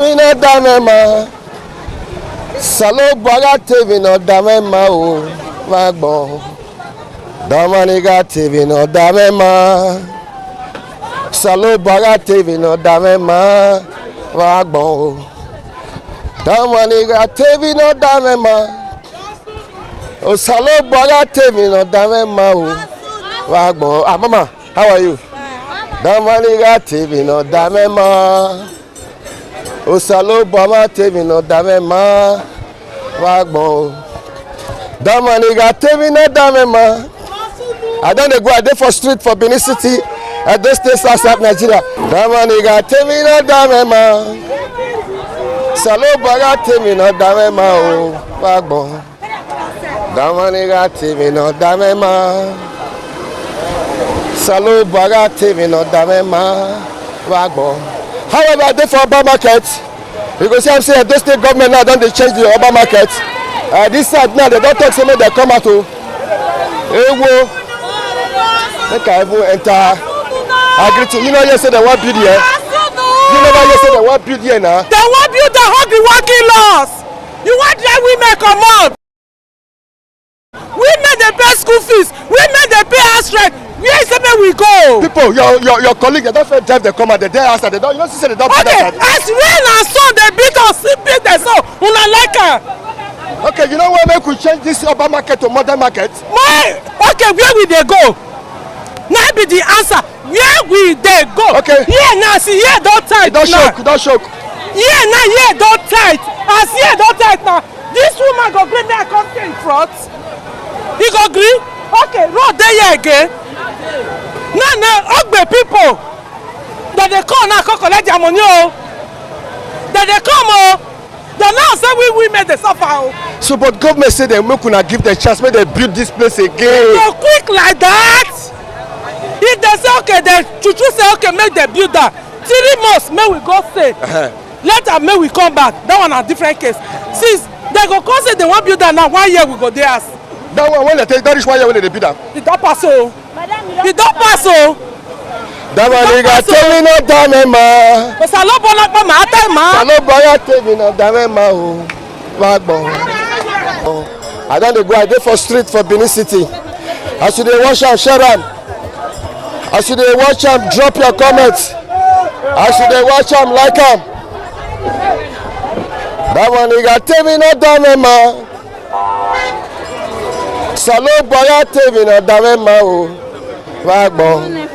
Ina damema, salo baga TV no damema o, magbon. Damaniga TV no damema, salo baga TV no damema, magbon. Damaniga TV no damema, o salo baga TV no damema o, magbon. Ah, mama, how are you? Damaniga TV no damema. Osalo Bama TV no damema wagbon. Damaniga TV no damema. I don't go. I dey for street for Benin City. I dey stay south Nigeria. Damaniga TV no damema. Salo Baga TV no damema o wagbon. Damaniga TV no damema. Salo Baga TV no damema wagbon. However, I dey for Oba market. You go see I'm saying the state government now don dey change the Oba market. This side now they don talk say make dem come out o. Ewo, make I even enter. Agree to you know you say they wan build here. You never hear say they wan build here now. They wan build the hug the working laws. You want let women come out. Women dey pay school fees. Women dey pay house rent. Where is it we go? People, your colleague, they don't feel drive the come out. They outside. They don't. You know, say they don't. Okay, as rain and sun, they beat us. Beat the sun. Una like her. Okay, you know what? Make we change this urban market to modern market. Okay, where we they go? Now be the answer. Where we they go? Okay. Yeah, now see here don't tight. Don't shock. Don't shock. Yeah, now here don't tight. As here don't tight now. This woman go bring me a come in front. He go green. Okay, road there here again. Now, ugly people that they come now come collect their money oh. That they come oh. They now say we women they suffer oh. So, but government say they make una give the chance, make they build this place again. So quick like that. If they say okay, then Chuchu say okay, make they build that. 3 months, may we go stay. Later, may we come back. That one a different case. Since they go come say they want build that now, 1 year we go there. That one when they take that is 1 year when they build that. It don't pass oh. It don't pass oh. Damaniga TV no damema. Osalo bona pa ma ata ma. Salo Baga TV no damema o wagbon. I don dey go. I dey for street for Benin City. As you dey watch am, share am. As you dey watch am, drop your comments. As you dey watch am, like am. Damaniga TV no damema. Salo Baga TV no damema o wagbon.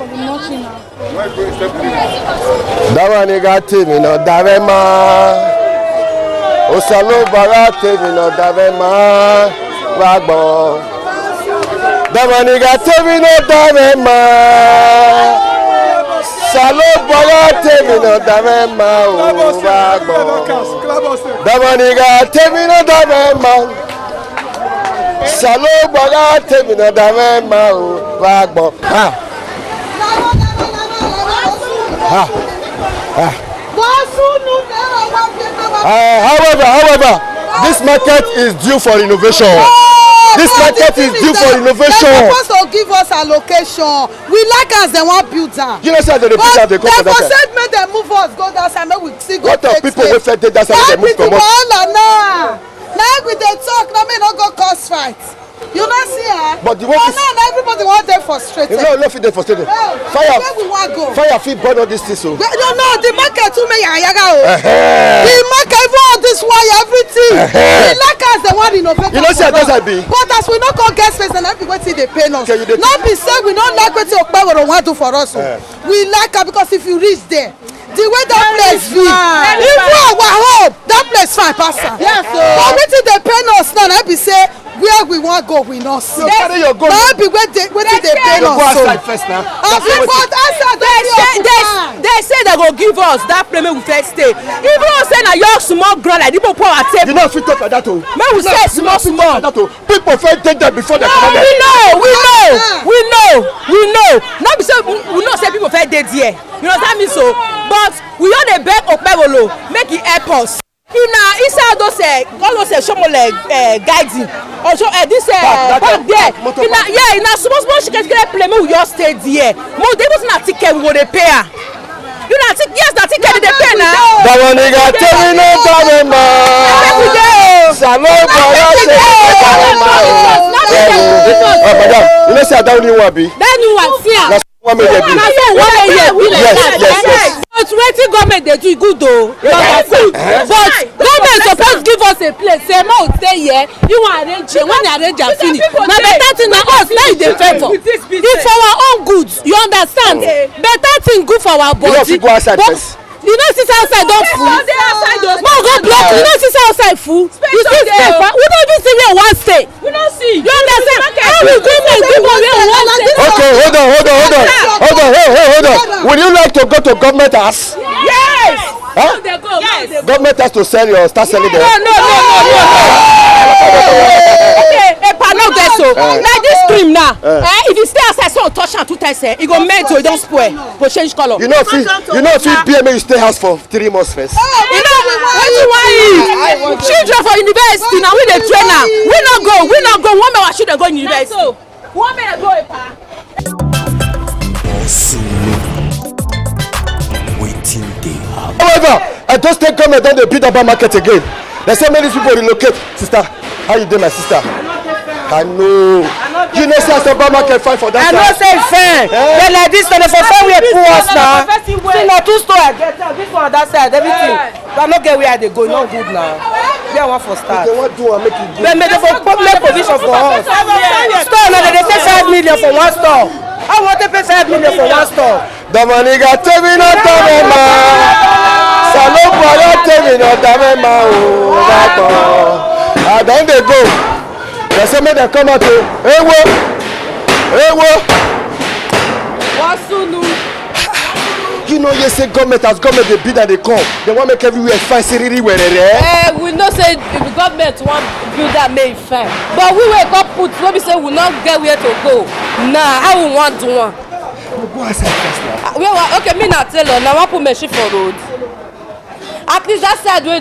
Damaniga TV no damema. Osalo Baga TV no damema wagbon. Damaniga TV no damema. Salo Baga TV no damema o wagbon. Damaniga TV no damema. Salo Baga TV no damema o wagbon. However, this market is due for renovation. This market is due for renovation. They're supposed to give us allocation. We like us, they want build that. You know, say they build that, they go for that. They make them move us, go that side, make we see go. What of people who said that side, they move from us? Now we they talk, now me not go cause fight. You don't see her. But the one is now everybody want them frustrated. No, no, fit frustrated. Fire. Where we want go? Fire fit burn all these things. So. No, the market too many yaga. The market even all this wire everything. The like us the one innovator. You know, say that's I be. But as we not go get space and everybody see they pay us. Okay, not be say we don't like what Okpebolo want do for us. We like her because if you reach there. The way that place be, even our home, that place fine, pastor. Yes, sir. But wetin dey pain us now, I be say where we wan go, we no see. Carry your goal. That be wetin dey pain us. Go outside first now. They say they go give us that place we first stay. Even though say na your small ground like people pour our table. You know fit talk like that o. Make we say small. People fit take that before they come there. We know. Not be say we know say people fit dey there. You understand me so? But we all dey beg Okpebolo make he help us. Inside those Shomole guiding also this park there. In a small she can play me we just stay there. More they wasn't a ticket we go dey pay her. You know, yes, that ticket they pay now. That one nigga tell me no Damema. Salon Boya madam, you know say that new one be? That new one, see ya. One million be. Yes. But wetin government dey do good o. But government suppose give us a place. Say mo stay here, you wan arrange it. When you arrange am finish, na better thing na us na you dey favour. If for our own goods, you understand? Better thing good for our body. You know if you go outside first. You know since outside don full. Mo go block. You know since outside full. You still stay for. We no even see where we wan stay. We no see. You understand? How we go make give us where we wan stay? Okay, hold on. Would you like to go to government house? Yes. Huh? Yes. Government has to sell your start selling there. No. Okay, no get so. Like this cream now. If you stay outside, so touch am 2 times, it go melt so it don't spoil. Go change color. You know if you BMA you stay house for 3 months first. You know what you want? Children for university now we dey train am. We not go. One man our children go university. One man go pa. However, I just take government don dey beat up market again. There's so many people relocate. Sister, how you doing, my sister? I know. You know, say Asaba market fine for that. I know say fair. They like this, so they for fair we pull us now. See, na 2 store I get. This one that side, everything. But no get where they go, no good now. They want for start. They want to make it good. They make for public provision for us. Store now they say 5 million for one store. I want to pay 5 million for one store. The money got to be not Damema. Salon Boya tell me no Damema. I don't they go. They say me they come out to Ewo. You know you say government as government they bid and they come. They want make everywhere fine. Siriri where they. We know say if the government want build that make fine. But we wake up put when we say we not get where to go. Nah, how we want to one. Go outside first now. Okay, me not tell her. Now I put machine for road. At least that side where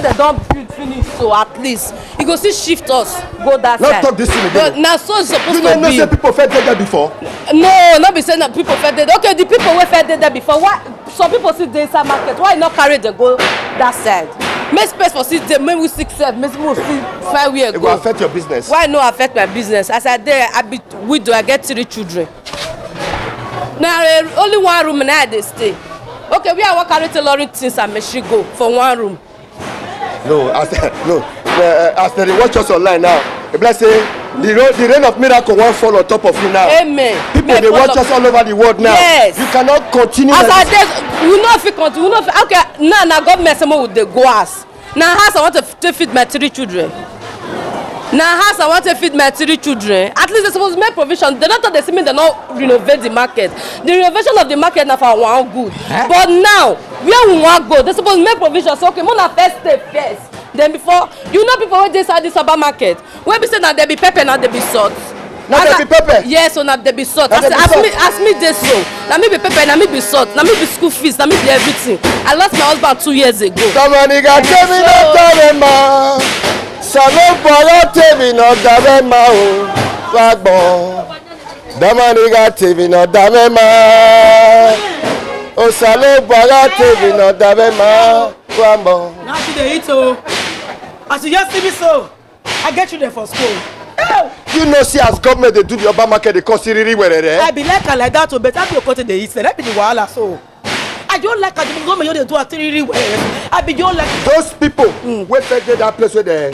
they don't build finish, so at least you go see shift us go that not side. Talk this thing again. But now so it's supposed to be. You know say people fed there before. No, not be saying that people fed there. Okay, the people who fed there before. Why some people sit there inside market? Why not carry the go that side? Make space for sit there. Maybe we 6 7. Maybe we see 5 years It go. will affect your business. Why no affect my business? As I there, I be widow. I get 3 children. Now only one room and I dey stay. Okay, we are working carry tailoring things and machine go for one room. No, as they watch us online now, if let's say the rain of miracle won't fall on top of you now. Amen. People they watch us all over the world now. Yes. You cannot continue. As I did, we know if we continue. Okay, now government say with the go house. Now house I want to feed my 3 children. Now house I want to feed my 3 children. At least they supposed to make provision. They not thought they see me they not renovate the market. The renovation of the market now for our own good. But now where we want go, they supposed to make provision. So okay, mona first stay first. Then before you know people wey dey inside this urban market, wey be say na there be pepper now there be salt. Now there be pepper. Yes, so now there be salt. As me dey so. Now me be pepper, now me be salt, now me be school fees, now me be everything. I lost my husband 2 years ago. Somebody got tell me no Damema. Salon Boya tell me no Damema. Wagbon. Somebody got tell me no Damema. Oh, Salon Boya tell me no Damema. Wagbon. Now she dey eat so. As you just see me so, I get you there for school. You know, see as government they do the urban market, they consider it where they. I be like her like that to better be cut the eat. That be the wahala so. I don't like her the government they do a really well. I be don't like those people wey first dey that place where they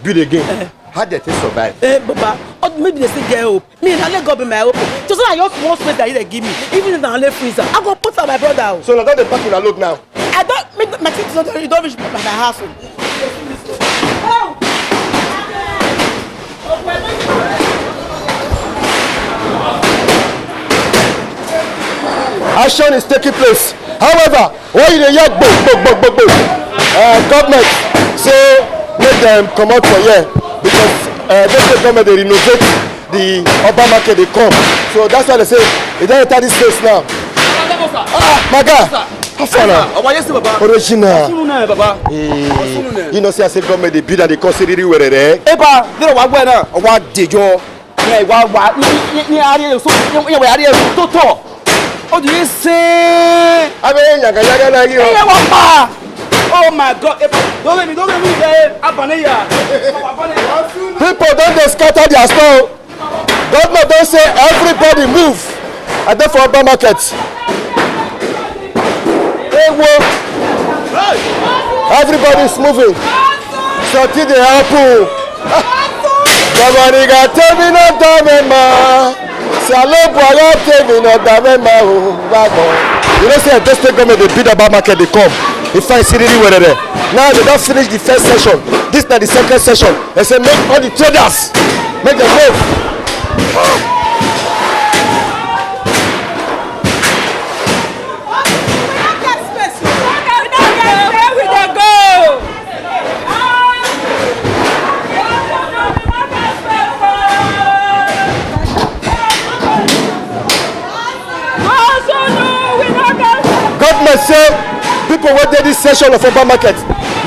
build again. How they take survive? Baba, or maybe they still get hope. Me and I let go be my hope. Just like your small space that they give me, even if I let freezer, I go put on my brother. So now don't they pack in a load now? I don't make my kids don't reach my house. Action is taking place. However, when you hear government say make them come out for here because this government they renovate the urban market they come. So that's why they say they don't enter this place now. My guy, how far now? Original. You know, say I say government they build and they consider it where they. Eba, they wa gbe na, wa dejo. Wa ni ari so, ni wa ari so to. What do you say? I mean, yaga na you. Oh my God! Don't let me there. People don't dey scatter their store. Government don't say everybody move. I dey for Oba market. Hey, whoa. Everybody's moving. So till they happen. Somebody got tell me no damema. Salo boya tell me no damema. You know say the state government dey build Oba market dey come. If I see really where they now they don't finish the first session. This is not the second session. They say make all the traders make them move. Government say people wey dey this session of Oba market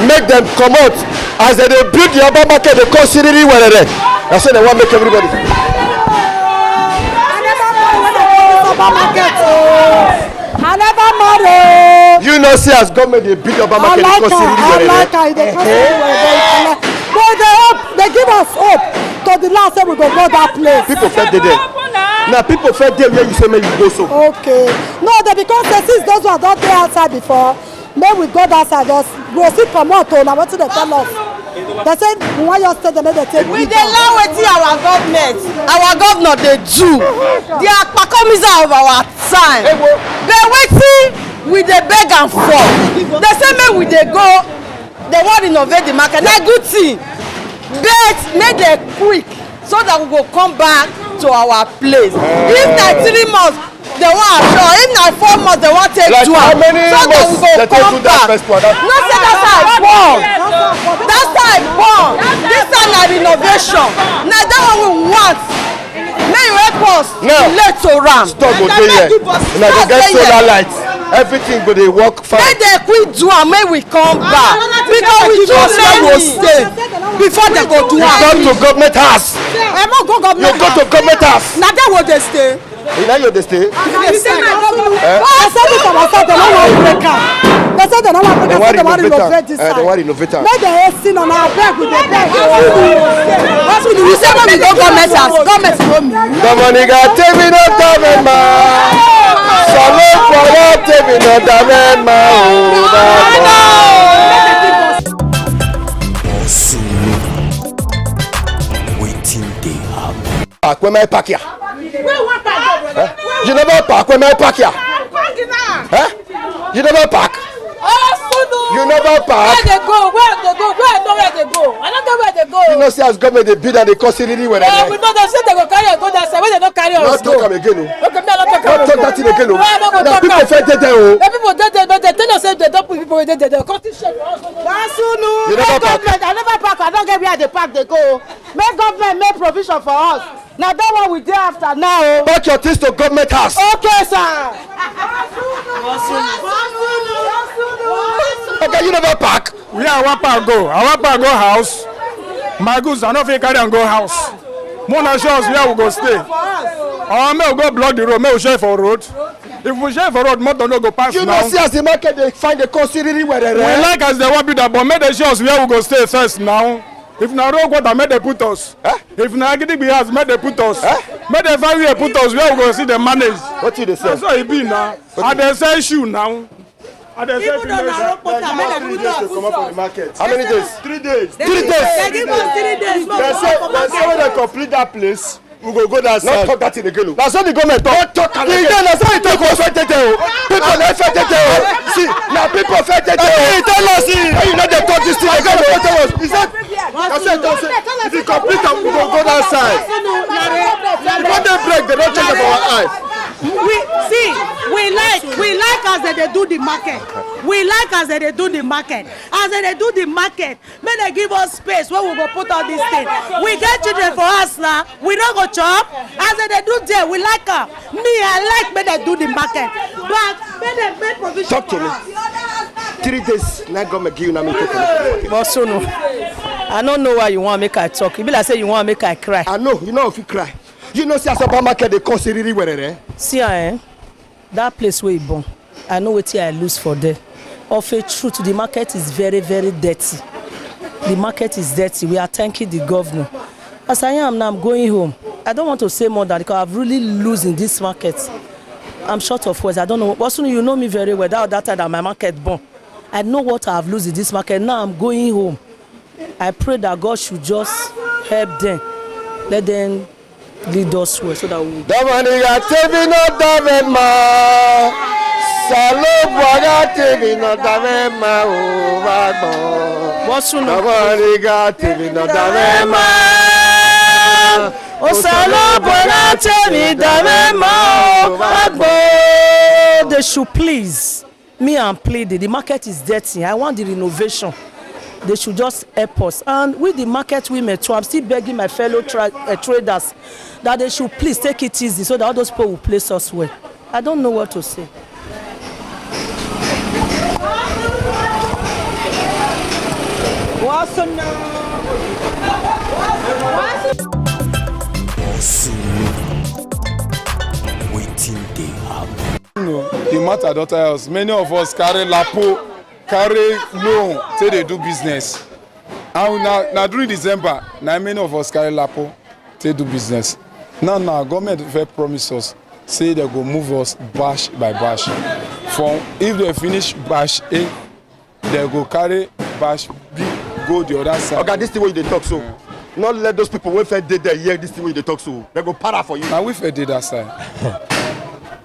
make them come out as they dey build the Oba market dey come siriri werere. Na so they wan make everybody. I never marry. You know see as government dey build Oba market dey come siriri werere. I like her. They give us hope to the last time we go that place. People fed there. Now people fed there where you say make you go so. Okay. No, because since those ones don't play outside before, then we go that side. Go see promote to now what they tell us. They say we want you to stay there, they take. We dey allow wetin our governor dey do. They are pacomism of our time. They wetin we dey beg am for. They say make we dey go. They wan renovate the market. Na good thing. But make them quick so that we go come back to our place. If na 3 months they wan assure, if na 4 months they wan take do am, so that we go come back. No say that side born. That side born. This time na renovation. Na that one we want. May you help us relate to am. Stop go dey here. Una go get solar lights. Everything go dey work fine. Make dem quick do am, make we come back. Because we too many stay before they go do am. You go to government house. I no go government You house. go to government house. Na there we dey stay. Na you dey stay. They say they don't want break am. They say they don't want break am. They want renovate this side. They want renovate am. Make dem hasten on our beg with the beg. You say make we go government house. Government no me. Dominiga tell me no damema. Salo boya tell me no damema. Waiting they happen. Park where my park here. You never park where my park here. You never park. You never park. Where they go? Where they go? Where I know where they go? I don't know where they go. You know see as government dey build and dey cost really well. We know they say they go carry us go that side. Where they don't carry us go? Not talk am again. Okay, me I don't talk am. Not talk that thing again. Now people fit dey there. The people dey there, but they tell us say they don't put people wey dey there. They come to shame us. You never park. I never park. I don't get where the park they go. Make government make provision for us. Now that one we dey after now. Pack your things to government house. Okay, sir. Okay, you never park. We are one part go. I want part go house. My goods are not fit carry and go house. More than sure where we go stay. Or may we go block the road. May we share for road. If we share for road, motor no go pass You now. know see as the market they find the cost really well. We like as they want build that, but make they show us where we go stay first now. If na road water, make they put us. If na Agidi house, make they put us. Make they find where put us where we go see them manage. What you dey say? That's how it be now. And they sell shoe now. And they sell How many days? 3 days. 3 days. They give us 3 days. They say when they complete that place, we go that Not side. talk that thing again. That's what the government talk. Don't talk again. That's how it talk. People not fit there. See, now people fit there. Tell us, see, you know they talk this thing again. He said, if you complete them, we go that side. When they break, they don't check our eye. We like as they do the market. We like as they do the market. As they do the market, may they give us space where we go put all these things. We get children for us now. We don't go chop. As they do there, we like her. Me, I like may they do the market. But may they make provision. Talk to me. 3 days, now government give you now me take. Also no. I don't know why you want to make I talk. You be like say you want to make I cry. I know, you know if you cry. You know see as Oba market they cost really well. See that place where e born I know wetin I lose for there. Of a truth, the market is very, very dirty. The market is dirty. We are thanking the governor. As I am now, I'm going home. I don't want to say more than because I've really lose in this market. I'm short of words. I don't know. But soon you know me very well. That time that my market born. I know what I've lose in this market. Now I'm going home. I pray that God should just help them. Let them lead us well so that we. Domaniga TV no Davema. Salo Boga TV no Davema o wagbon. What's your name? Domaniga TV no Davema. O Salo Boga TV Davema o wagbon. They should please me and plead. The market is dirty. I want the renovation. They should just help us. And with the market women too, I'm still begging my fellow traders that they should please take it easy so that all those people will place us well. I don't know what to say. The matter don't tell us. Many of us carry lapo, carry loan, say they do business. And now during December, now many of us carry lapo, say do business. Now government will promise us, say they go move us batch by batch. From if they finish batch A, they go carry batch B, go the other side. Okay, this is the way they talk so. Not let those people wait for day there hear this is the way they talk so. They go para for you. Now we did that side.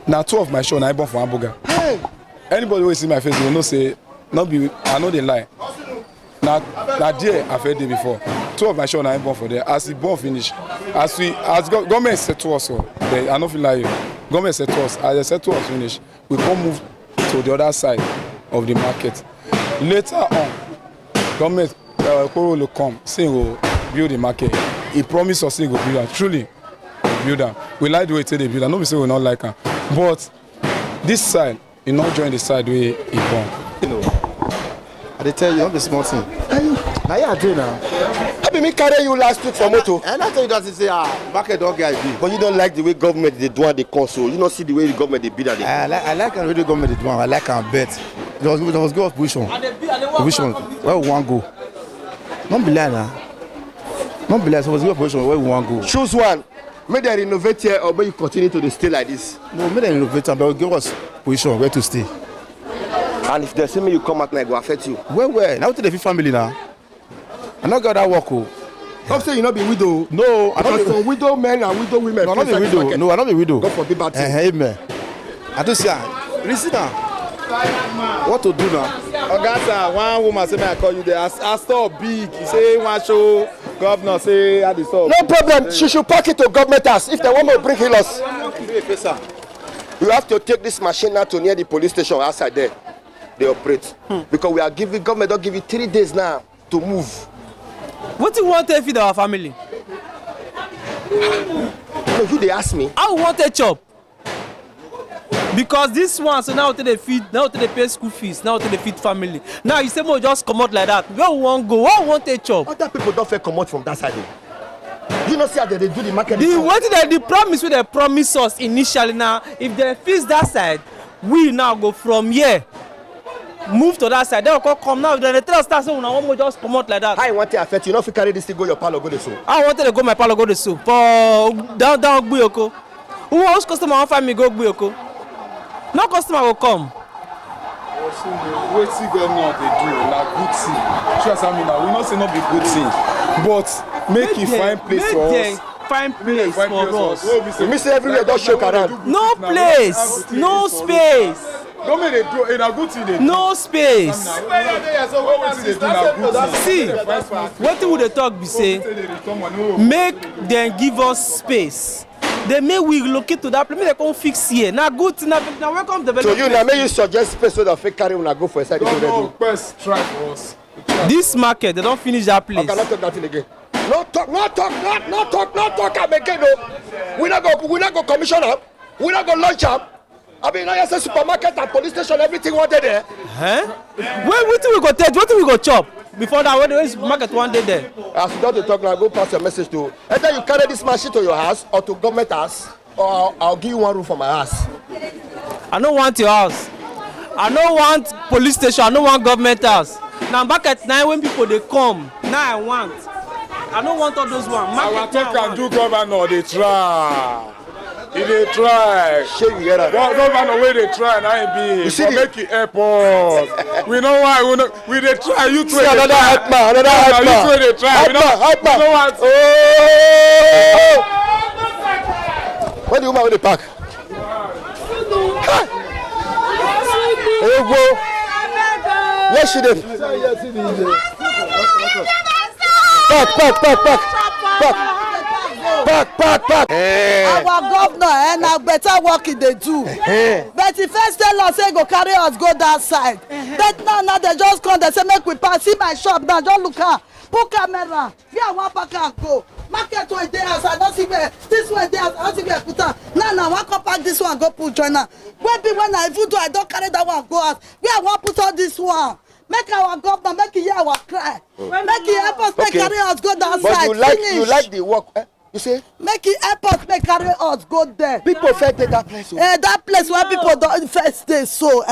Now 2 of my show, I bought for hamburger. Hey. Anybody who see my face will know say, not be, I know they lie. Now there I fed day before. 2 of my show, I bought for there. As the ball finish, as government said to us, I don't feel like you. Government said to us, as they said to us finish, we can move to the other side of the market. Later on, government will come, say will build the market. He promised us he will build it. Truly, build it. We like the way they build it. Nobody say we not like it. But this side, you not join the side where he born. You know, I tell you, not the small thing. Now you are doing now. I be me carry you last week for moto. And I tell you that they say, market don't get big. But you don't like the way government they do and they console. You don't see the way the government they build and they. I like how the government they do. I like how bet. There was good position. Position where we want to go. Don't be lying now. Don't be lying. So was good position where we want to go. Choose one. May they renovate here or may you continue to stay like this? No, may they renovate but will give us position where to stay. And if they say me you come out now, it will affect you. Where? Now to the family now. I not got that work. Come say you not be widow. No, I don't be widow men and widow women. No, I not be widow. No, I not be widow. Go for the bad thing. Amen. I don't say. Listen now. What to do now? Oga, one woman say me I call you there. I store big. You say one show. Governor say at the store. No problem. She should pack it to government house if they want to bring healers. You have to take this machine now to near the police station outside there. They operate. Because we are giving government don't give you 3 days now to move. What do you want to feed our family? No, you they ask me. I want a chop. Because this one, so now they feed, now they pay school fees, now they feed family. Now you say more just come out like that. Where we want go? Where we want a chop? Other people don't feel come out from that side. You know see how they do the market. The promise wey they promise us initially now, if they fix that side, we now go from here. Move to that side. They will come now. Then they tell us that so now one more just come out like that. I want to affect you. Not if you carry this thing go your palo go the so. I wanted to go my palo go the so for down Gbuyoko. Who else customer want find me go Gbuyoko? No customer will come. Wetin government dey do na good thing. Trust me now, we not say not be good thing, but make e find place for us. Find place for us. You mean say everywhere don shake around. No place, no space. Government dey do a good thing dey do. No space. See, wetin we dey talk be say make dem give us space. They may we locate to that place, they come fix here. Now good thing, now welcome development. So you now may you suggest space so that fake carry when I go for a side. No, first try for us. This market, they don't finish that place. I cannot talk that thing again. No talk am again. No. We not go commission up. We not go launch up. I mean, I say supermarket and police station, everything one day there. Huh? What we go take? What we go chop? Before that, when the market one day there. As you don't talk now, go pass your message to. Either you carry this machine to your house or to government house, or I'll give you one room for my house. I no want your house. I no want police station. I no want government house. Na market na when people dey come, na I want. I no want all those ones. Our talk can do governor, they try. He dey try. Shey you hear that? Governor wey dey try na him be. You see but make it help us. We know why we dey try. You too. See another hype man, another hype man. You too dey try. Hype man. We no want. Oh! Where the woman wey dey park? Hey, go. Where she dey? Park. Our governor na better work he dey do. But he first tell us say go carry us go that side. But now they just come, they say make we pass. See my shop now, just look am. Put camera. Yeah, one pack and go. Market one dey house, I don't see where. This one dey house, I don't see where put am. Now one come pack this one, go put join am. When I even do, I don't carry that one go out. Where I want put all this one. Make our governor, make he hear our cry. Make he help us, make carry us go that side. But you like the work. You say? Make it help us, make carry us go there. People first take that place. That place where people don't first stay so.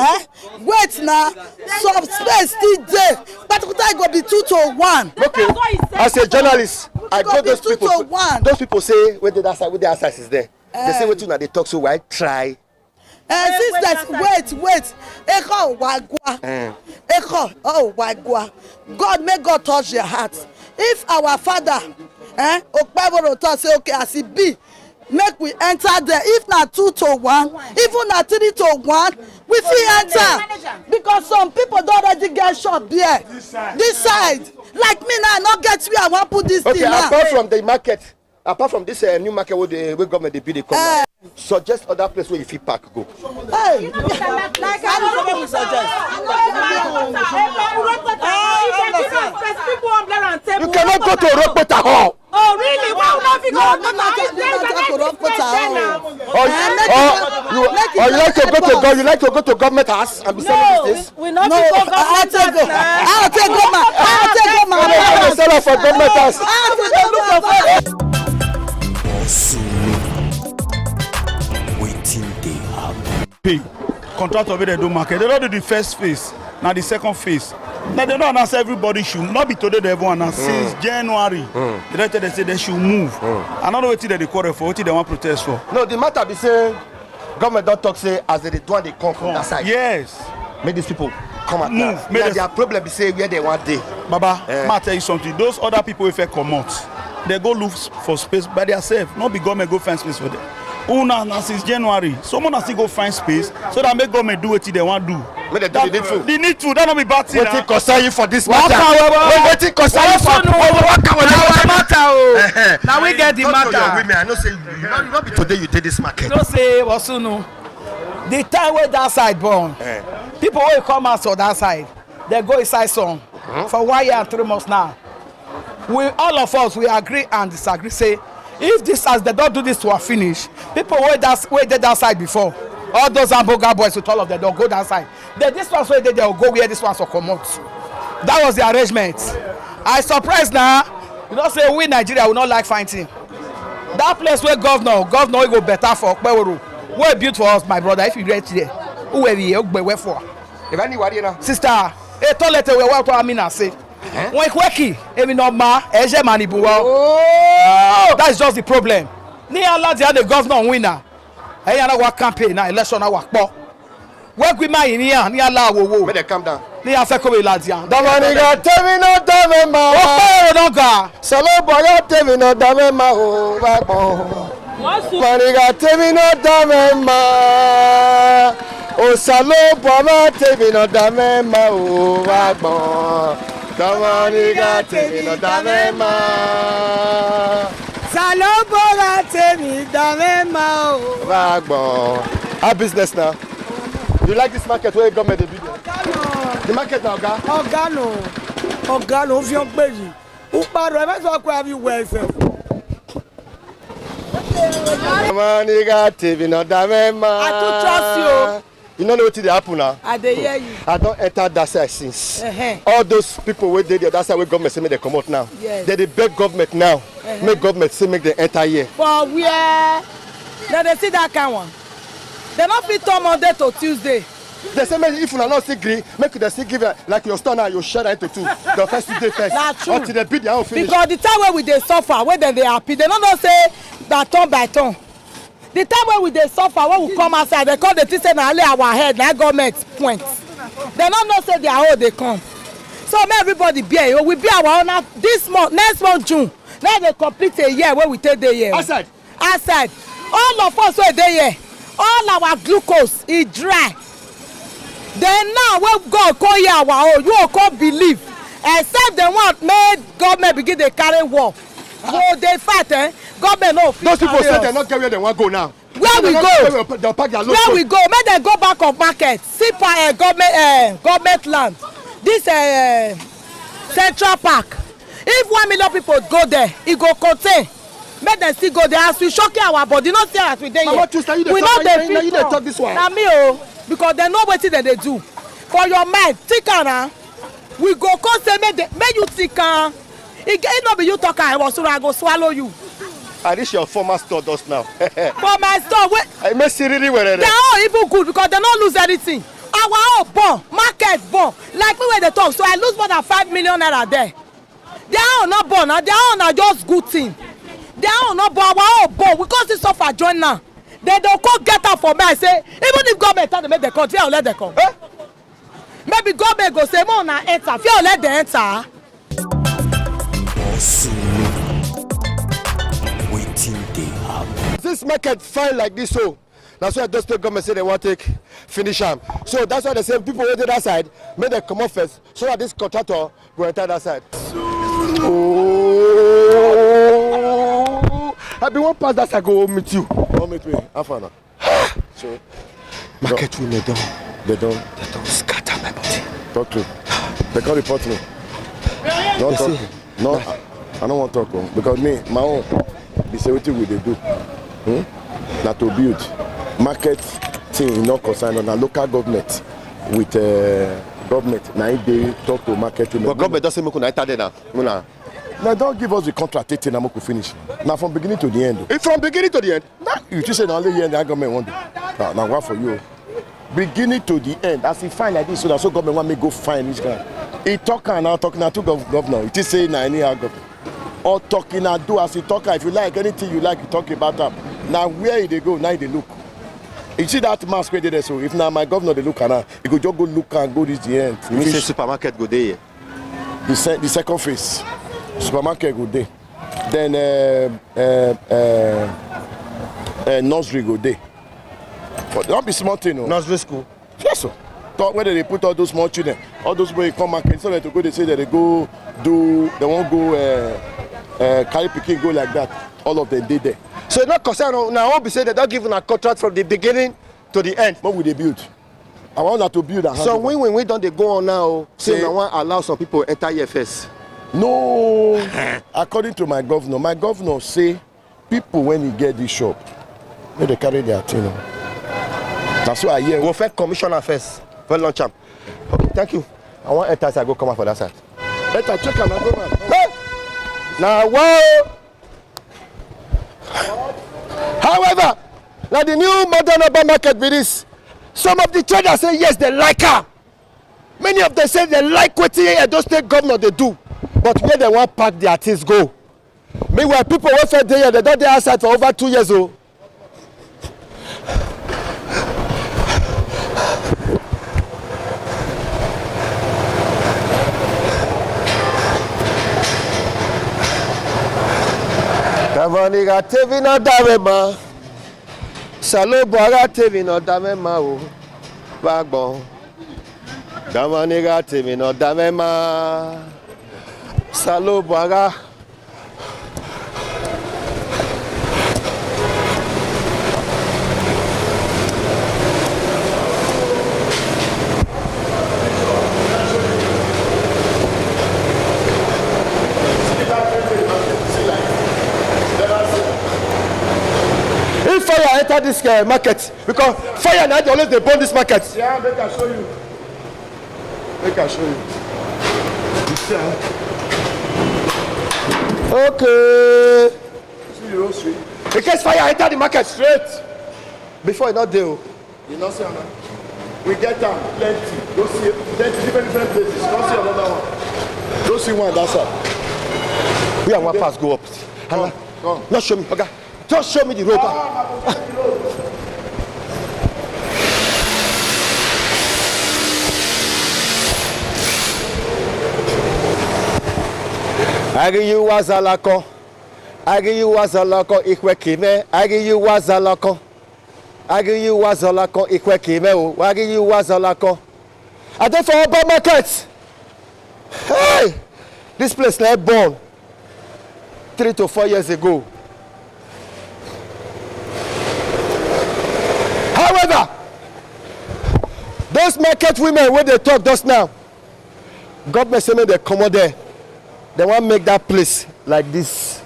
Wait now, some space still there. But I go be 2 to 1. Okay. As a journalist, I go those people. 2 to 1. Those people say where the outside is there. They say what you know they talk so why try. Sisters, wait. Echo wagwa. Echo wagwa. God make God touch your heart. If our father Okpeboro talk say okay as it be make we enter there. If not 2 to 1, even not 3 to 1, we fit enter because some people don't already get shop there. This side like me now, I not get where I want put this thing now. Apart from the market, apart from this new market where the government they build, come now. Suggest other place where you fit park go. Hey, like I don't know suggest. You cannot go to Rockpota Hall. Oh really? Why would I Or you like to go to God? You like to go to government house and be selling this? We not go government house. I'll take go my. I'll sell it for government house. Pay contractor wey dem do market, they don't do the first phase, now the second phase. Now they don't announce everybody should not be today they everyone announce since January. They tell they say they should move. I don't know what they quarrel for, what they want protest for. No, the matter be saying government don't talk say as they do they come from that side. Yes. Make these people come at move. Now their problem be say where they want they. Baba, I tell you something. Those other people if they come out, they go look for space by themselves. Not be government go find space for them. Una since January, someone has to go find space so that make government do what they want to do. Make they do the needful. The needful, that not be bad thing. What concern you for this matter? What concern you for? Now we get the matter. I know say you not be today you did this market. No say Wasunu. The time where that side born, people will come out on that side. They go inside some for 1 year and 3 months now. We all of us we agree and disagree. Say if this as they don't do this to a finish, people wait did that side before. All those hamburger boys with all of them don't go that side. Then this one's where they'll go where this one's will come out. That was the arrangement. I surprised now. You know say we Nigeria will not like fighting. That place where governor will go better for Okpeboro. Where built for us, my brother. If you reach there, who will be where for? If anybody now, sister, a toilet we want to Amina say. When kweki, emi no ma, eje manibuwa. That's just the problem. Ni Allah the governor winner. Hey, na wa campaign na election na wa po. Work with my ni Allah wo. May they calm down. Ni afeko we ladia. Damaniga temi no dame ma. Oh, no ga. Salo boya temi no dame ma o ba bon. Damaniga temi no dame ma. O salo boya temi no dame ma o ba bon. Damaniga temi no dame ma. Salo boya temi dame ma o ba bon. Our business now. You like this market where government dey do there? The market na oga. Oga no fi ogbe yi. Uparo e so ko abi we ife. Damaniga temi no dame ma. I too trust you. You don't know what dey happen now. I dey hear you. I don't enter that side since. All those people wey dey there, that side where government say make they come out now. Yes. They dey beg government now. Make government say make they enter here. For where? Now they see that kind one. They no fit turn Monday to Tuesday. They say if una not still gree, make the still give like your store now, you share into two. The first Tuesday first. Na true. Until they beat their own finish. Because the time when we dey suffer, when dem dey happy, they no know say that turn by turn. The time when we dey suffer, when we come outside, they come dey think say na only our head, na government point. They no know say their own dey come. So make everybody bear. We be our own this month, next month June. Now they complete a year when we take the year. Outside. Outside. All of us wey dey here, all our glucose e dry. Then now when God come hear our own, you go come believe. Except they want make government begin dey carry war. So they fight, government no fit. Those people say they not get where they want go now. Where we go? They'll pack their load. Where we go? Make them go back of market. See government land. This Central Park. If 1 million people go there, it go contain. Make them still go there as we shocking our body. Not say as we dey here. We know they talk this one. Na me oh, because they know wetin dem dey do. For your mind, think am. We go come say make you think am. It no be you talk am, I go swallow you. I reach your former store just now. For my store, wait. I may see really well. They are even good because they don't lose anything. Our own born, market born. Like me when they talk, so I lose more than 5 million naira there. Their own not born, their own are just good thing. Their own not born, our own born. We can't see suffer join now. They don't come get up for me and say, even if government tell them make the country, I'll let them come. Maybe government go say, more na enter. If you let them enter. This market fine like this, so that's why the state government say they want to take finish them. So that's why they say people wait to that side, make them come off first, so that this contractor go enter that side. Oh, I be one pass that side go meet you. Come meet me. How far now? So market we they don't scatter my body. Talk to. They can't report me. Don't talk. No, I don't want to talk because me, my own. Be say wetin we dey do na to build market thing no concern on a local government with government na dey talk to market women. But government don say make una enter there now. Na don give us the contract take na make we finish. Na from beginning to the end. If from beginning to the end? Na you think say na only here that government wan do? Na one for you. Beginning to the end as e fine like this so na so government wan make go fine this guy. E talk am now talk na to governor. You think say na anyhow government. Or talking and do as you talk. If you like anything you like, you talk about them. Now where they go, now they look. You see that mask where they there, so if now my governor they look at now, he go just go look and go reach the end. You mean say supermarket go there? The second phase, supermarket go there. Then nursery go there. But don't be small thing, no. Nursery school. Yes, sir. Talk where they put all those small children, all those boys come market, so to go they say that they go do, they won't go. Carry pikin go like that, all of them did there. So not concern now. I won't be saying they don't give a contract from the beginning to the end. What will they build? I want that to build. So when we don't they go on now, say I want allow some people enter here first. No, according to my governor say people when he get this shop, may they carry their thing. That's why I hear. Go first commissioner first. For lunch am. Okay, thank you. I want enter so I go come out for that side. Better check am and go man. Hey! Now wow. However, now the new modern urban market with this, some of the traders say yes, they like her. Many of them say they like what Edo State governor they do, but where they want pack their things go. Meanwhile, people who fed there, they don't dey outside for over 2 years old. Damaniga tevi na damema, Saloboaga tevi na damema o, bagbon. Damaniga tevi na damema, Saloboaga. Fire enter this market because fire now always they burn this market. Yeah, make I show you. Make I show you. Okay. See the road straight. In case fire enter the market straight before it not there. You know, see, we get them plenty. Go see plenty different places. Don't see another one. Don't see one that side. We are one pass go up. Come. Not show me. Okay. Just show me the road. Agi wazalako. Agi wazalako ikwe kime. Agi wazalako. Agi wazalako ikwe kime o. Agi wazalako. I dey for Oba market. Hey! This place na born 3 to 4 years ago. However, those market women wey dey talk just now, government say make dem comot there. They want to make that place like this.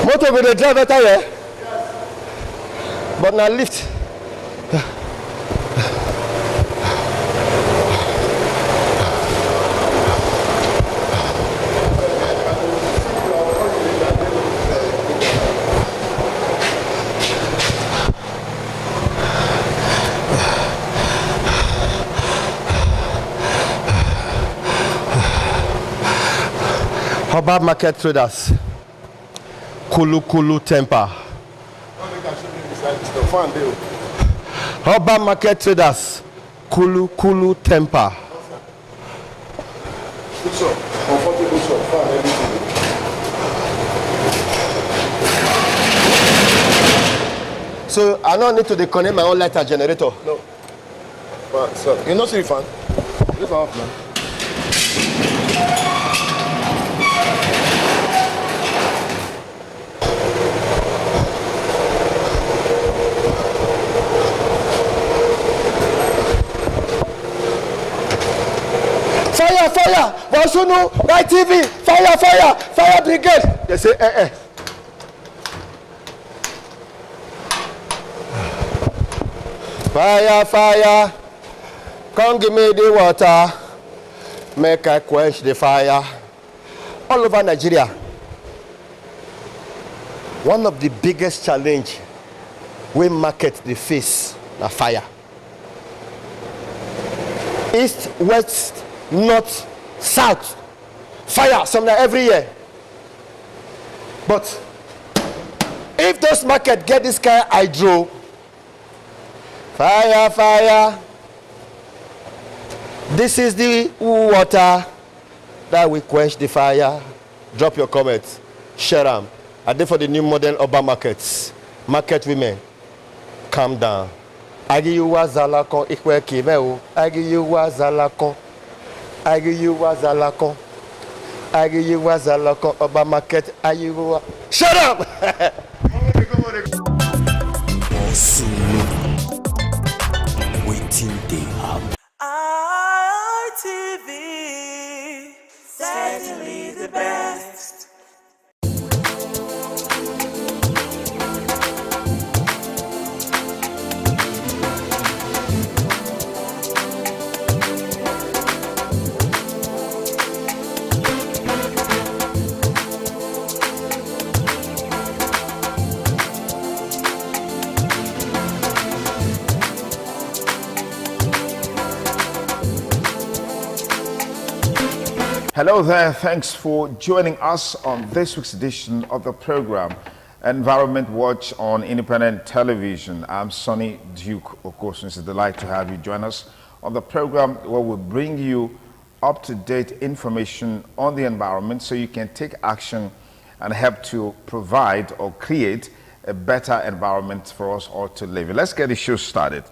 Motor go dey drive better here, but na lift. Oba market traders, Kulu temper. Oba market traders, Kulu temper. Comfortable shop, fan, everything. So I don't need to connect my own lighter generator. No. But sir, you not see the fan? This off, man. Fire! Wasunu, YTV, fire brigade. They say, Fire, come give me the water, make I quench the fire. All over Nigeria, one of the biggest challenge we market the face, the fire. East, west, north, south, fire somewhere every year. But if those markets get this kind of hydro, fire, this is the water that will quench the fire. Drop your comments, share them. I did for the new model Oba markets. Market women, calm down. Agiyu zalakon ikwe kimeu. Agiyu zalakon Oba market. Agiyu. Shut up. Waiting they happen. ITV, certainly the best. Hello there, thanks for joining us on this week's edition of the program Environment Watch on Independent Television. I'm Sonny Duke. Of course, it's a delight to have you join us on the program where we'll bring you up-to-date information on the environment so you can take action and help to provide or create a better environment for us all to live in. Let's get the show started.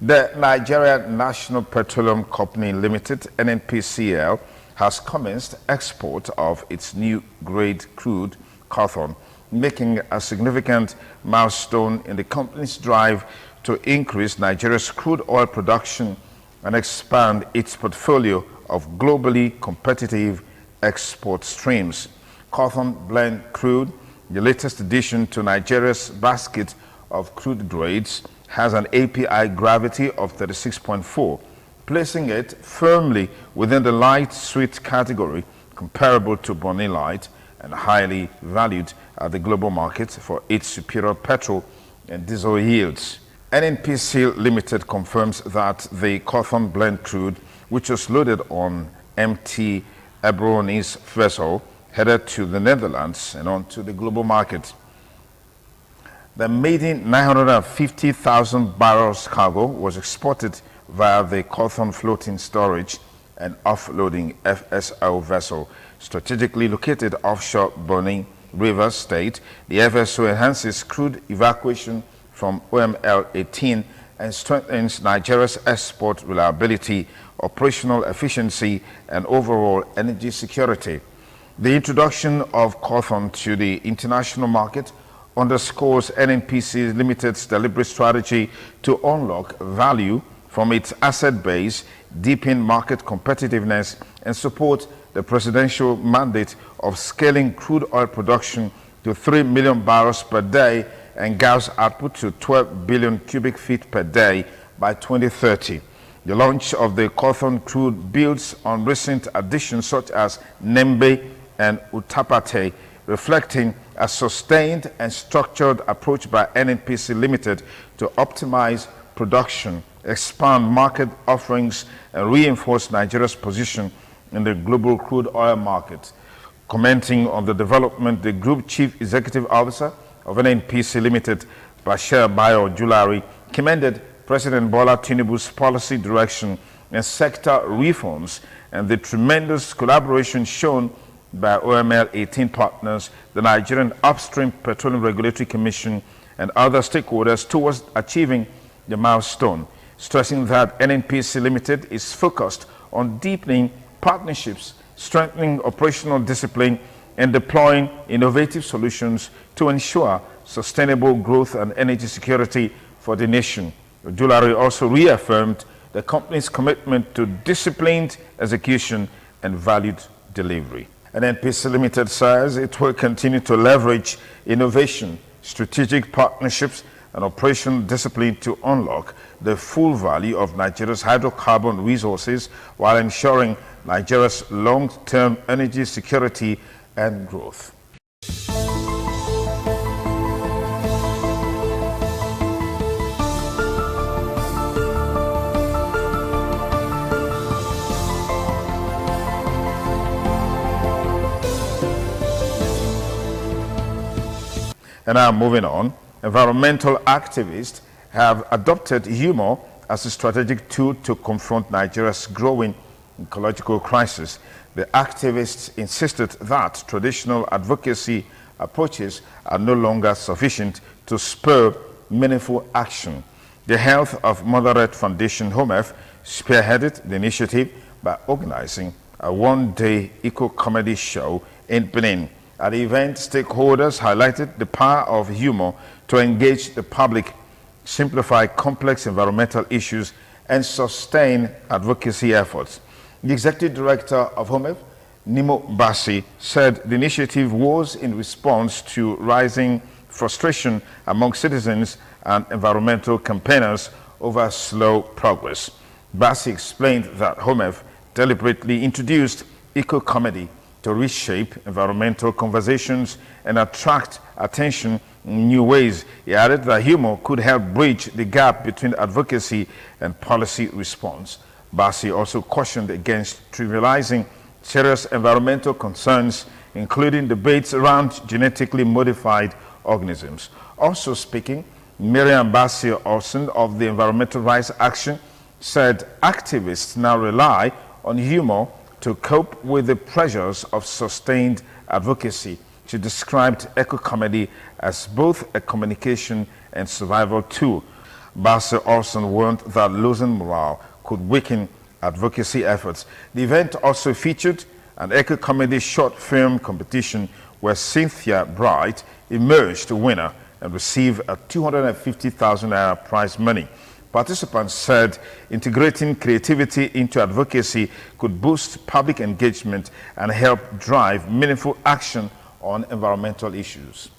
The Nigeria National Petroleum Company Limited, NNPCL, has commenced export of its new grade crude, Cawthorne, making a significant milestone in the company's drive to increase Nigeria's crude oil production and expand its portfolio of globally competitive export streams. Cawthorne Blend Crude, the latest addition to Nigeria's basket of crude grades, has an API gravity of 36.4, placing it firmly within the light sweet category comparable to Bonny Light and highly valued at the global market for its superior petrol and diesel yields. NNPC Limited confirms that the Cawthorne blend crude, which was loaded on MT Ebroni's vessel, headed to the Netherlands and onto the global market. The maiden 950,000 barrels cargo was exported via the Cawthorne Floating Storage and Offloading FSO vessel, strategically located offshore Bonny River State. The FSO enhances crude evacuation from OML 18 and strengthens Nigeria's export reliability, operational efficiency, and overall energy security. The introduction of Cawthorne to the international market underscores NNPC Limited's deliberate strategy to unlock value from its asset base, deepen market competitiveness, and support the presidential mandate of scaling crude oil production to 3 million barrels per day and gas output to 12 billion cubic feet per day by 2030. The launch of the Cawthorne crude builds on recent additions such as Nembe and Utapate, reflecting a sustained and structured approach by NNPC Limited to optimize production, expand market offerings, and reinforce Nigeria's position in the global crude oil market. Commenting on the development, the Group Chief Executive Officer of NNPC Limited, Bashir Bayo Julari, commended President Bola Tinubu's policy direction and sector reforms and the tremendous collaboration shown by OML 18 partners, the Nigerian Upstream Petroleum Regulatory Commission, and other stakeholders towards achieving the milestone, stressing that NNPC Limited is focused on deepening partnerships, strengthening operational discipline, and deploying innovative solutions to ensure sustainable growth and energy security for the nation. Julari also reaffirmed the company's commitment to disciplined execution and valued delivery. NNPC Limited says it will continue to leverage innovation, strategic partnerships, and operational discipline to unlock the full value of Nigeria's hydrocarbon resources while ensuring Nigeria's long-term energy security and growth. And now moving on, environmental activists have adopted humor as a strategic tool to confront Nigeria's growing ecological crisis. The activists insisted that traditional advocacy approaches are no longer sufficient to spur meaningful action. The Health of Mother Earth Foundation, HOMEF, spearheaded the initiative by organizing a one-day eco-comedy show in Benin. At the event, stakeholders highlighted the power of humor to engage the public, simplify complex environmental issues, and sustain advocacy efforts. The executive director of HOMEF, Nimo Bassi, said the initiative was in response to rising frustration among citizens and environmental campaigners over slow progress. Bassi explained that HOMEF deliberately introduced eco-comedy to reshape environmental conversations and attract attention in new ways. He added that humor could help bridge the gap between advocacy and policy response. Bassi also cautioned against trivializing serious environmental concerns, including debates around genetically modified organisms. Also speaking, Miriam Bassi Olsen of the Environmental Rights Action said activists now rely on humor to cope with the pressures of sustained advocacy. She described eco-comedy as both a communication and survival tool. Bassi also warned that losing morale could weaken advocacy efforts. The event also featured an eco-comedy short film competition where Cynthia Bright emerged winner and received a 250,000 naira prize money. Participants said integrating creativity into advocacy could boost public engagement and help drive meaningful action on environmental issues.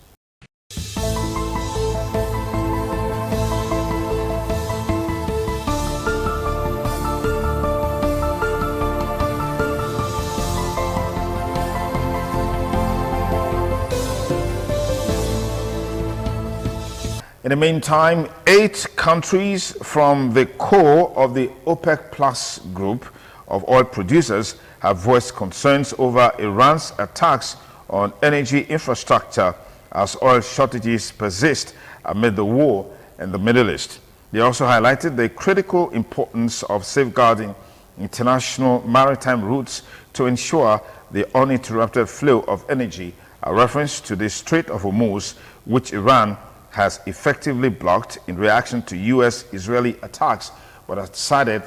the meantime, 8 countries from the core of the OPEC Plus group of oil producers have voiced concerns over Iran's attacks on energy infrastructure as oil shortages persist amid the war in the Middle East. They also highlighted the critical importance of safeguarding international maritime routes to ensure the uninterrupted flow of energy, a reference to the Strait of Hormuz, which Iran has effectively blocked in reaction to U.S.-Israeli attacks, but has decided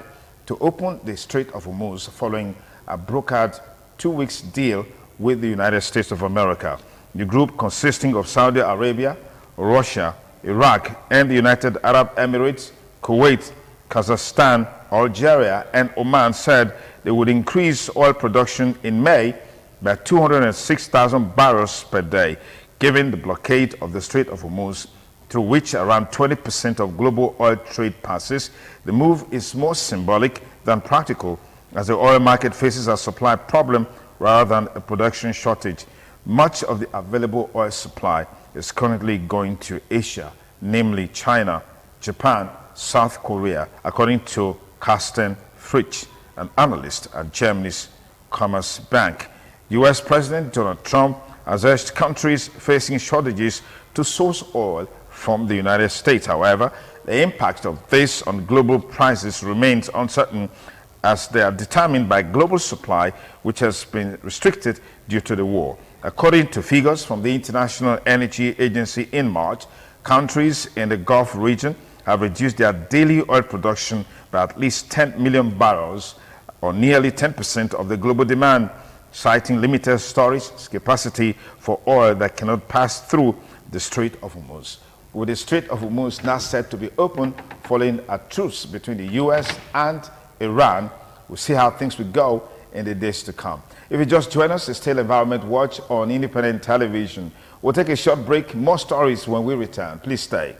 to open the Strait of Hormuz following a brokered 2-week deal with the United States of America. The group, consisting of Saudi Arabia, Russia, Iraq, and the United Arab Emirates, Kuwait, Kazakhstan, Algeria, and Oman, said they would increase oil production in May by 206,000 barrels per day, given the blockade of the Strait of Hormuz, through which around 20% of global oil trade passes. The move is more symbolic than practical, as the oil market faces a supply problem rather than a production shortage. Much of the available oil supply is currently going to Asia, namely China, Japan, South Korea, according to Carsten Fritsch, an analyst at Germany's Commerzbank. U.S. President Donald Trump has urged countries facing shortages to source oil from the United States. However, the impact of this on global prices remains uncertain, as they are determined by global supply, which has been restricted due to the war. According to figures from the International Energy Agency in March, countries in the Gulf region have reduced their daily oil production by at least 10 million barrels, or nearly 10% of the global demand, citing limited storage capacity for oil that cannot pass through the Strait of Hormuz. With the Strait of Hormuz now set to be open following a truce between the U.S. and Iran, we'll see how things will go in the days to come. If you just join us, it's still Environment Watch on Independent Television. We'll take a short break. More stories when we return. Please stay.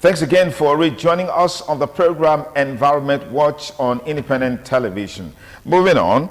Thanks again for rejoining us on the program Environment Watch on Independent Television. Moving on,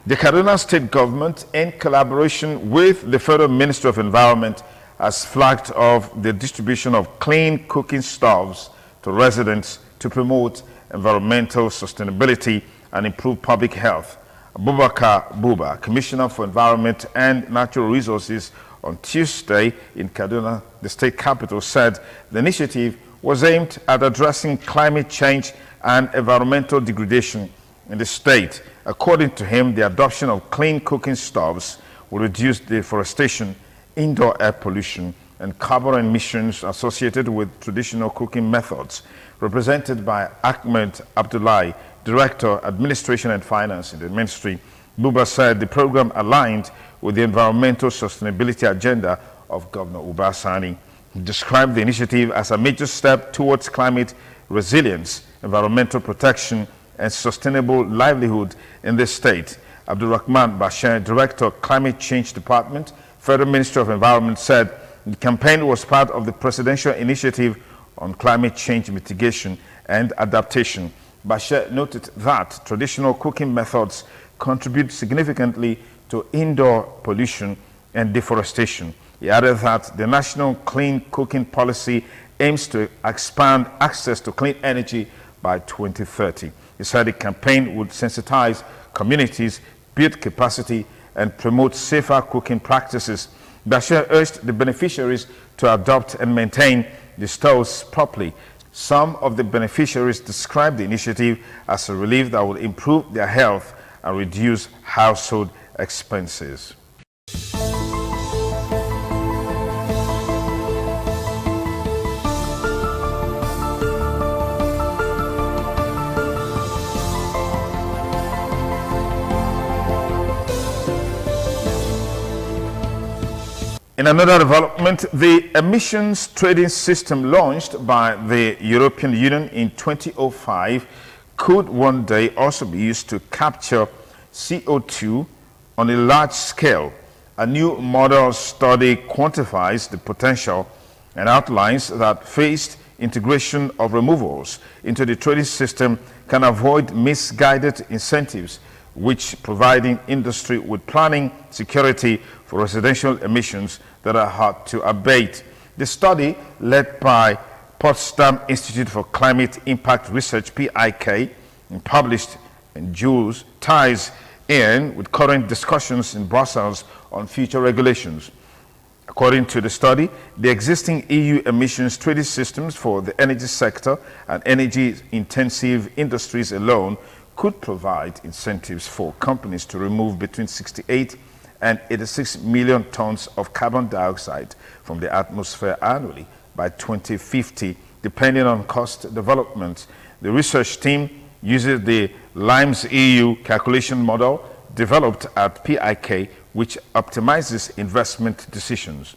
the Kaduna State government, in collaboration with the Federal Ministry of Environment, has flagged off the distribution of clean cooking stoves to residents to promote environmental sustainability and improve public health. Abubakar Buba, Commissioner for Environment and Natural Resources, on Tuesday in Kaduna, the state capital, said the initiative was aimed at addressing climate change and environmental degradation in the state. According to him, the adoption of clean cooking stoves will reduce deforestation, indoor air pollution, and carbon emissions associated with traditional cooking methods. Represented by Ahmed Abdullahi, Director, Administration and Finance in the Ministry, Buba said the program aligned with the environmental sustainability agenda of Governor Uba Sani. He described the initiative as a major step towards climate resilience, environmental protection, and sustainable livelihood in the state. Abdulrahman Bashir, Director, Climate Change Department, Federal Ministry of Environment, said the campaign was part of the Presidential Initiative on Climate Change Mitigation and Adaptation. Bashir noted that traditional cooking methods contribute significantly to indoor pollution and deforestation. He added that the National Clean Cooking Policy aims to expand access to clean energy by 2030. He said the campaign would sensitize communities, build capacity, and promote safer cooking practices. Bashir urged the beneficiaries to adopt and maintain the stoves properly. Some of the beneficiaries described the initiative as a relief that will improve their health and reduce household expenses. In another development, the emissions trading system launched by the European Union in 2005 could one day also be used to capture CO2 on a large scale. A new model study quantifies the potential and outlines that phased integration of removals into the trading system can avoid misguided incentives, which providing industry with planning security for residential emissions that are hard to abate. The study, led by Potsdam Institute for Climate Impact Research, PIK, and published in June, ties in with current discussions in Brussels on future regulations. According to the study, the existing EU emissions trading systems for the energy sector and energy-intensive industries alone could provide incentives for companies to remove between 68 and 86 million tons of carbon dioxide from the atmosphere annually by 2050, depending on cost development. The research team uses the LIMES EU calculation model developed at PIK, which optimizes investment decisions.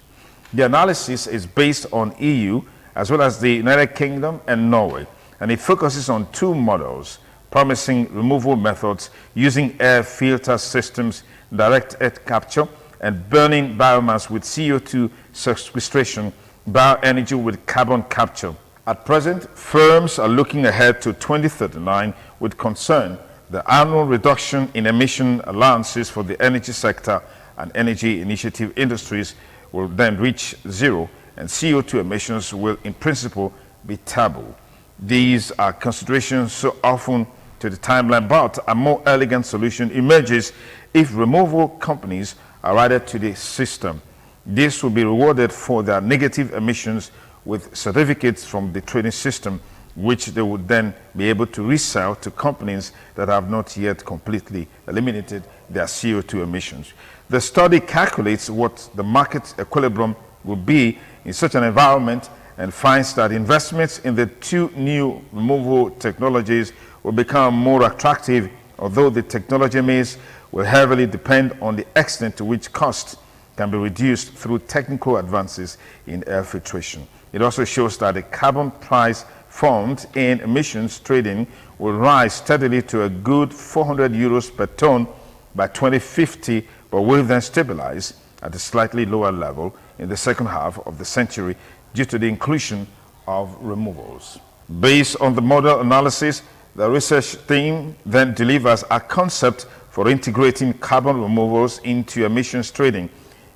The analysis is based on EU as well as the United Kingdom and Norway, and it focuses on two models, promising removal methods using air filter systems, direct air capture, and burning biomass with CO2 sequestration, bioenergy with carbon capture. At present, firms are looking ahead to 2039 with concern. The annual reduction in emission allowances for the energy sector and energy initiative industries will then reach zero, and CO2 emissions will in principle be taboo. These are considerations so often to the timeline, but a more elegant solution emerges if removal companies are added to the system. This will be rewarded for their negative emissions with certificates from the trading system, which they would then be able to resell to companies that have not yet completely eliminated their CO2 emissions. The study calculates what the market equilibrium will be in such an environment and finds that investments in the two new removal technologies will become more attractive, although the technology mix will heavily depend on the extent to which costs can be reduced through technical advances in air filtration. It also shows that the carbon price formed in emissions trading will rise steadily to a good 400 euros per ton by 2050, but will then stabilize at a slightly lower level in the second half of the century due to the inclusion of removals. Based on the model analysis, the research team then delivers a concept for integrating carbon removals into emissions trading.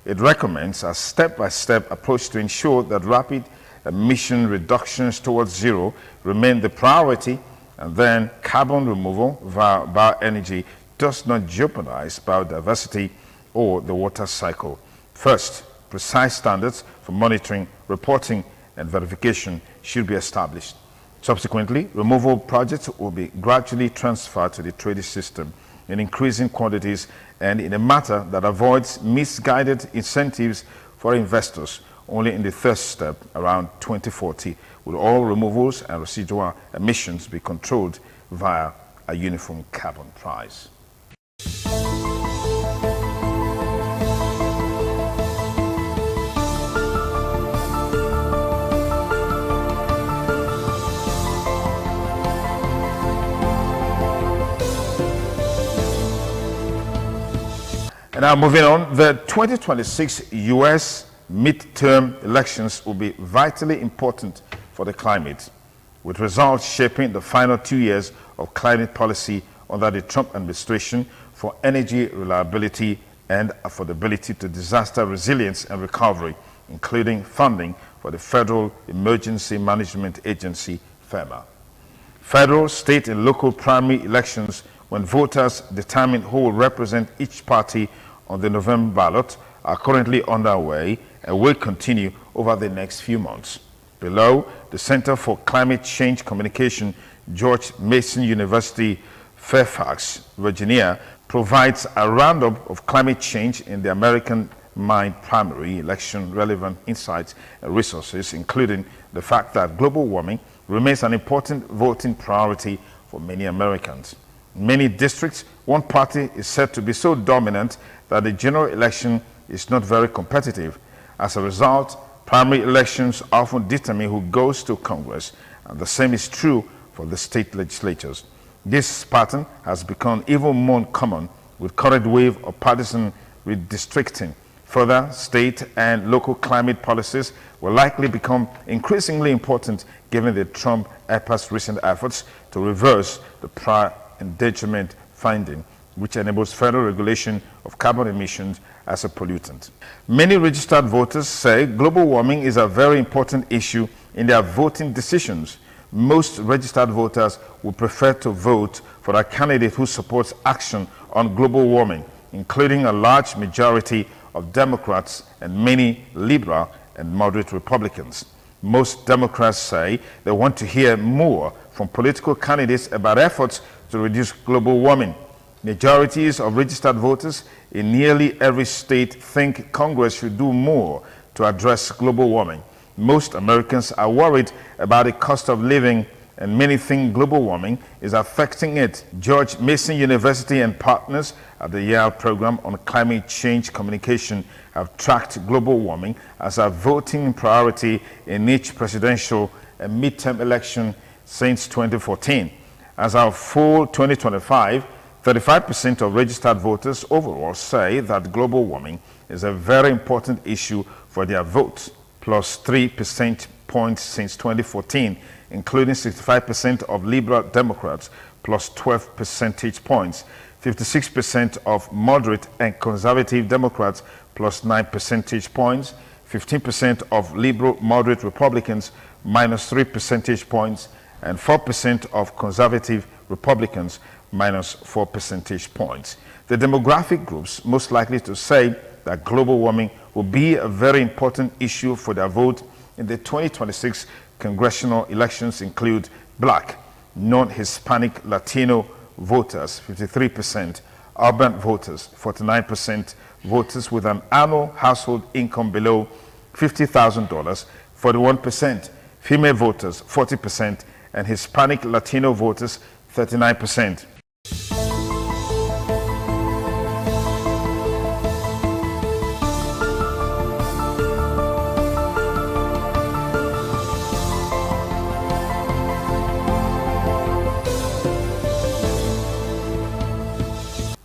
It recommends a step-by-step approach to ensure that rapid emission reductions towards zero remain the priority, and then carbon removal via bioenergy does not jeopardize biodiversity or the water cycle. First, precise standards for monitoring, reporting, and verification should be established. Subsequently, removal projects will be gradually transferred to the trading system in increasing quantities and in a manner that avoids misguided incentives for investors. Only in the first step, around 2040, will all removals and residual emissions be controlled via a uniform carbon price. And now moving on, the 2026 U.S. midterm elections will be vitally important for the climate, with results shaping the final 2 years of climate policy under the Trump administration for energy reliability and affordability to disaster resilience and recovery, including funding for the Federal Emergency Management Agency, FEMA. Federal, state, and local primary elections, when voters determine who will represent each party on the November ballot, are currently underway and will continue over the next few months. Below, the Center for Climate Change Communication, George Mason University, Fairfax, Virginia, provides a roundup of climate change in the American Mind primary election relevant insights and resources, including the fact that global warming remains an important voting priority for many Americans. In many districts, one party is said to be so dominant that the general election is not very competitive. As a result, primary elections often determine who goes to Congress, and the same is true for the state legislatures. This pattern has become even more common with current wave of partisan redistricting. Further, state and local climate policies will likely become increasingly important given the Trump EPA's recent efforts to reverse the prior endangerment finding, which enables federal regulation of carbon emissions as a pollutant. Many registered voters say global warming is a very important issue in their voting decisions. Most registered voters would prefer to vote for a candidate who supports action on global warming, including a large majority of Democrats and many liberal and moderate Republicans. Most Democrats say they want to hear more from political candidates about efforts to reduce global warming. Majorities of registered voters in nearly every state think Congress should do more to address global warming. Most Americans are worried about the cost of living, and many think global warming is affecting it. George Mason University and partners at the Yale Program on Climate Change Communication have tracked global warming as a voting priority in each presidential and midterm election since 2014. As of fall 2025, 35% of registered voters overall say that global warming is a very important issue for their vote, plus 3 percentage points since 2014, including 65% of liberal Democrats, plus 12 percentage points, 56% of moderate and conservative Democrats, plus 9 percentage points, 15% of liberal moderate Republicans, minus 3 percentage points, and 4% of conservative Republicans, minus 4 percentage points. The demographic groups most likely to say that global warming will be a very important issue for their vote in the 2026 congressional elections include Black, non-Hispanic Latino voters, 53%, urban voters, 49%, voters with an annual household income below $50,000, 41%, female voters, 40%, and Hispanic Latino voters, 39%.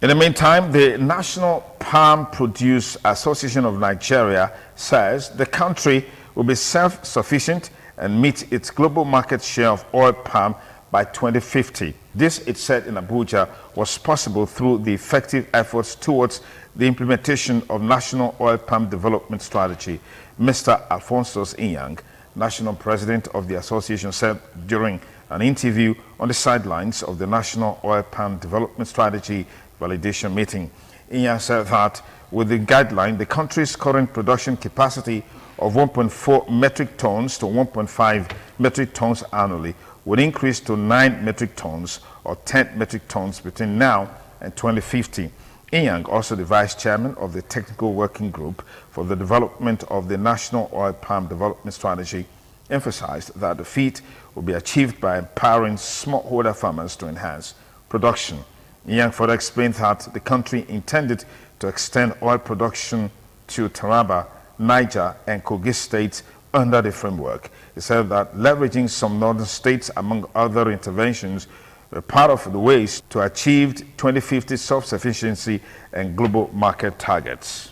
In the meantime, the National Palm Produce Association of Nigeria says the country will be self-sufficient and meet its global market share of oil palm by 2050. This, it said in Abuja, was possible through the effective efforts towards the implementation of National Oil Palm Development Strategy. Mr. Alphonsus Inyang, National President of the association, said during an interview on the sidelines of the National Oil Palm Development Strategy validation meeting. Inyang said that with the guideline, the country's current production capacity of 1.4 metric tons to 1.5 metric tons annually would increase to 9 metric tons or 10 metric tons between now and 2050. Inyang, also the vice chairman of the Technical Working Group for the development of the National Oil Palm Development Strategy, emphasized that the feat will be achieved by empowering smallholder farmers to enhance production. Inyang further explained that the country intended to extend oil production to Taraba, Niger, and Kogi states under the framework. He said that leveraging some northern states, among other interventions, were part of the ways to achieve 2050 self-sufficiency and global market targets.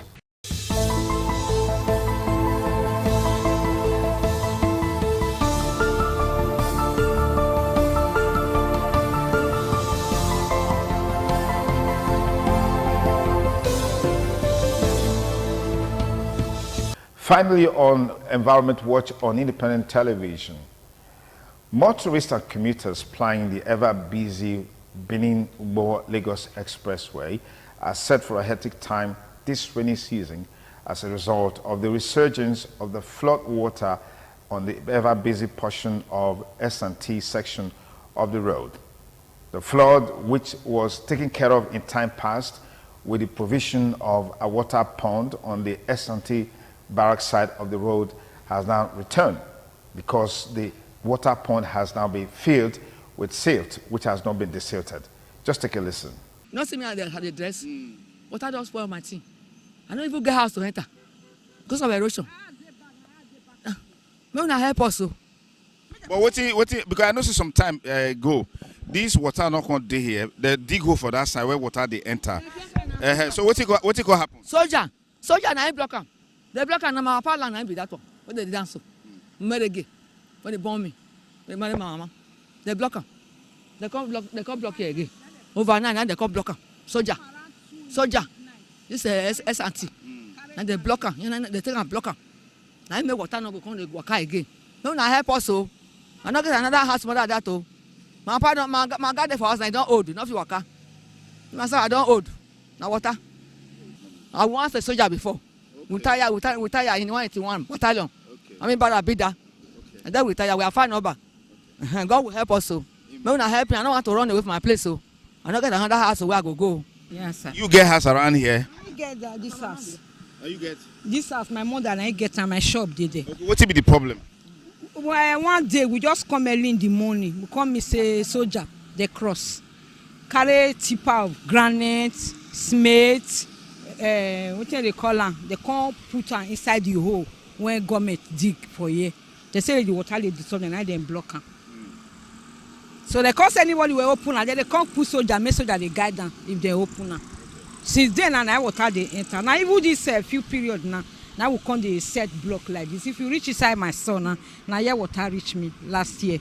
Finally, on Environment Watch on Independent Television, motorists and commuters plying the ever-busy Benin-Ugbo-Lagos Expressway are set for a hectic time this rainy season as a result of the resurgence of the flood water on the ever-busy portion of S&T section of the road. The flood, which was taken care of in time past with the provision of a water pond on the S&T barrack side of the road, has now returned because the water pond has now been filled with silt, which has not been desilted. Just take a listen. Not see me at the dress. Water don't spoil my thing. I don't even get house to enter because of erosion. May not help us. But what because I know some time ago, this water not going to be here. They dig hole for that side where water they enter. So what it go happen? Soldier, now block them. They block and my power line be that one. when they dance, Merege, when they bomb me, they marry my mama. They block them. They can't block here again. Overnight, now they can't block them. Soldier. This is SRT. Now they block them. They take and block them. Now I make water no go come they work again. No, now help us so. I not get another house mother that too. My father, my God, for us, I don't old. Not you work. My son, I don't old. Now water. I once a soldier before. We tire in 181 battalion. I mean, but I beat that. And then we tire. We are fine over. God will help us so. When I help me, I don't want to run away from my place so. I don't get another house where I go. Yes, sir. You get house around here? I get this house. You get? This house, my mother and I get at my shop today. Okay, what will be the problem? Well, one day we just come early in the morning. We come and say soldier, they cross. Carry tipper of granite, cement, what do they call them? They can't put them inside the hole when government dig for here. They say the water they dissolve and I then block them. So they can't say anybody will open and then they can't put soldier, make soldier they guide them if they open them. Since then and I water they enter. Now even this few period now we come the set block like this. If you reach inside my son now here water reach me last year.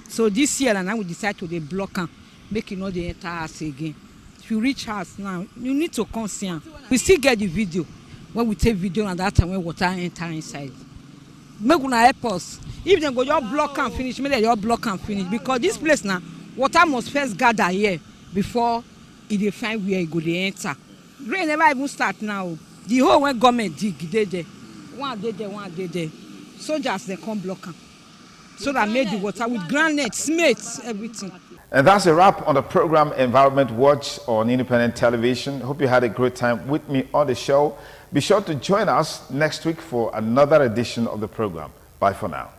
So this year and I will decide to the block them, make it not the enter house again. If you reach house now, you need to come see them. We still get the video when we take video and that time when water enter inside. Make una help us. If they go just block and finish, make they just block and finish because this place now water must first gather here before it find where it go they enter. Rain never even start now. The whole when government dig they there. One day there. Soldiers they come block them. So that made the water with granite, cement, everything. And that's a wrap on the program Environment Watch on Independent Television. Hope you had a great time with me on the show. Be sure to join us next week for another edition of the program. Bye for now.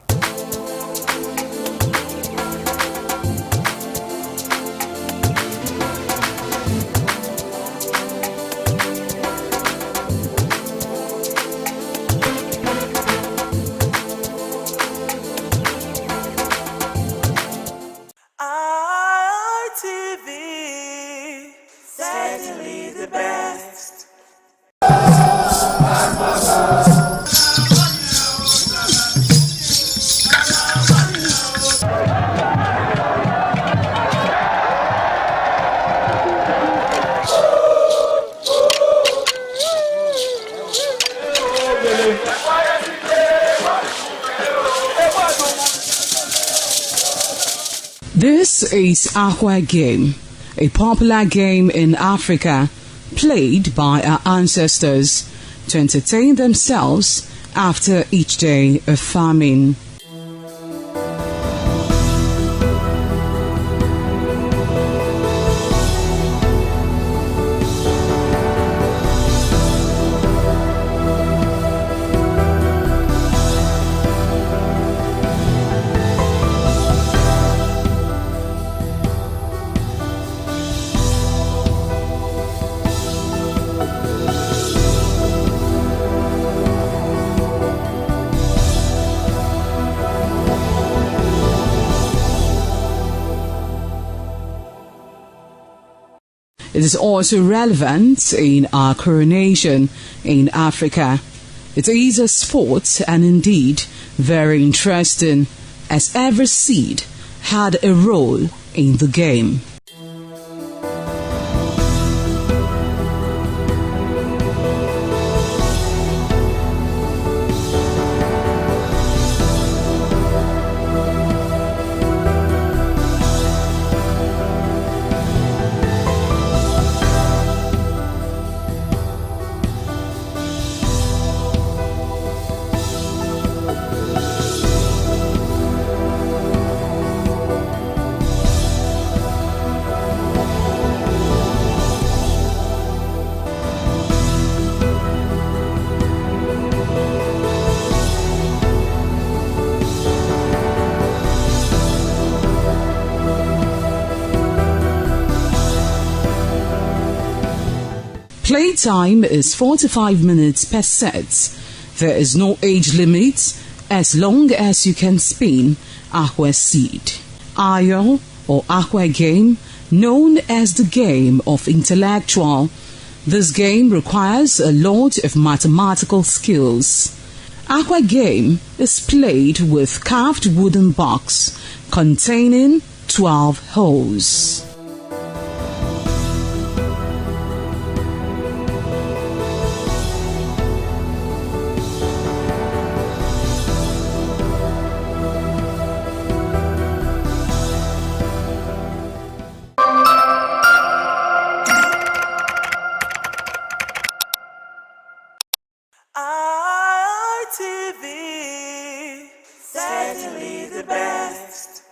ITV, certainly the best. This is Aqua Game, a popular game in Africa played by our ancestors to entertain themselves after each day of farming. It is also relevant in our coronation in Africa. It is a sport and indeed very interesting, as every seed had a role in the game. Playtime is 45 minutes per set. There is no age limit as long as you can spin aqua seed. Ayo or aqua game, known as the game of intellectual. This game requires a lot of mathematical skills. Aqua game is played with carved wooden box containing 12 holes. ITV, certainly the best.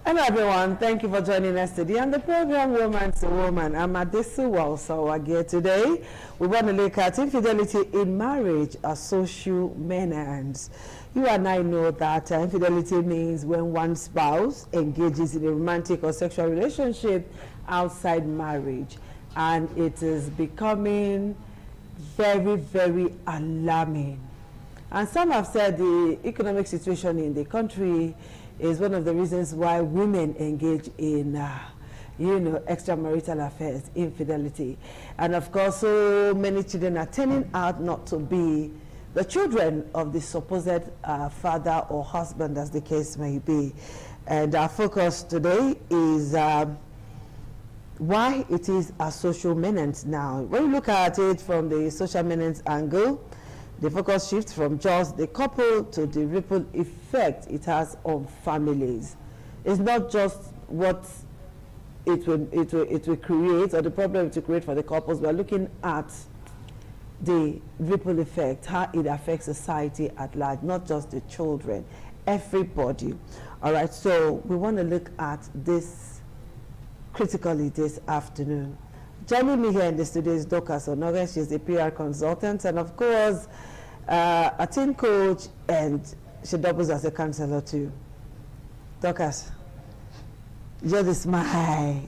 Hello everyone, thank you for joining us today on the program Woman to Woman. I'm Adesu Walsawage. Today we want to look at infidelity in marriage, a social menace. You and I know that infidelity means when one spouse engages in a romantic or sexual relationship outside marriage, and it is becoming very, very alarming. And some have said the economic situation in the country is one of the reasons why women engage in, extramarital affairs, infidelity. And of course, so many children are turning out not to be the children of the supposed father or husband, as the case may be. And our focus today is why it is a social menace now. When you look at it from the social menace angle, the focus shifts from just the couple to the ripple effect it has on families. It's not just what it will create or the problem it will create for the couples. We're looking at the ripple effect, how it affects society at large, not just the children, everybody. All right, so we want to look at this critically this afternoon. Joining me here in the studio is Dorcas Onoge. She's a PR consultant and, of course, a team coach, and she doubles as a counselor too. Dorcas, just a smile.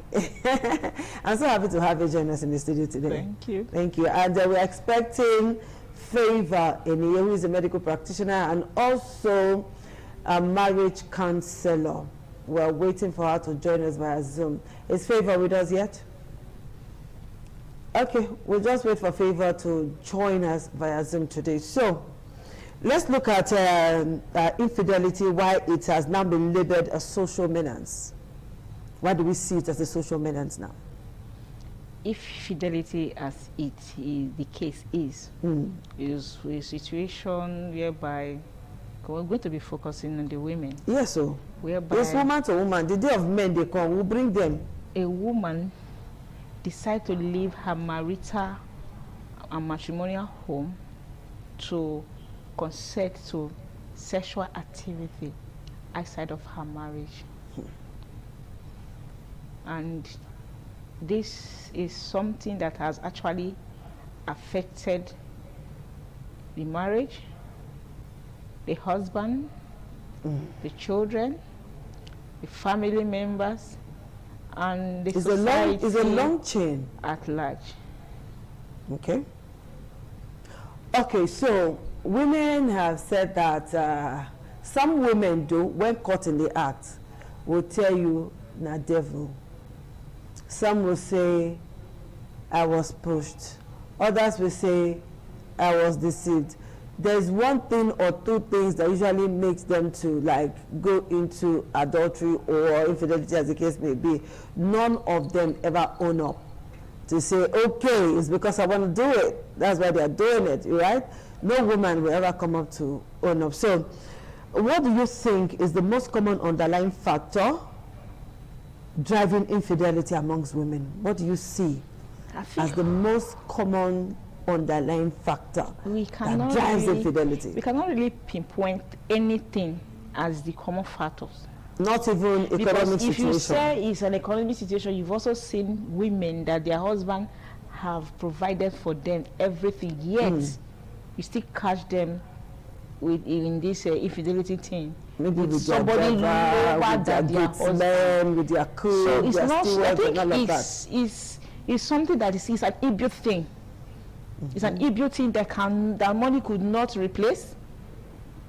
I'm so happy to have you join us in the studio today. Thank you. Thank you. And we're expecting Favor Eniye, who is a medical practitioner and also a marriage counselor. We're waiting for her to join us via Zoom. Is Favor with us yet? Okay, we'll just wait for Favor to join us via Zoom today. So, let's look at infidelity, why it has now been labeled a social menace. Why do we see it as a social menace now? If fidelity, as it is the case is a situation whereby we're going to be focusing on the women. Yes, so. Whereby it's woman to woman. The day of men they come, we'll bring them. A woman decide to leave her marital and matrimonial home to consent to sexual activity outside of her marriage. And this is something that has actually affected the marriage, the husband, the children, the family members, and the society is a long chain at large. Okay. Okay, so women have said that some women do, when caught in the act, will tell you, "Na devil." Some will say, "I was pushed." Others will say, "I was deceived." There's one thing or two things that usually makes them to like go into adultery or infidelity, as the case may be. None of them ever own up to say, okay, it's because I want to do it. That's why they're doing it, right? No woman will ever come up to own up. So what do you think is the most common underlying factor driving infidelity amongst women? What do you see as the most common underlying factor that drives infidelity? We cannot really pinpoint anything as the common factors. Not even economic situation. If you say it's an economic situation, you've also seen women that their husband have provided for them everything, yet you still catch them in this infidelity thing. Maybe with somebody lower than their husband, with their cook, so it's their not. steward, I think and all of it's It's something that is an inbuilt thing. It's an inbuilt thing that money could not replace,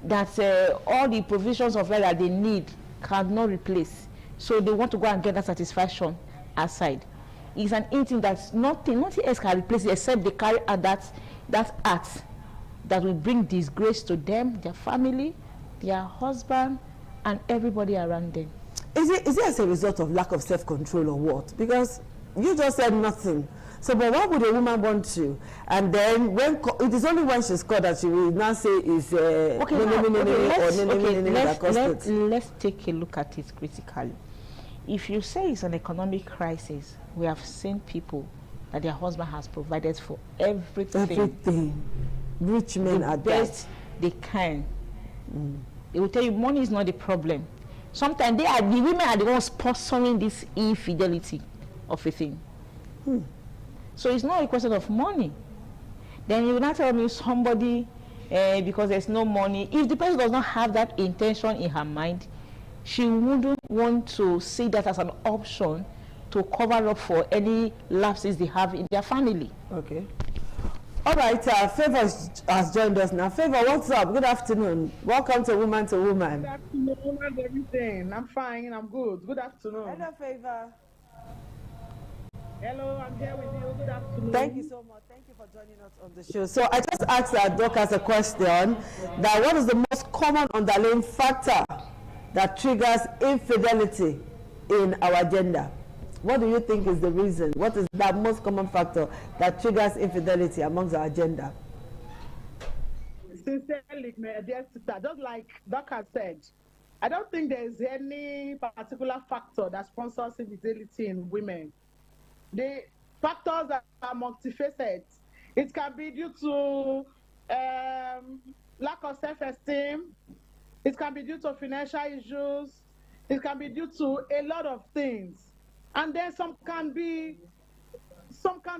that all the provisions of life that they need cannot replace. So they want to go and get that satisfaction outside. It's an thing that nothing else can replace it except they carry out that act that will bring disgrace to them, their family, their husband, and everybody around them. Is it as a result of lack of self-control or what? Because you just said nothing. So, but why would a woman want to? And then when it is only when she's caught that she will now say is let's take a look at it critically. If you say it's an economic crisis, we have seen people that their husband has provided for everything. Rich men the are best they can. They will tell you money is not the problem. Sometimes the women are the ones sponsoring this infidelity of a thing. So it's not a question of money. Then you will not tell me somebody because there's no money. If the person does not have that intention in her mind, she wouldn't want to see that as an option to cover up for any lapses they have in their family. Okay. All right, Favor has joined us now. Favor, what's up? Good afternoon. Welcome to Woman to Woman. Good afternoon, and everything. I'm fine. I'm good. Good afternoon. Hello, Favor. Hello, I'm here with you. Good afternoon. Thank you so much. Thank you for joining us on the show. So I just asked Dorcas a question that what is the most common underlying factor that triggers infidelity in our gender? What do you think is the reason? What is that most common factor that triggers infidelity amongst our gender? Sincerely, my dear sister, just like Dorcas said, I don't think there is any particular factor that sponsors infidelity in women. The factors are multifaceted. It can be due to lack of self-esteem. It can be due to financial issues. It can be due to a lot of things. And then some can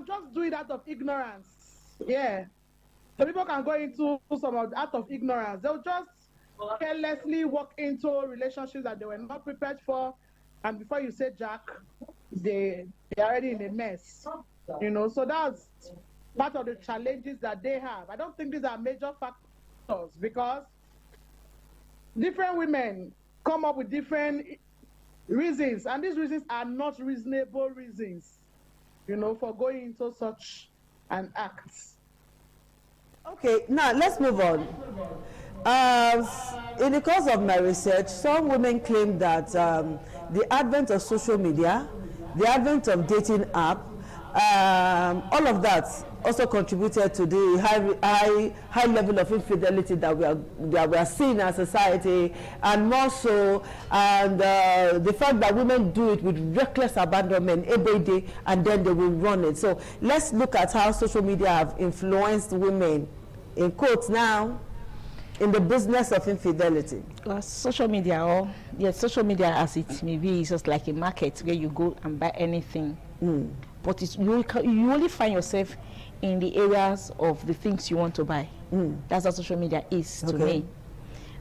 just do it out of ignorance. Yeah. So people can go into some out of ignorance. They'll just carelessly walk into relationships that they were not prepared for. And before you say Jack, they're already in a mess. You know, so that's part of the challenges that they have. I don't think these are major factors because different women come up with different reasons, and these reasons are not reasonable reasons, you know, for going into such an act. Okay, now let's move on. In the course of my research, some women claim that the advent of social media, the advent of dating app, all of that also contributed to the high level of infidelity that we are seeing in society, and more so, and the fact that women do it with reckless abandonment every day, and then they will run it. So let's look at how social media have influenced women, in quotes now, in the business of infidelity. Well, social media, social media as it may be, is just like a market where you go and buy anything. But you only find yourself in the areas of the things you want to buy. That's what social media is to me.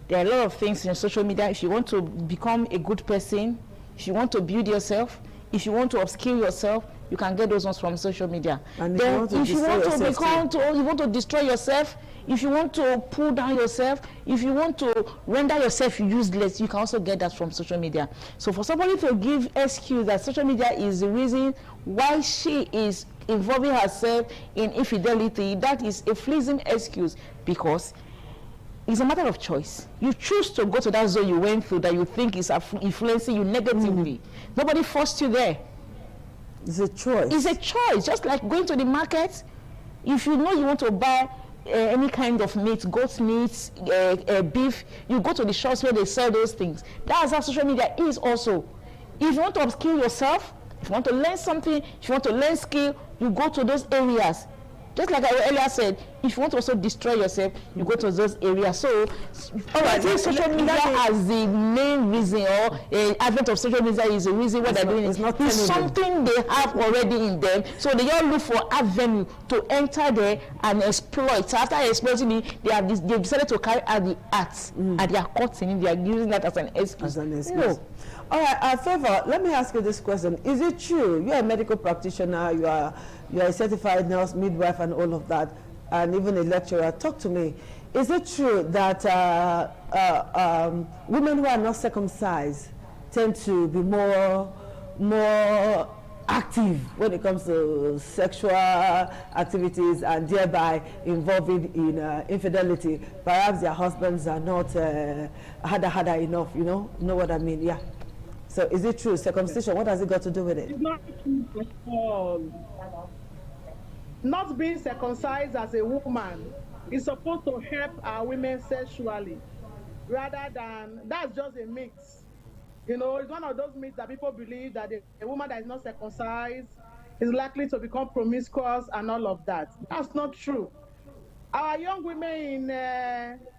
There are a lot of things in social media. If you want to become a good person, if you want to build yourself, if you want to upskill yourself, you can get those ones from social media. And then if you want to destroy yourself, if you want to pull down yourself, if you want to render yourself useless, you can also get that from social media. So for somebody to give excuse that social media is the reason why she is involving herself in infidelity, that is a fleeting excuse, because it's a matter of choice. You choose to go to that zone you went through that you think is influencing you negatively. Nobody forced you there. It's a choice. It's a choice. Just like going to the market, if you know you want to buy any kind of meat, goat meat, beef, you go to the shops where they sell those things. That's how social media is also. If you want to upskill yourself, if you want to learn something, if you want to learn skill, you go to those areas. Just like I earlier said, if you want to also destroy yourself, you go to those areas. So, I think social media as the main reason, or advent of social media is the reason what they're doing. It's something they have already in them. So they all look for avenue to enter there and exploit. So after exploiting it, they've decided to carry out the acts and they are cutting. They are using that as an excuse. No. All right, Favor, let me ask you this question. Is it true, you're a medical practitioner, you are a certified nurse, midwife, and all of that, and even a lecturer. Talk to me. Is it true that women who are not circumcised tend to be more active when it comes to sexual activities and thereby involving in infidelity? Perhaps their husbands are not harder enough, you know what I mean? Yeah. So is it true? Circumcision, what has it got to do with it? It's not true at all. Not being circumcised as a woman is supposed to help our women sexually, rather than, that's just a myth. You know, it's one of those myths that people believe that a woman that is not circumcised is likely to become promiscuous and all of that. That's not true. Our young women in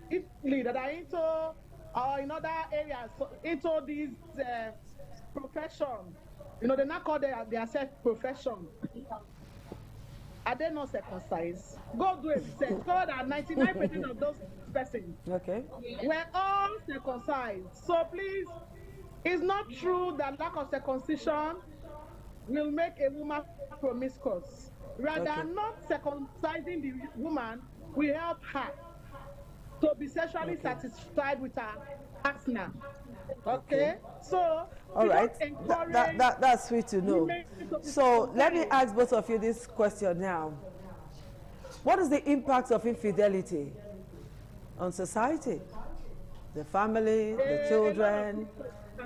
Italy that are into, or in other areas, into these profession, you know, they now call their self-profession. Are they not circumcised? Go do a research. Go that 99% of those persons were all circumcised. So please, it's not true that lack of circumcision will make a woman promiscuous. Rather, not circumcising the woman will help her to be sexually satisfied with her partner. Okay? So, all right, that's sweet to know. So let me ask both of you this question now. What is the impact of infidelity on society? The family, the children,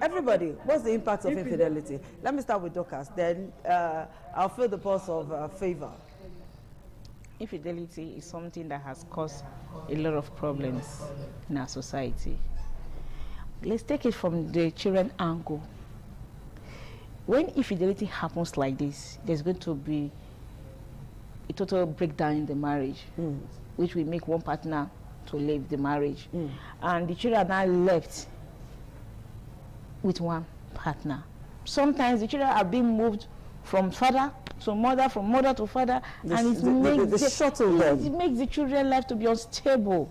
everybody. What's the impact of infidelity? Let me start with Dorcas, then I'll feel the pulse of Favor. Infidelity is something that has caused a lot of problems in our society. Let's take it from the children angle. When infidelity happens like this, there's going to be a total breakdown in the marriage, which will make one partner to leave the marriage. And the children are now left with one partner. Sometimes the children are being moved from father to mother, from mother to father, and it makes the children's life to be unstable.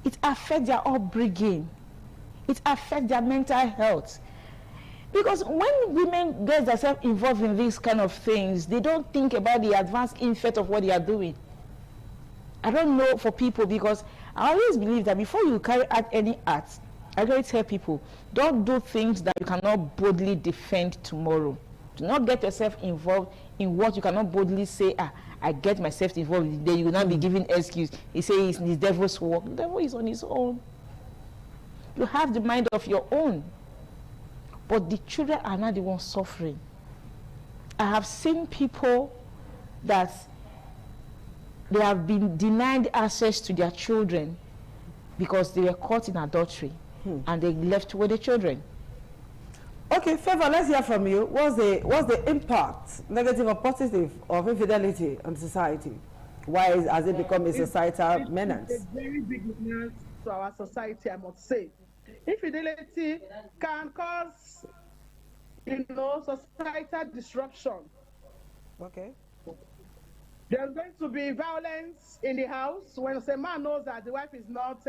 It affects their upbringing. It affects their mental health. Because when women get themselves involved in these kind of things, they don't think about the advanced effect of what they are doing. I don't know for people, because I always believe that before you carry out any act, I always tell people, don't do things that you cannot boldly defend tomorrow. Do not get yourself involved in what you cannot boldly say, I get myself involved, then you will not be giving excuse. He says it's the devil's work. The devil is on his own. You have the mind of your own. But the children are not the ones suffering. I have seen people that they have been denied access to their children because they were caught in adultery and they left with the children. Okay, Favor, let's hear from you. What's the impact, negative or positive, of infidelity on society? Why has it become a societal menace? It's a very big menace to our society, I must say. Infidelity can cause, societal disruption. Okay. There's going to be violence in the house when a man knows that the wife is not,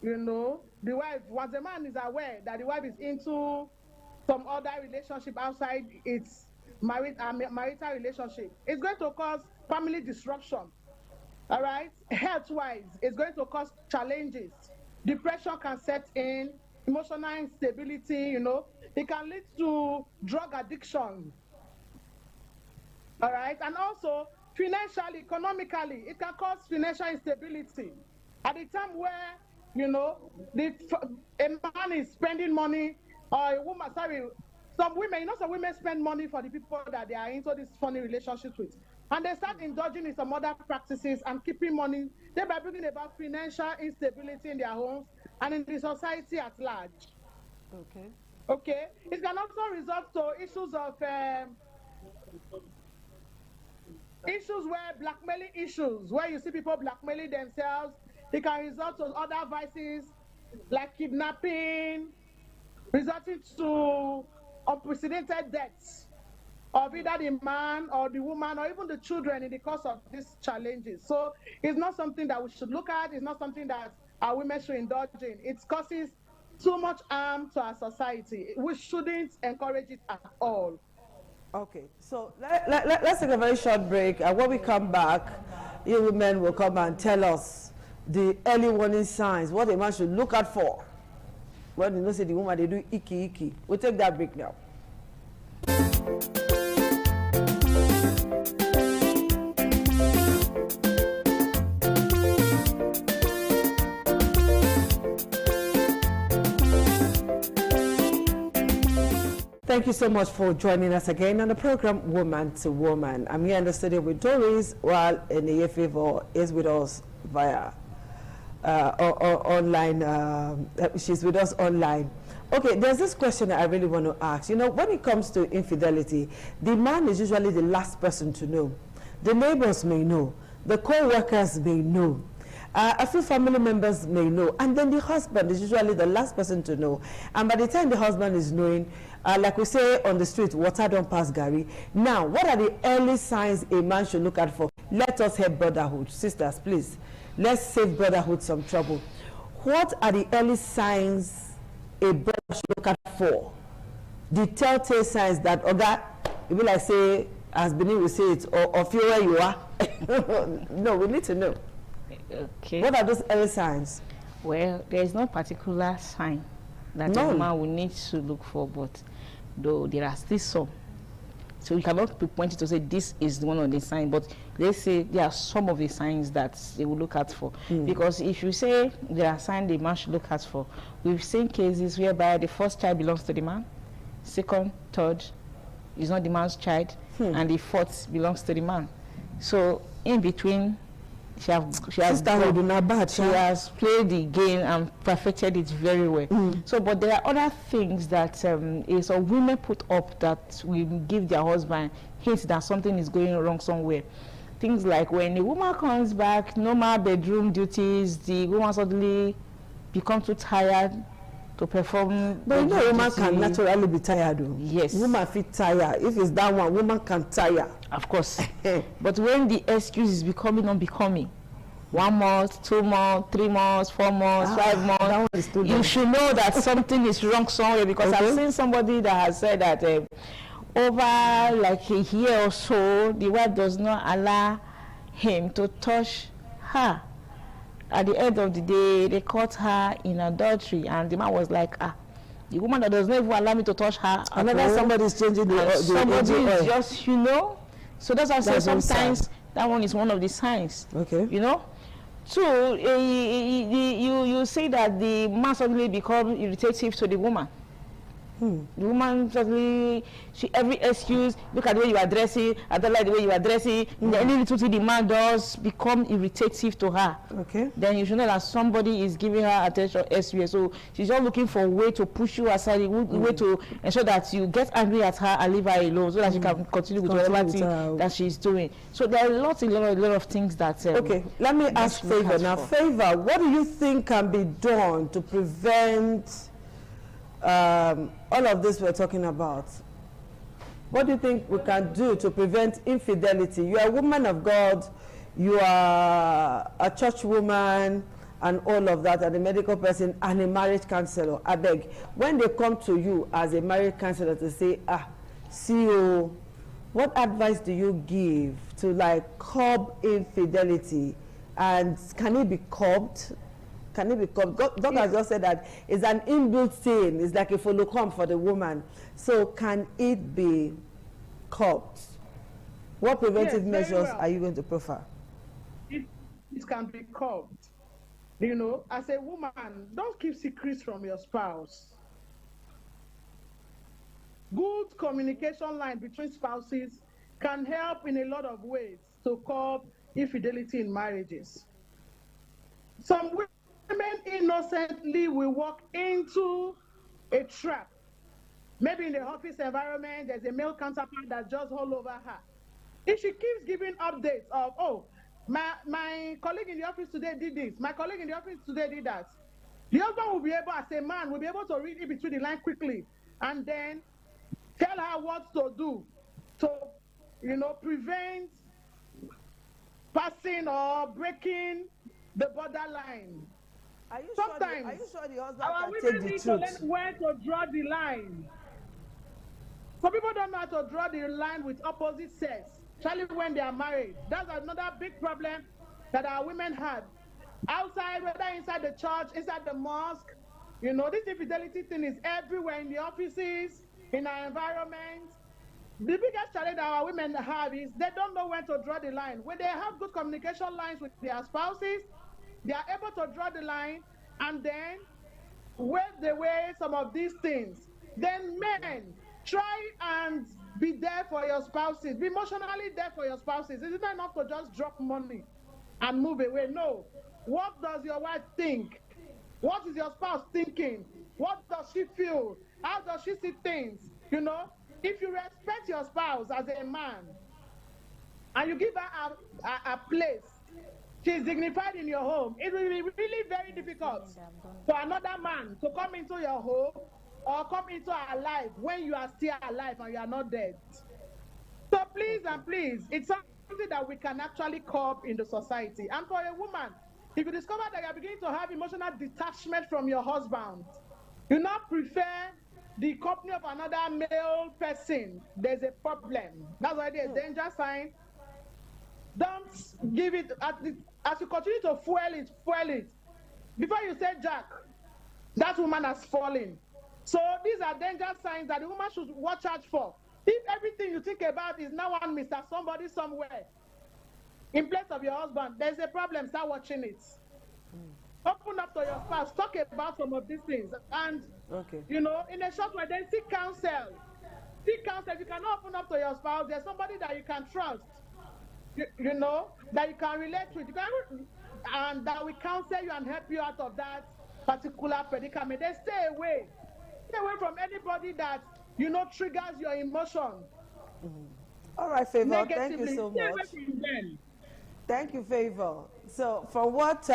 the wife, once the man is aware that the wife is into some other relationship outside its marital relationship, it's going to cause family disruption. All right? Health-wise, it's going to cause challenges. Depression can set in, emotional instability, It can lead to drug addiction. All right? And also, financially, economically, it can cause financial instability. At the time where, a man is spending money, or a woman, some women spend money for the people that they are into this funny relationships with. And they start indulging in some other practices and keeping money, thereby bringing about financial instability in their homes and in the society at large. Okay. Okay. It can also result to issues of Issues where blackmailing issues, where you see people blackmailing themselves, it can result to other vices like kidnapping, resulting to unprecedented deaths of either the man or the woman or even the children in the course of these challenges. So it's not something that we should look at. It's not something that our women should indulge in. It causes too much harm to our society. We shouldn't encourage it at all. Okay, so let's take a very short break, and when we come back, you women will come and tell us the early warning signs, what a man should look out for when you know say the woman they do icky. We'll take that break now. Thank you so much for joining us again on the program Woman to Woman. I'm here in the studio with Doris, while Eneye Favor is with us via online. She's with us online. Okay, there's this question that I really want to ask. You know, when it comes to infidelity, the man is usually the last person to know. The neighbors may know. The co-workers may know. A few family members may know, and then the husband is usually the last person to know. And by the time the husband is knowing, like we say on the street, water don't pass Gary. Now, what are the early signs a man should look out for? Let us help brotherhood. Sisters, please, let's save brotherhood some trouble. What are the early signs a brother should look out for? The telltale signs that, Oga, it will like say, as Benin will say it, or feel where you are. No, we need to know. Okay. What are those early signs? Well, there is no particular sign that a woman will need to look for, but though there are still some. So you cannot point it to say this is one of the signs, but let's say there are some of the signs that they will look out for. Because if you say there are signs the man should look out for, we've seen cases whereby the first child belongs to the man, second, third is not the man's child, and the fourth belongs to the man. So in between, she has played the game and perfected it very well. So, but there are other things that is women put up that will give their husband hints that something is going wrong somewhere. Things like when a woman comes back, normal bedroom duties, the woman suddenly becomes too tired to perform. But you know, woman can naturally be tired. Yes. Woman feel tired. If it's that one, woman can tire. Of course. But when the excuse is becoming unbecoming, 1 month, 2 months, 3 months, 4 months, 5 months, you should know that something is wrong somewhere, because I've seen somebody that has said that over like a year or so, the wife does not allow him to touch her. At the end of the day, they caught her in adultery, and the man was like, the woman that does not even allow me to touch her. Another somebody is changing the somebody is just, you know. So that's why I say sometimes that one is one of the signs. Okay. You know. So you say that the man suddenly becomes irritative to the woman. The woman suddenly, every excuse, look at the way you are dressing, I don't like the way you are dressing, any little thing the man does become irritative to her. Okay. Then you should know that somebody is giving her attention elsewhere. So she's just looking for a way to push you aside, a way to ensure that you get angry at her and leave her alone, so that she can continue with whatever thing that she's doing. So there are a lot of things that. Okay, let me ask Favor now. Favor, what do you think can be done to prevent all of this we're talking about? What do you think we can do to prevent infidelity? You are a woman of God, you are a church woman and all of that, and a medical person and a marriage counselor. I beg, when they come to you as a marriage counselor to say, CEO, what advice do you give to like curb infidelity, and can it be curbed? Can it be curbed? God has just said that it's an inbuilt thing. It's like a follow-come for the woman. So can it be curbed? What preventive measures are you going to prefer? It can be curbed. You know, as a woman, don't keep secrets from your spouse. Good communication line between spouses can help in a lot of ways to curb infidelity in marriages. Some women innocently will walk into a trap Maybe in the office environment, there's a male counterpart that's just all over her. If she keeps giving updates of, oh, my colleague in the office today did this, my colleague in the office today did that, the husband will be able, as a man, will be able to read in between the lines quickly and then tell her what to do to, prevent passing or breaking the borderline. Are you Sometimes sure the husband our can women take the need to truth? learn where to draw the line. Some people don't know how to draw the line with opposite sex, especially when they are married. That's another big problem that our women have. Outside, whether inside the church, inside the mosque, this infidelity thing is everywhere in the offices, in our environment. The biggest challenge that our women have is they don't know when to draw the line. When they have good communication lines with their spouses, they are able to draw the line and then wave away some of these things. Then men, try and be there for your spouses. Be emotionally there for your spouses. It's not enough to just drop money and move away. No. What does your wife think? What is your spouse thinking? What does she feel? How does she see things? If you respect your spouse as a man and you give her a place, she's dignified in your home, it will be really very difficult for another man to come into your home or come into our life when you are still alive and you are not dead. So please and please, it's something that we can actually curb in the society. And for a woman, if you discover that you're beginning to have emotional detachment from your husband, you not prefer the company of another male person, there's a problem. That's why there's a danger sign. Don't give it, as you continue to fuel it. Before you say Jack, that woman has fallen. So these are danger signs that the woman should watch out for. If everything you think about is now one Mr. Somebody somewhere, in place of your husband, there's a problem, start watching it. Open up to your spouse, talk about some of these things. And, in a short way, then seek counsel. Seek counsel. If you cannot open up to your spouse, there's somebody that you can trust, that you can relate with. And that will counsel you and help you out of that particular predicament. Then stay away. Stay away from anybody that, triggers your emotion. All right, Favor, thank you so much. Thank you, Favor. So, from what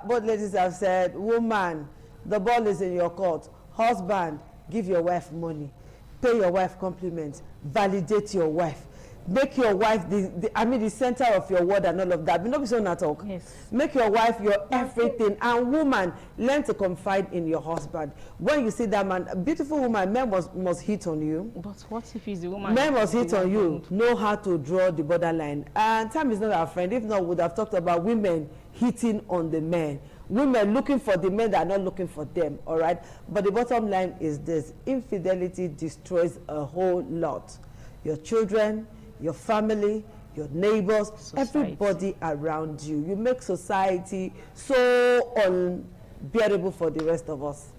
both ladies have said, woman, the ball is in your court. Husband, give your wife money. Pay your wife compliments. Validate your wife. Make your wife the center of your world and all of that. But not be so not talk. Yes. Make your wife your everything. And woman, learn to confide in your husband. When you see that man, a beautiful woman, men must hit on you. But what if he's the woman? Men must hit on you. Know how to draw the borderline. And time is not our friend. If not, we would have talked about women hitting on the men. Women looking for the men that are not looking for them. All right. But the bottom line is this: infidelity destroys a whole lot. Your children, your family, your neighbors, everybody around you. You make society so unbearable for the rest of us.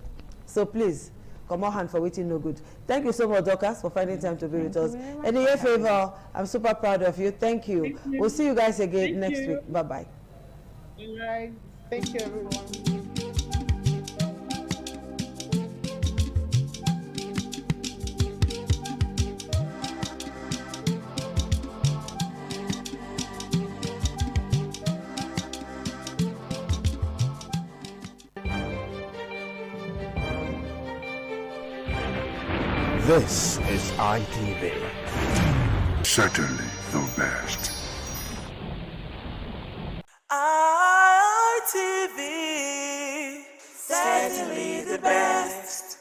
So please, come on hand for waiting no good. Thank you so much, Dorcas, for finding time to be with us. Anyway, Favor, I'm super proud of you. Thank you. We'll see you guys again next week. Bye-bye. All right. Thank you, everyone. This is ITV. Certainly the best. ITV, certainly the best.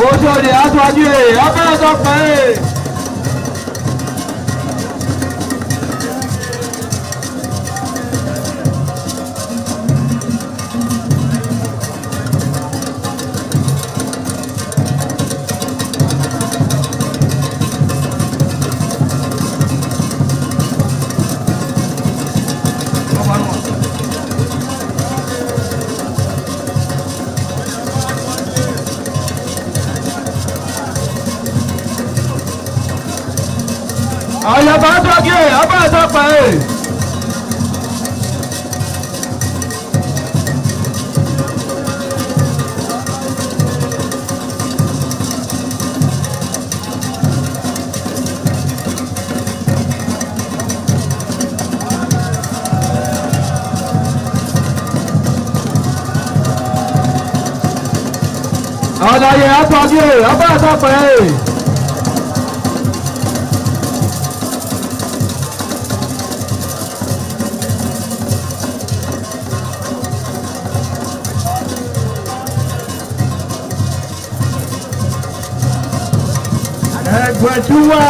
Ojúde aṣáájú ẹ̀ abẹ́rẹ́ pẹ́. Àyàbá aṣáájú ẹ̀ abẹ́rẹ́ pẹ́. Àlàyé aṣáájú ẹ̀ abẹ́rẹ́ pẹ́. Ẹgbẹ̀júwà.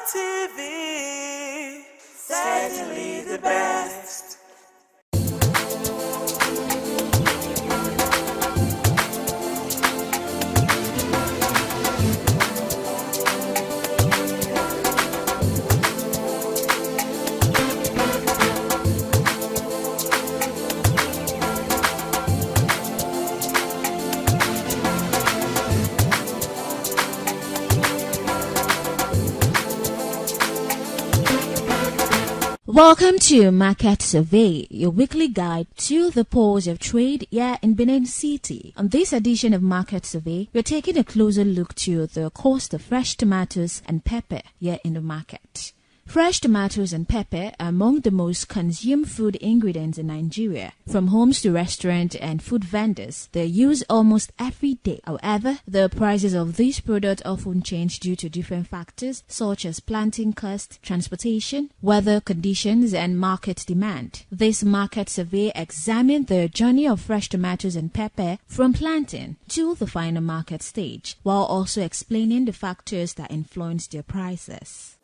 ITV, certainly the best. Welcome to Market Survey, your weekly guide to the pulse of trade here in Benin City. On this edition of Market Survey, we're taking a closer look to the cost of fresh tomatoes and pepper here in the market. Fresh tomatoes and pepper are among the most consumed food ingredients in Nigeria. From homes to restaurants and food vendors, they're used almost every day. However, the prices of these products often change due to different factors such as planting cost, transportation, weather conditions, and market demand. This market survey examined the journey of fresh tomatoes and pepper from planting to the final market stage, while also explaining the factors that influence their prices.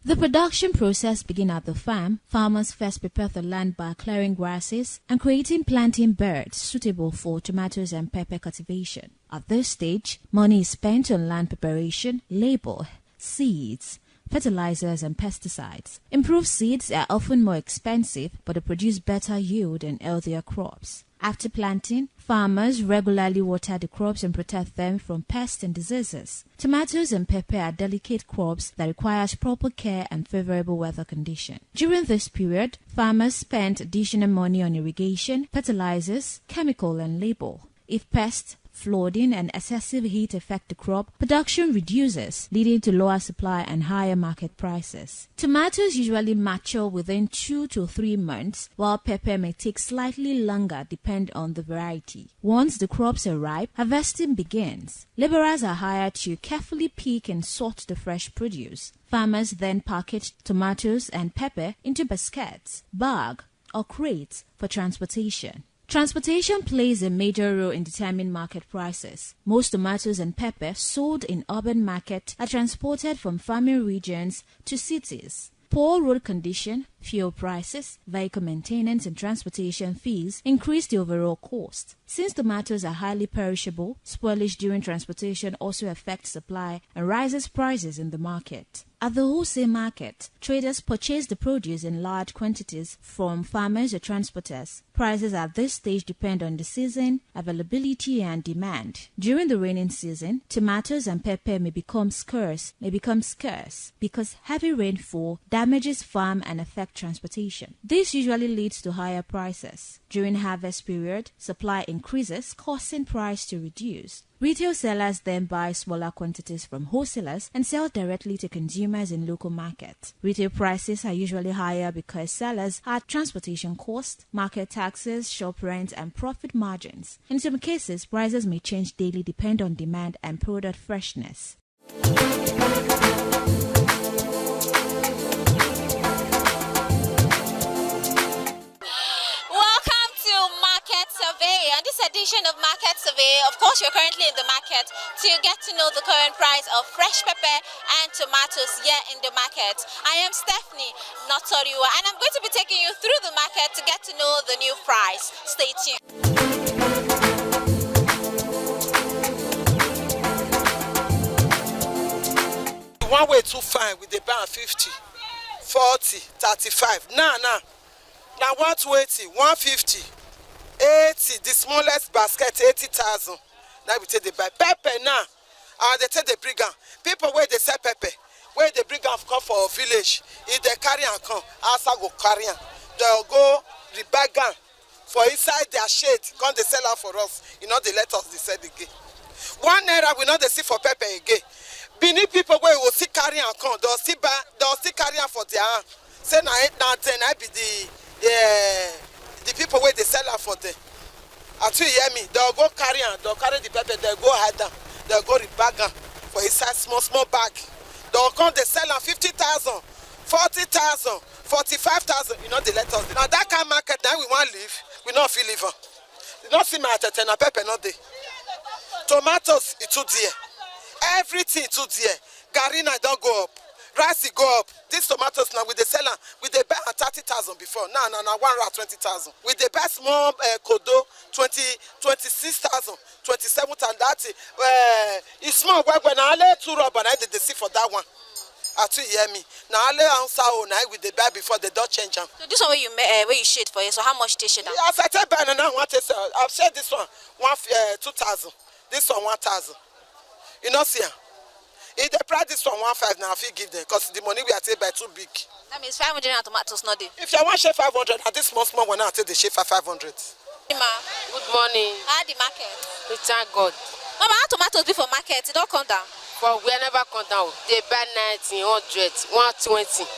The production process begins at the farm. Farmers first prepare the land by clearing grasses and creating planting beds suitable for tomatoes and pepper cultivation. At this stage, money is spent on land preparation, labor, seeds, fertilizers and pesticides. Improved seeds are often more expensive, but they produce better yield and healthier crops. After planting, farmers regularly water the crops and protect them from pests and diseases. Tomatoes and pepper are delicate crops that require proper care and favorable weather conditions. During this period, farmers spend additional money on irrigation, fertilizers, chemical and labor. If pests, flooding and excessive heat affect the crop, production reduces, leading to lower supply and higher market prices. Tomatoes usually mature within 2 to 3 months, while pepper may take slightly longer depending on the variety. Once the crops are ripe, harvesting begins. Laborers are hired to carefully pick and sort the fresh produce. Farmers then package tomatoes and pepper into baskets, bags, or crates for transportation. Transportation plays a major role in determining market prices. Most tomatoes and pepper sold in urban markets are transported from farming regions to cities. Poor road condition, fuel prices, vehicle maintenance and transportation fees increase the overall cost. Since tomatoes are highly perishable, spoilage during transportation also affects supply and raises prices in the market. At the wholesale market, traders purchase the produce in large quantities from farmers or transporters. Prices at this stage depend on the season, availability, and demand. During the rainy season, tomatoes and pepper may become scarce because heavy rainfall damages farm and affects transportation. This usually leads to higher prices. During harvest period, supply increases, causing price to reduce. Retail sellers then buy smaller quantities from wholesalers and sell directly to consumers in local markets. Retail prices are usually higher because sellers add transportation costs, market taxes, shop rent, and profit margins. In some cases, prices may change daily depending on demand and product freshness. On this edition of Market Survey, of course, you're currently in the market to get to know the current price of fresh pepper and tomatoes here in the market. I am Stephanie Notoriwa, and I'm going to be taking you through the market to get to know the new price. Stay tuned. One way too fine with the pound 50, 40, 35. Now 120, 150. 80, the smallest basket 80,000. Now we take the buy pepper now. They take the bring am. People where they sell pepper, where they bring am come for a village. If they carry am come, outside go carry am. They'll go rebag am for inside their shade. Come they sell out for us. You know they let us decide again. 1 naira we know they see for pepper again. Benin people where will see carry am come. They'll still carry am for their hand. Say now then I be the people where they sell out for them. Until you hear me, they'll go carry the pepper, they'll go hide them, they'll go rebag them for inside small bag. They'll come, they sell them 50,000, 40,000, 45,000. You know they let us. Now that kind of market now we want to live, we not feel live. You not see my attention, pepper not there. Tomatoes it too dear. Everything too dear. Garina don't go up. Rice go up. These tomatoes now with the seller, with the buy at 30,000 before. Now 120,000. With the best small kodo 26,000, 27,000. That's it's small. When I lay 2 rubber, I did the see for that one. At you hear me. Now I lay on sour now with the buy before they don't change them. So this one where you shade for you. So how much they shade? As I tell banana, I've said this one 2,000. This one 1,000. You know, see, if they price this one 1.5 now, if you give them, because the money we are taking by too big. That means 500 and tomatoes not there. If you want share 500, at this small one now, take the share for 500. Good morning. How the market? We thank God. Mama, how tomatoes be for market? It don't come down. For we never come down. They buy 90, 100, 120,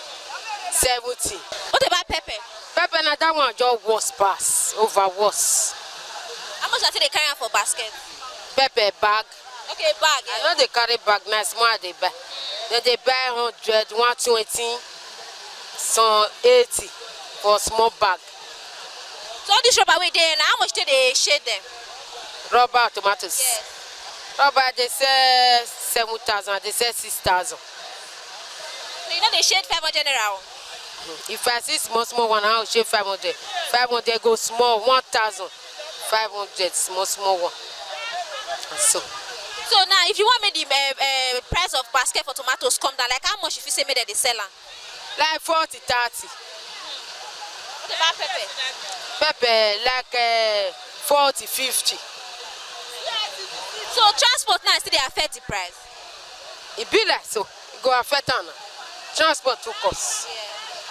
70. What about pepper? Pepper na that one just worse pass, over worse. How much are they carrying for basket? Pepper bag. Okay, bag. Yeah. I know they carry bag nice, more they buy. Then they buy 100, 120, some 80 for small bag. So all this rubber way there, now how much do they shade them? Rubber tomatoes. Yes. Rubber they sell 7,000, they sell 6,000. So you know they shade 500 around. If I see small one, I will shade 500. 500 go small, 1,000. 500 small one. So now, if you want me the price of basket for tomatoes come down, like how much if you say me that they sell them? Like 40, 30. What about pepper? Pepper like 40, 50. So transport now still they affect the price? It be like so. It go affect on. Transport to cost.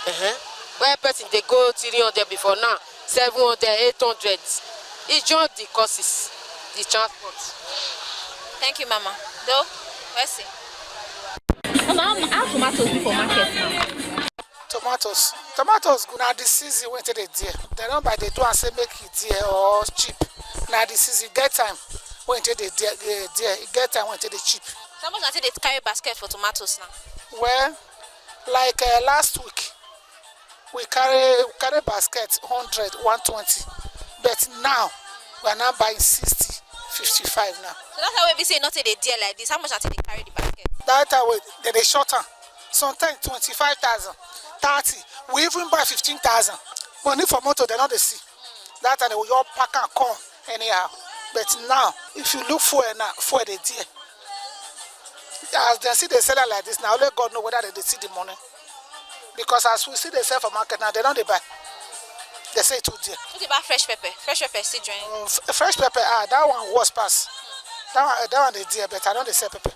Yeah. Where person they go 300 before now, 700, 800. It just the costs, the transport. Thank you, Mama. Though, let's see. Mama, how tomatoes be for market now? Tomatoes good now the season went to the dear. They don't buy the do and say make it dear or cheap. Now the season get time went to the dear. Get time went to the cheap. How much until they carry basket for tomatoes now? Well, like last week, we carry basket 100, 120. But now we are now buying 60, 55 now. So that's how we be saying not a deal like this. How much until they carry the basket? That way they shorten. Sometimes 25,000, 30. We even buy 15,000. Money for motor they not they see. That time they will all pack and come anyhow. But now, if you look for it now, for the deal. As they see they sell it like this now, only God know whether they see the money. Because as we see they sell for market now, they don't they buy. They say too dear. What about fresh pepper? Fresh pepper still drying. Fresh pepper, that one was pass. That one they dear, but I don't they sell pepper.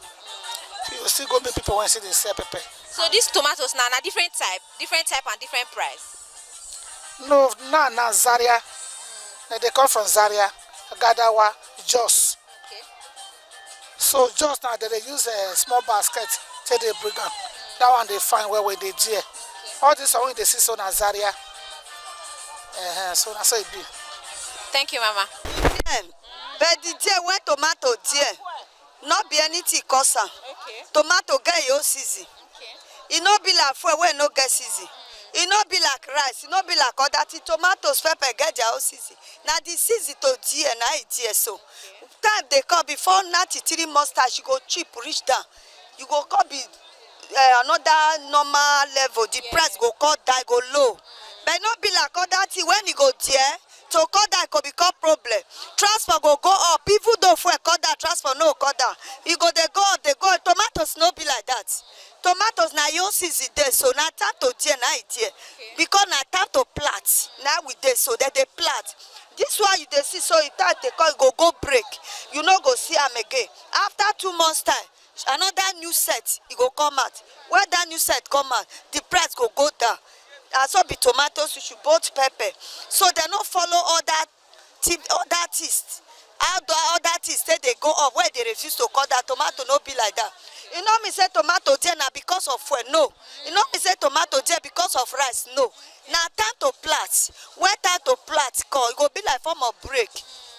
You still go meet people when see they sell pepper. So these tomatoes now are different type and different price. No, now Zaria. They come from Zaria, Gadawa, Jos. Okay. So Jos now they use a small basket till they bring them. That one they find where they dear. All this one they see so na Zaria. So that's how it be. Thank you, Mama. But the dear when tomato dear, not be anything cost. Okay. Tomato get your season. Okay. It not be like food when no get season. It not be like rice. It not be like other things. Tomatoes, pepper get their own season. Now the season to dear, now it dear so. Time they come before 93 mustache, you go cheap, reach down. You go come be another normal level. The price go cut down, go low. But not be like other thing when you go there. To cut that could become problem. Transport go up. Even though for a cut that transport no cut that. You go they go up, they go. Tomatoes no be like that. Tomatoes now your season there, so now time to dear now it here. Because now time to plant. Now with this, so that they plant. This why you they see so it time they call go break. You know go see them again. After 2 months time, another new set it go come out. Where that new set come out, the price go down. As well be tomatoes, you should both pepper. So they don't follow all that taste. Other taste they go up where they refuse to cut that tomato no be like that. You know me say tomato there now because of food, no. You know me say tomato there because of rice, no. Now time to plant. Where time to plant call, it go be like form of break.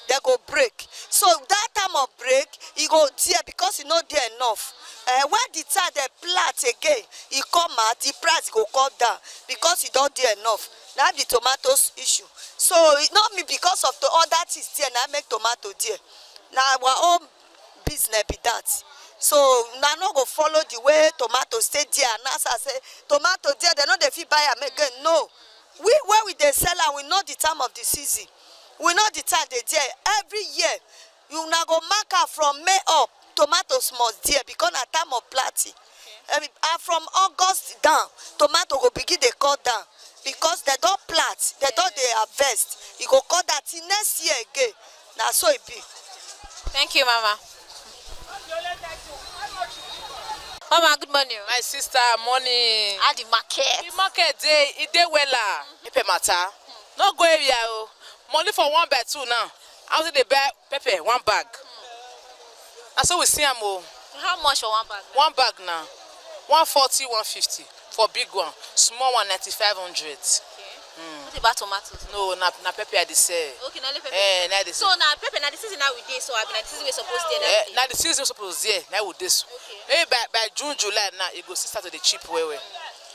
They go break. So that time of break, it go there because it not there enough. When the time they plant again, it come out, the price go cut down because it don't there enough. Now the tomatoes issue. So it not me because of the other things there, now make tomato there. Now our own business be that. So now not go follow the way tomatoes stay there. And as I say, tomato there, they not the fee buy them again. No. Where we they sell and we know the time of the season. We know the time they there. Every year, you now go mark out from May up. Tomatoes must dear because at time of planting. Okay. From August down, tomato go begin they cut down because they don't plant, they don't they harvest. You go cut that till next year again. Now so it be. Thank you, Mama. Mama, good morning. My sister, morning. At the market. The market it dey wella. Pepper matter. No go area o. Money for 1 bag 2 now. I was dey buy pepper 1 bag. And so we see am o. How much for 1 bag? 1 bag now. 140, 150 for big one. Small one 9,500. What about tomatoes? No, na pepper I dey sell. Okay, na pepper. Na dey so na pepper na the season now we dey, so I mean na the season we suppose dey now. Na the season suppose dey. Now we dey so. Maybe by June, July now it go start to dey cheap well.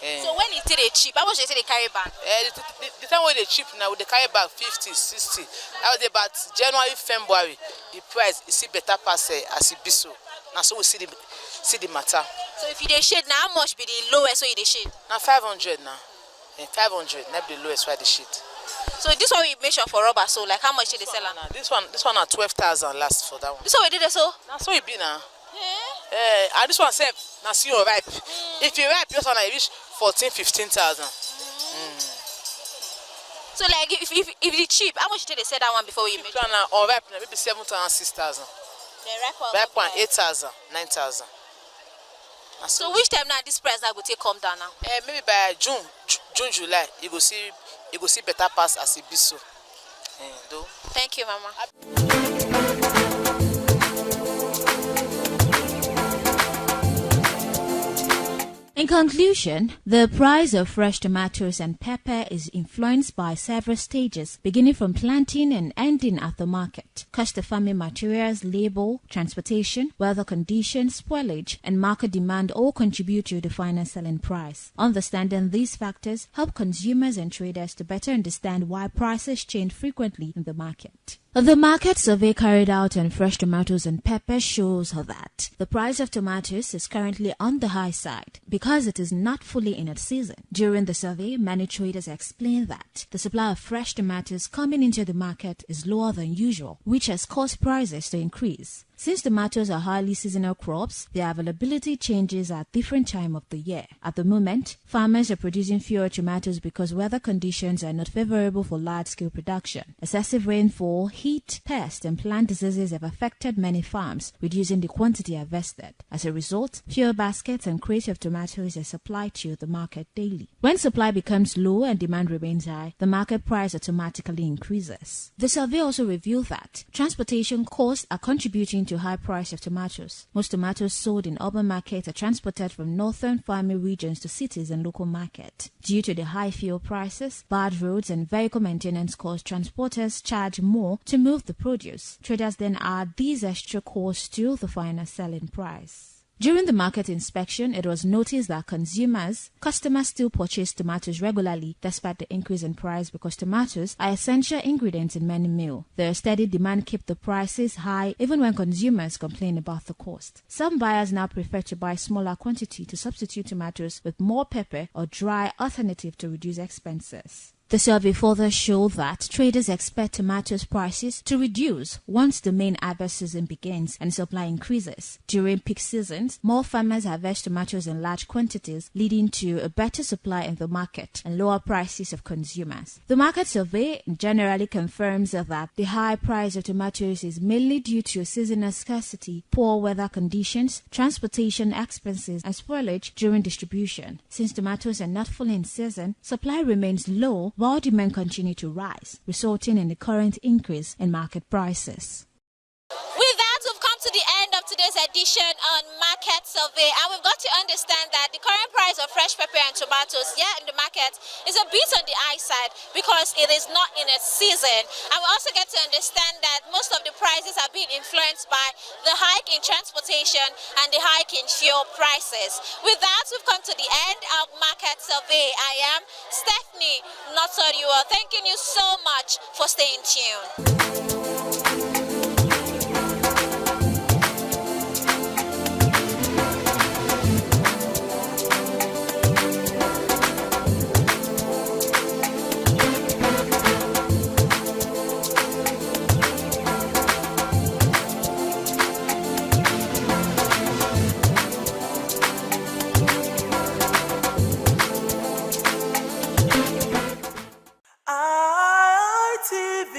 So when it dey cheap, how much they say they carry back? The time when they cheap now, they carry back 50, 60. That was about January, February. The price you see better pass as it be so. Now so we see the matter. So if you dey shade now, how much be the lowest so you dey shade? Now 500 now. 500, not the lowest why the shade. So this one we measure for rubber, so like how much did they sell now? This one at 12,000 last for that one. This one we did it so? That's what it be now. And this one said, now see you ripe. If you ripe, this one I reach 14, 15,000. So like if it's cheap, how much did they sell that one before we measure? Or ripe, maybe 7,000, 6,000. The ripe one 8,000, 9,000. So which time now this price now will take come down now? Maybe by June, July, you go see better pass as it be so. Thank you, Mama. In conclusion, the price of fresh tomatoes and pepper is influenced by several stages, beginning from planting and ending at the market. Cost of farming materials, labor, transportation, weather conditions, spoilage, and market demand all contribute to the final selling price. Understanding these factors help consumers and traders to better understand why prices change frequently in the market. The market survey carried out on fresh tomatoes and pepper shows that the price of tomatoes is currently on the high side because it is not fully in its season. During the survey, many traders explained that the supply of fresh tomatoes coming into the market is lower than usual, which has caused prices to increase. Since tomatoes are highly seasonal crops, their availability changes at different time of the year. At the moment, farmers are producing fewer tomatoes because weather conditions are not favorable for large-scale production. Excessive rainfall, heat, pests, and plant diseases have affected many farms, reducing the quantity harvested. As a result, fewer baskets and crates of tomatoes are supplied to the market daily. When supply becomes low and demand remains high, the market price automatically increases. The survey also revealed that transportation costs are contributing to high price of tomatoes. Most tomatoes sold in urban markets are transported from northern farming regions to cities and local market. Due to the high fuel prices, bad roads, and vehicle maintenance costs, transporters charge more to move the produce. Traders then add these extra costs to the final selling price. During the market inspection, it was noticed that customers still purchase tomatoes regularly despite the increase in price because tomatoes are essential ingredients in many meals. The steady demand keeps the prices high even when consumers complain about the cost. Some buyers now prefer to buy smaller quantity to substitute tomatoes with more pepper or dry alternative to reduce expenses. The survey further showed that traders expect tomatoes prices to reduce once the main harvest season begins and supply increases. During peak seasons, more farmers harvest tomatoes in large quantities, leading to a better supply in the market and lower prices of consumers. The market survey generally confirms that the high price of tomatoes is mainly due to seasonal scarcity, poor weather conditions, transportation expenses, and spoilage during distribution. Since tomatoes are not fully in season, supply remains low while demand continues to rise, resulting in the current increase in market prices. With that, we've come to the end of today's edition on Market Survey, and we've got to understand that the current price of fresh pepper and tomatoes here in the market is a bit on the high side because it is not in its season. And we also get to understand that most of the prices are being influenced by the hike in transportation and the hike in fuel prices. With that, we've come to the end of Market Survey. I am Stephanie Notoriua, thanking you so much for staying tuned. ITV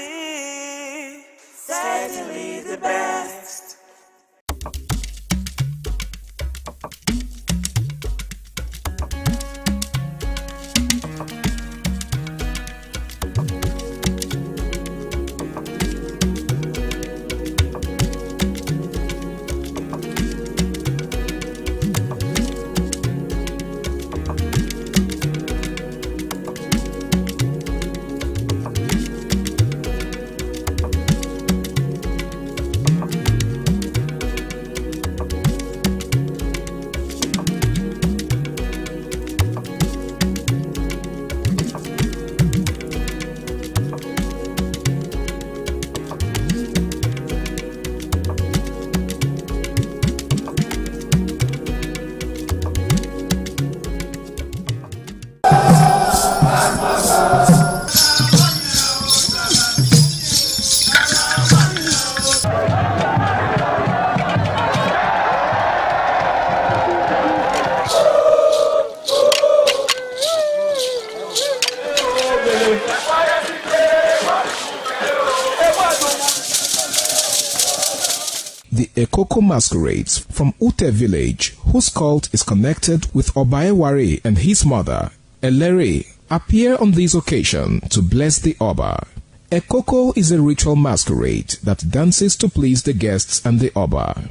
the Ekoko masquerades from Ute village, whose cult is connected with Obaeware and his mother, Elere, appear on this occasion to bless the Oba. Ekoko is a ritual masquerade that dances to please the guests and the Oba.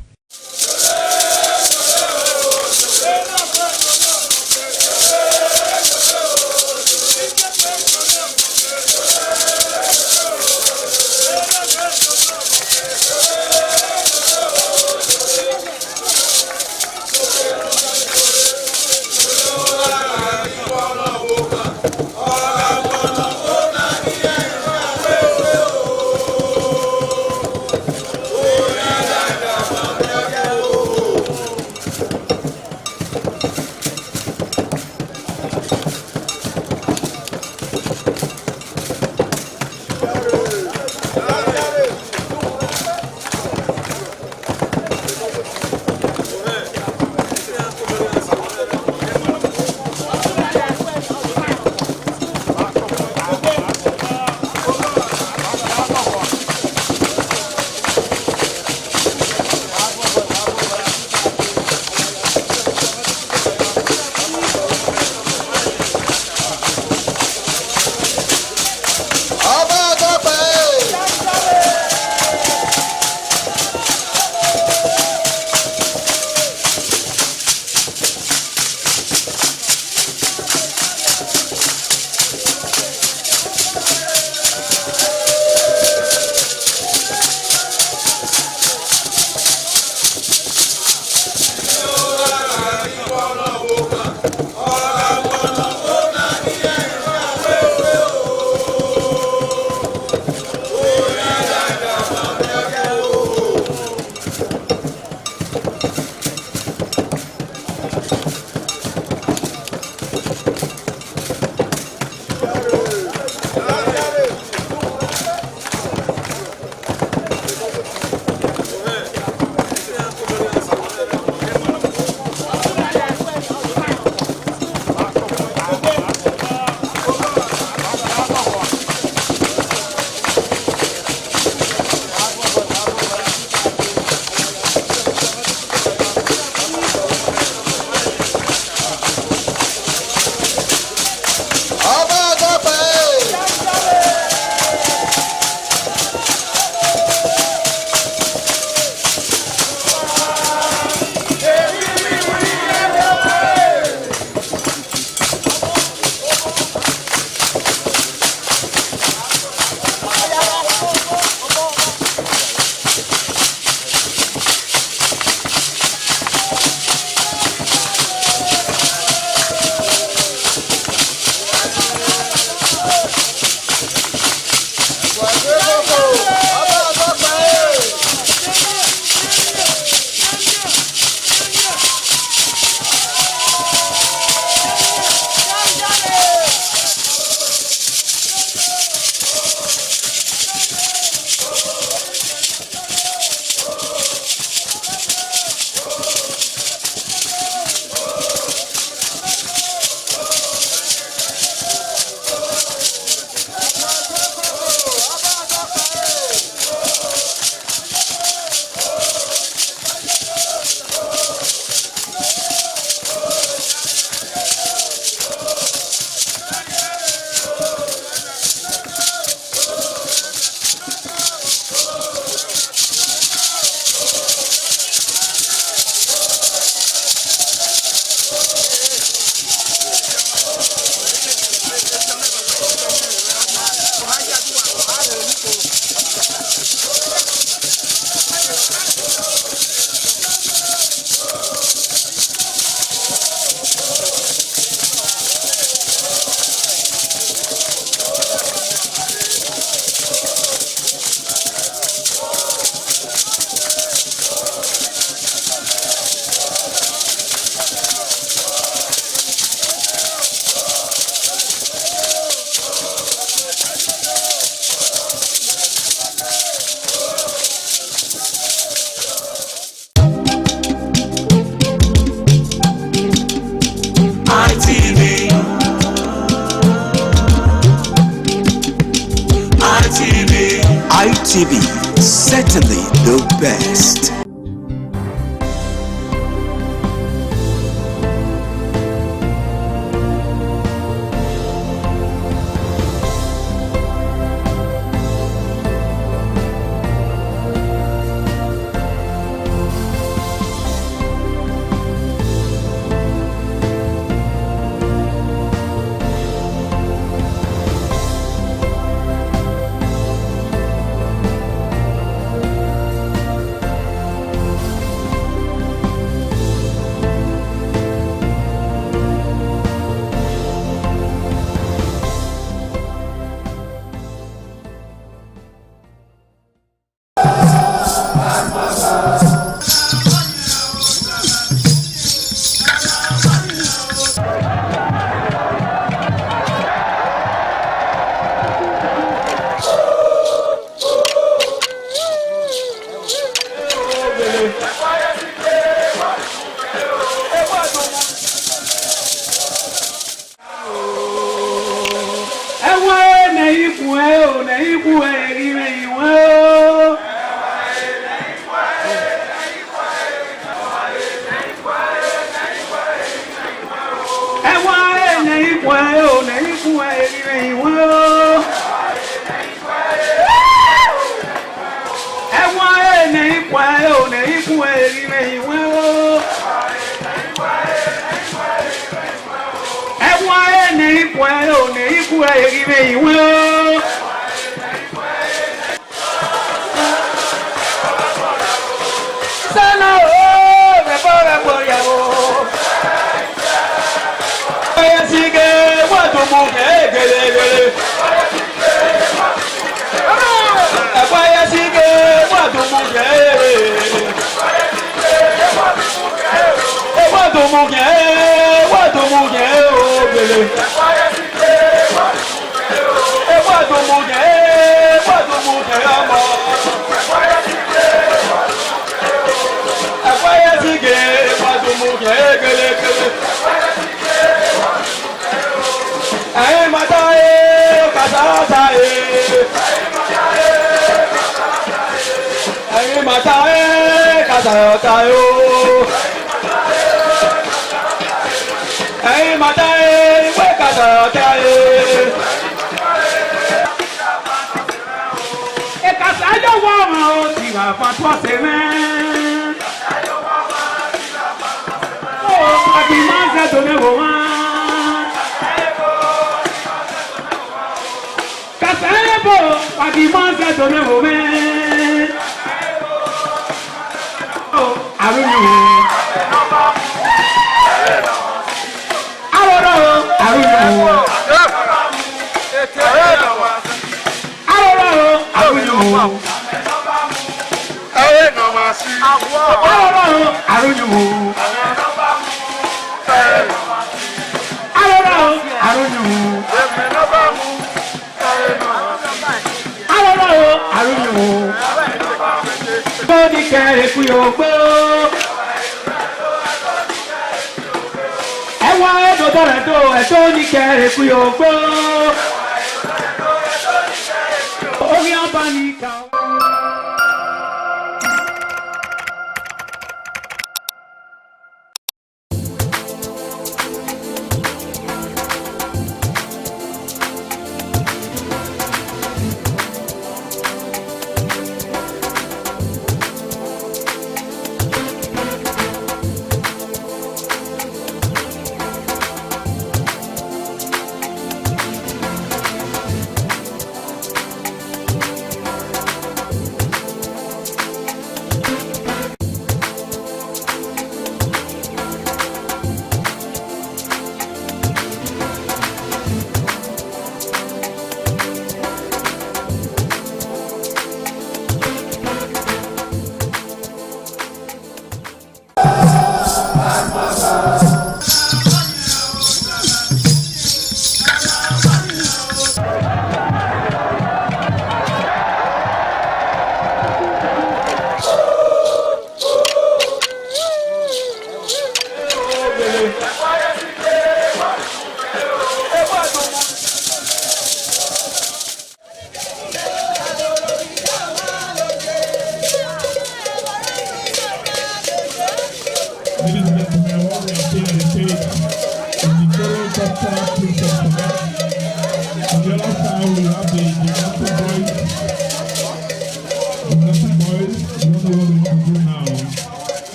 ITV, certainly the best.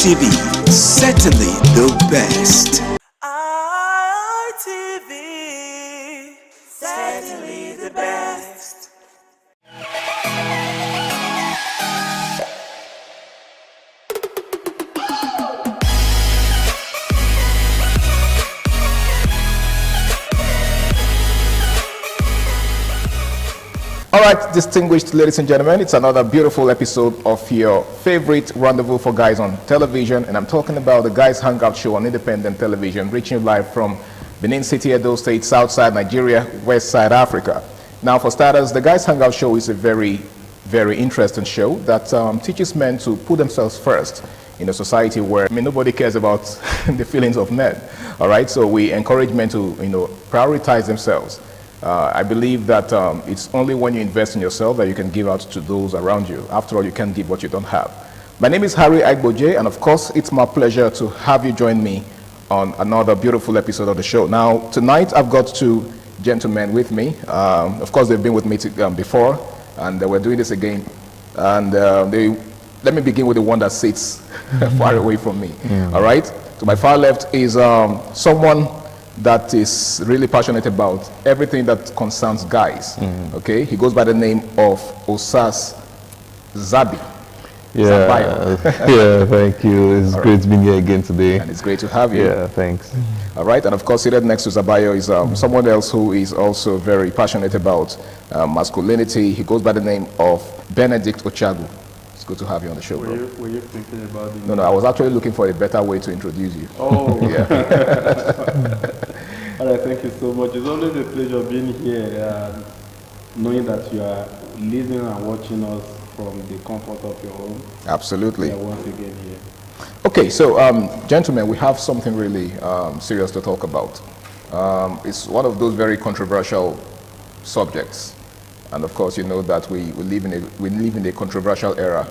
ITV, certainly the best. ITV, certainly the best. All right, distinguished ladies and gentlemen, it's another beautiful episode of your favorite rendezvous for guys on television, and I'm talking about the Guys Hangout Show on independent television, reaching you live from Benin City, Edo State, Southside Nigeria, Westside Africa. Now, for starters, the Guys Hangout Show is a very, very interesting show that teaches men to put themselves first in a society where nobody cares about the feelings of men. All right, so we encourage men to prioritize themselves. I believe that it's only when you invest in yourself that you can give out to those around you. After all, you can't give what you don't have. My name is Harry Agboje, and of course, it's my pleasure to have you join me on another beautiful episode of the show. Now, tonight, I've got two gentlemen with me. Of course, they've been with me before, and we're doing this again. And let me begin with the one that sits far away from me. All right? To my far left is someone that is really passionate about everything that concerns guys. Okay, he goes by the name of Osas Zabi. Yeah, yeah, thank you. It's great being here again today. And it's great to have you. Yeah, thanks. All right, and of course, seated next to Zabayo is someone else who is also very passionate about masculinity. He goes by the name of Benedict Ochagu. It's good to have you on the show, bro. Were you thinking about it? No, I was actually looking for a better way to introduce you. Oh, yeah. All right, thank you so much. It's always a pleasure being here, knowing that you are listening and watching us from the comfort of your home. Absolutely. We are once again here. Okay, so gentlemen, we have something really serious to talk about. It's one of those very controversial subjects. And of course, you know that we live in a controversial era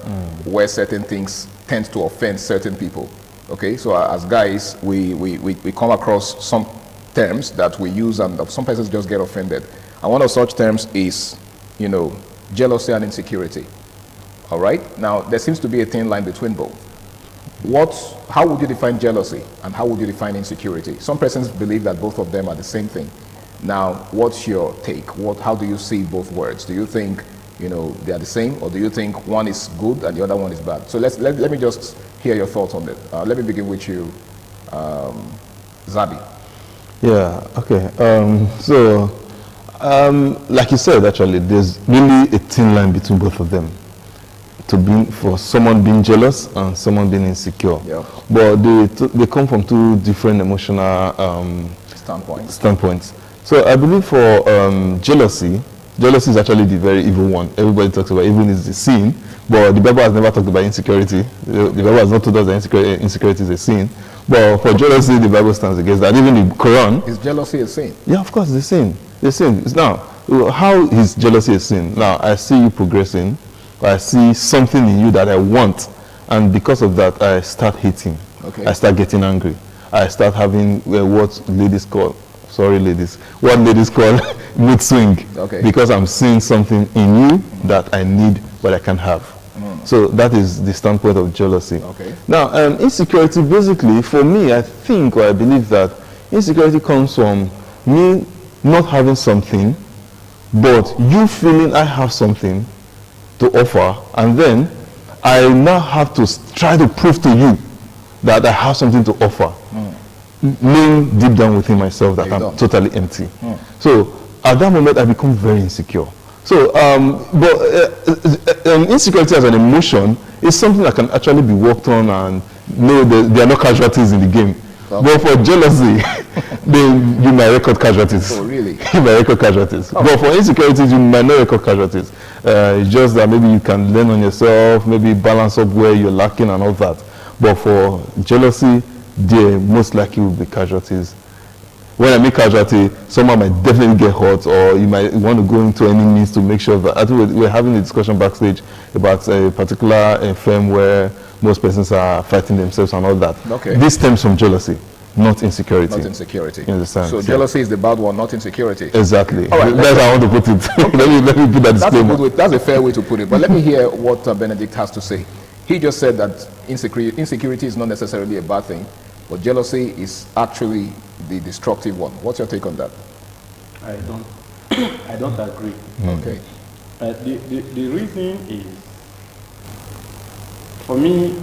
where certain things tend to offend certain people. Okay, so as guys, we come across some terms that we use, and some persons just get offended. And one of such terms is, jealousy and insecurity. All right. Now, there seems to be a thin line between both. How would you define jealousy, and how would you define insecurity? Some persons believe that both of them are the same thing. Now, what's your take? How do you see both words? Do you think, they are the same, or do you think one is good and the other one is bad? So let me just hear your thoughts on it. Let me begin with you, Zabi. Yeah, okay. Like you said, actually, there's really a thin line between both of them. For someone being jealous and someone being insecure. Yeah. But they come from two different emotional standpoints. So I believe for jealousy is actually the very evil one. Everybody talks about even is the sin, but the Bible has never talked about insecurity. The Bible has not told us that insecurity is a sin. But for jealousy, the Bible stands against that. Even the Quran. Is jealousy a sin? Yeah, of course, it's a sin. It's a sin. Now, how is jealousy a sin? Now, I see you progressing. I see something in you that I want, and because of that, I start hating. Okay. I start getting angry. I start having what ladies call mood swing. Okay. Because I'm seeing something in you that I need but I can't have. So that is the standpoint of jealousy. Okay. Now, insecurity, basically, for me, I think or I believe that insecurity comes from me not having something, but you feeling I have something to offer, and then I now have to try to prove to you that I have something to offer, knowing deep down within myself that I'm totally empty. So at that moment, I become very insecure. So, insecurity as an emotion is something that can actually be worked on, and there are no casualties in the game. Okay. But for jealousy, then you might record casualties. Oh, really? You might record casualties. Oh. But for insecurities, you might not record casualties. It's just that maybe you can learn on yourself, maybe balance up where you're lacking and all that. But for jealousy, there most likely will be casualties. When I make casualty, someone might definitely get hurt, or you might want to go into any means to make sure that. I think we're having a discussion backstage about a particular firm where most persons are fighting themselves and all that. Okay. This stems from jealousy, not insecurity. Not insecurity. You understand? So jealousy is the bad one, not insecurity. Exactly. All right, that's how I want to put it. Okay. let me put that disclaimer. That's a fair way to put it. But let me hear what Benedict has to say. He just said that insecurity is not necessarily a bad thing, but jealousy is actually the destructive one. What's your take on that? I don't agree. Okay. The reason is, for me,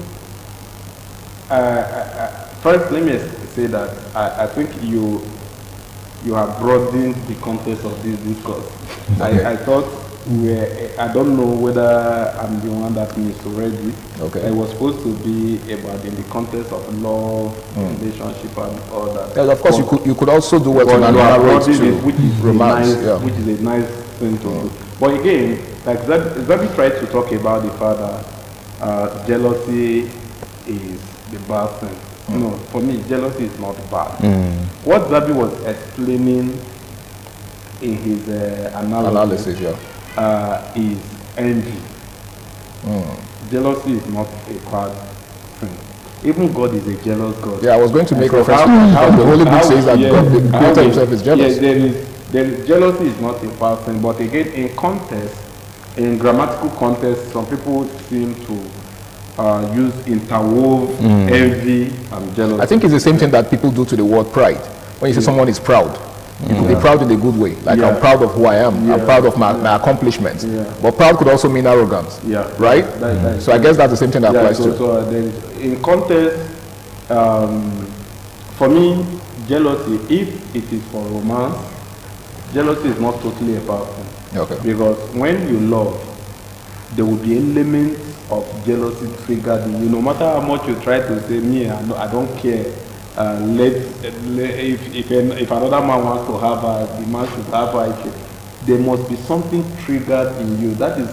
first let me say that I think you have broadened the context of this discourse. Okay. I thought I don't know whether I'm the one that misread it. Okay. It was supposed to be about in the context of love, relationship, and all that. Yeah, of course, you could also do what you narrow it to which is romance, which is a nice thing to do. But again, like Zabi tried to talk about the fact that jealousy is the bad thing. No, for me, jealousy is not bad. What Zabi was explaining in his analysis is envy. Jealousy is not a bad thing. Even God is a jealous God. Yeah, I was going to make reference to that. The Holy Book says that God, the Creator himself is jealous. Yeah, jealousy is not a bad thing, but again, in context, in grammatical context, some people seem to use interwove envy and jealousy. I think it's the same thing that people do to the word pride. When you say someone is proud, you could be proud in a good way. Like I'm proud of who I am. I'm proud of my accomplishments. But proud could also mean arrogance. Right? So I guess that's the same thing that applies to. So in context, for me, jealousy, if it is for romance, jealousy is not totally a bad thing. Okay. Because when you love, there will be elements of jealousy triggered in you. No matter how much you try to say, me, I don't care. If another man wants to have her, the man should have her. There must be something triggered in you. That is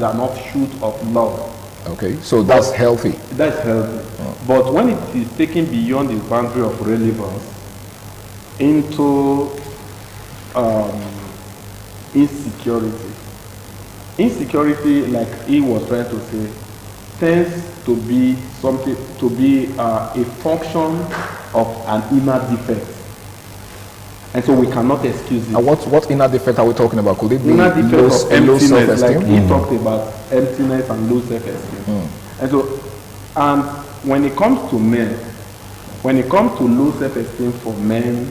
an offshoot of love. Okay, so that's healthy. That's healthy. But when it is taken beyond the boundary of relevance into insecurity, like he was trying to say, tends to be something, to be a function of an inner defect, and so we cannot excuse it. And what inner defect are we talking about? Could it be inner defect of emptiness, like he Mm. talked about emptiness and low self-esteem. And so, and when it comes to men, when it comes to low self-esteem for men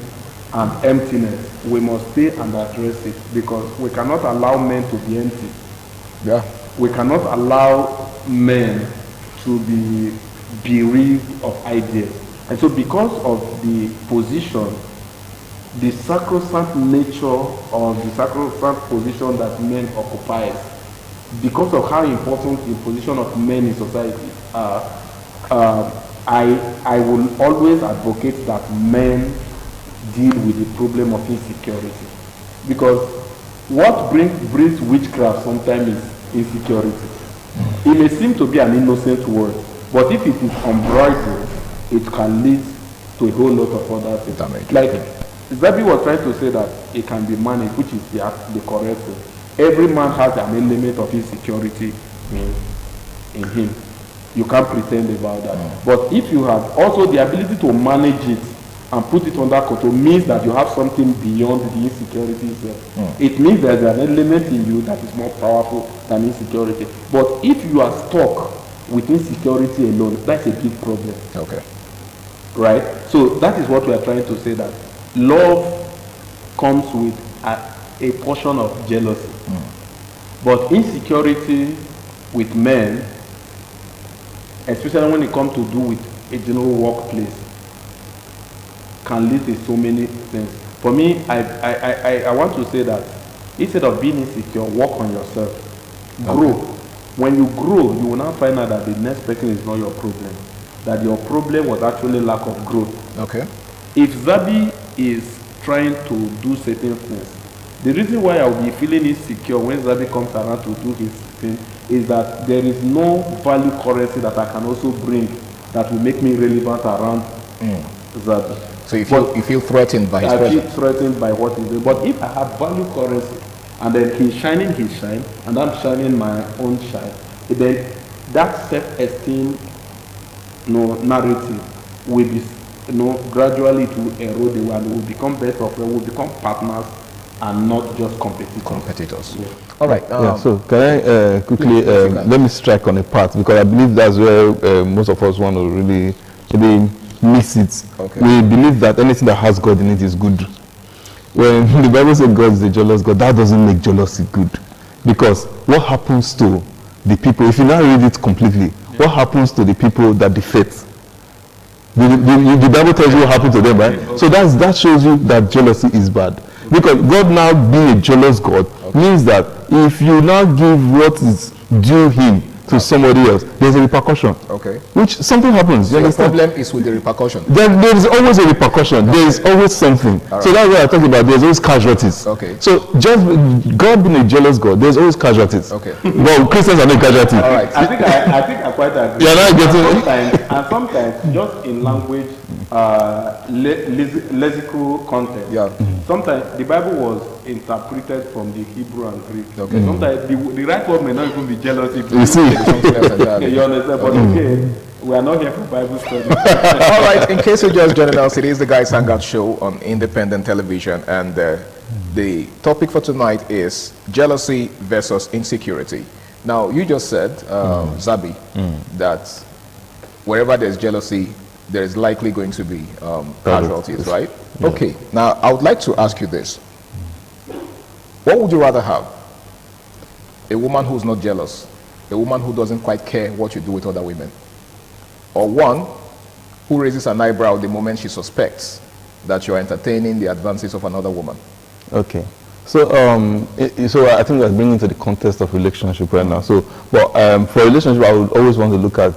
and emptiness, we must stay and address it, because we cannot allow men to be empty. Yeah. We cannot allow men to be bereaved of ideas. And so because of the position, the sacrosanct nature or the sacrosanct position that men occupy, because of how important the position of men in society are, I will always advocate that men deal with the problem of insecurity. Because what brings witchcraft sometimes is insecurity. It may seem to be an innocent word, but if it is unbridled, it can lead to a whole lot of other things. Like Zabi was trying to say that it can be managed, which is the correct thing. Every man has an element of insecurity in him. You can't pretend about that. But if you have also the ability to manage it and put it under control, means that you have something beyond the insecurity itself. It means there's an element in you that is more powerful than insecurity. But if you are stuck with insecurity alone, that's a big problem. Okay. Right? So that is what we are trying to say, that love comes with a portion of jealousy. But insecurity with men, especially when it comes to do with a general workplace, can lead to so many things. For me, I want to say that instead of being insecure, work on yourself. Grow. When you grow, you will now find out that the next person is not your problem. That your problem was actually lack of growth. Okay. If Zabi is trying to do certain things, the reason why I will be feeling insecure when Zabi comes around to do his thing is that there is no value currency that I can also bring that will make me relevant around Zabi. So you feel threatened by his presence? I feel threatened by what he's doing. But if I have value currency, and then he's shining his shine, and I'm shining my own shine, then that self-esteem narrative will be, gradually to erode away, and we'll become better, we'll become partners and not just competitors. Yeah. All right. So can I quickly let me strike on a part, because I believe that's where most of us want to really miss it. Okay. We believe that anything that has God in it is good. When the Bible says God is a jealous God, that doesn't make jealousy good. Because what happens to the people, if you now read it completely, what happens to the people that defect? The Bible tells you what happened to them, right? So that shows you that jealousy is bad. Because God now being a jealous God means that if you now give what is due him to somebody else, there's a repercussion. Okay. Which something happens. You understand? The problem is with the repercussion. There is always a repercussion. There is always something. Right. So that's what I'm talking about. There's always casualties. Okay. So just God being a jealous God, there's always casualties. Okay. Well, Christians are not casualties. All right. I think I quite agree. You're not getting and sometimes just in language, lexical content. Yeah. Sometimes the Bible was interpreted from the Hebrew and Greek. Okay. Sometimes the right word may not even be jealousy. You see. Okay, you understand? But okay, we are not here for Bible study. All right, in case you're just joining us, it is the Guys Hangout Show on independent television, and the topic for tonight is jealousy versus insecurity. Now, you just said, Zabi, that wherever there's jealousy, there is likely going to be casualties, right? Yeah. Okay, now I would like to ask you this. What would you rather have? A woman who's not jealous, a woman who doesn't quite care what you do with other women, or one who raises an eyebrow the moment she suspects that you're entertaining the advances of another woman? Okay. So, so I think we're bringing to the context of relationship right now. So, but for relationship, I would always want to look at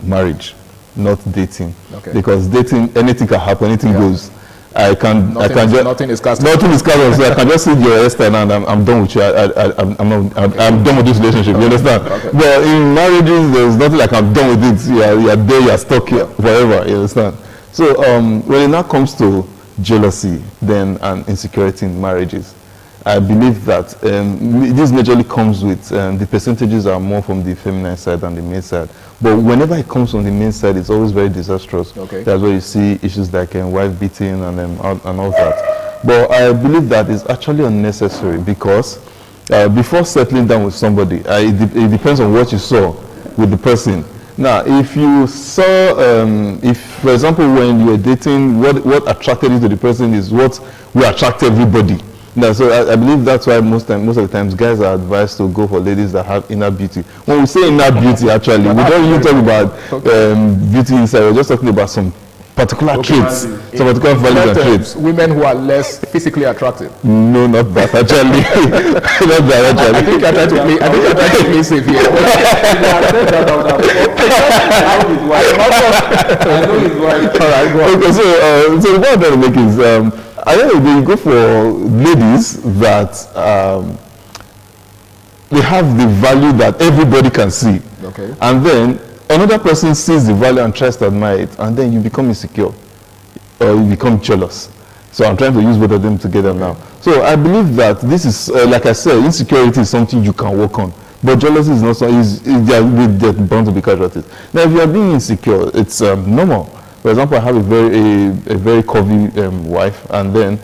marriage, not dating. Okay. Because dating, anything can happen, anything goes. Nothing is cast. Nothing is cast. So I can just see your hairstyle and I'm done with you. I'm done with this relationship. You understand? Okay. But in marriages, there's nothing like I'm done with it. You're there, you're stuck here forever. You understand? So when it now comes to jealousy, then and insecurity in marriages, I believe that this majorly comes with the percentages are more from the feminine side than the male side. But whenever it comes from the male side, it's always very disastrous. Okay. That's where you see issues like wife beating and all that. But I believe that is actually unnecessary, because before settling down with somebody, it depends on what you saw with the person. Now, if you saw, if for example, when you were dating, what attracted you to the person is what will attract everybody. Now, so I believe that's why most of the times guys are advised to go for ladies that have inner beauty. When we say inner beauty, actually, we don't really talk about beauty inside. We're just talking about some particular traits, some particular values and traits. Women who are less physically attractive. No, not that actually. Not that actually. I think you're trying to play safe here. I know his wife. All right, go on. Okay, so what I'm trying to make is, I think they go for ladies that they have the value that everybody can see. Okay. And then another person sees the value and tries to admire it, and then you become insecure or you become jealous. So I'm trying to use both of them together now. So I believe that this is, like I said, insecurity is something you can work on. But jealousy is not something, they're bound to be casualties. Now, if you are being insecure, it's normal. For example, I have a very curvy wife, and then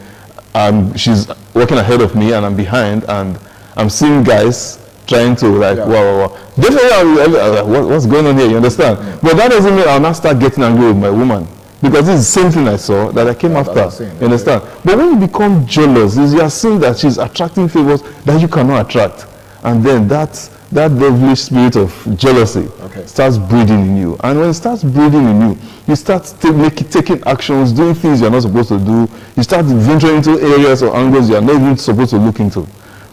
she's working ahead of me and I'm behind, and I'm seeing guys trying to wow. Definitely, what's going on here? You understand? Yeah. But that doesn't mean I'll not start getting angry with my woman, because this is the same thing I saw that I came after. You understand? But when you become jealous, you are seeing that she's attracting favors that you cannot attract, and then that devilish spirit of jealousy starts breeding in you. And when it starts breeding in you, you start taking actions, doing things you're not supposed to do. You start venturing into areas or angles you're not even supposed to look into.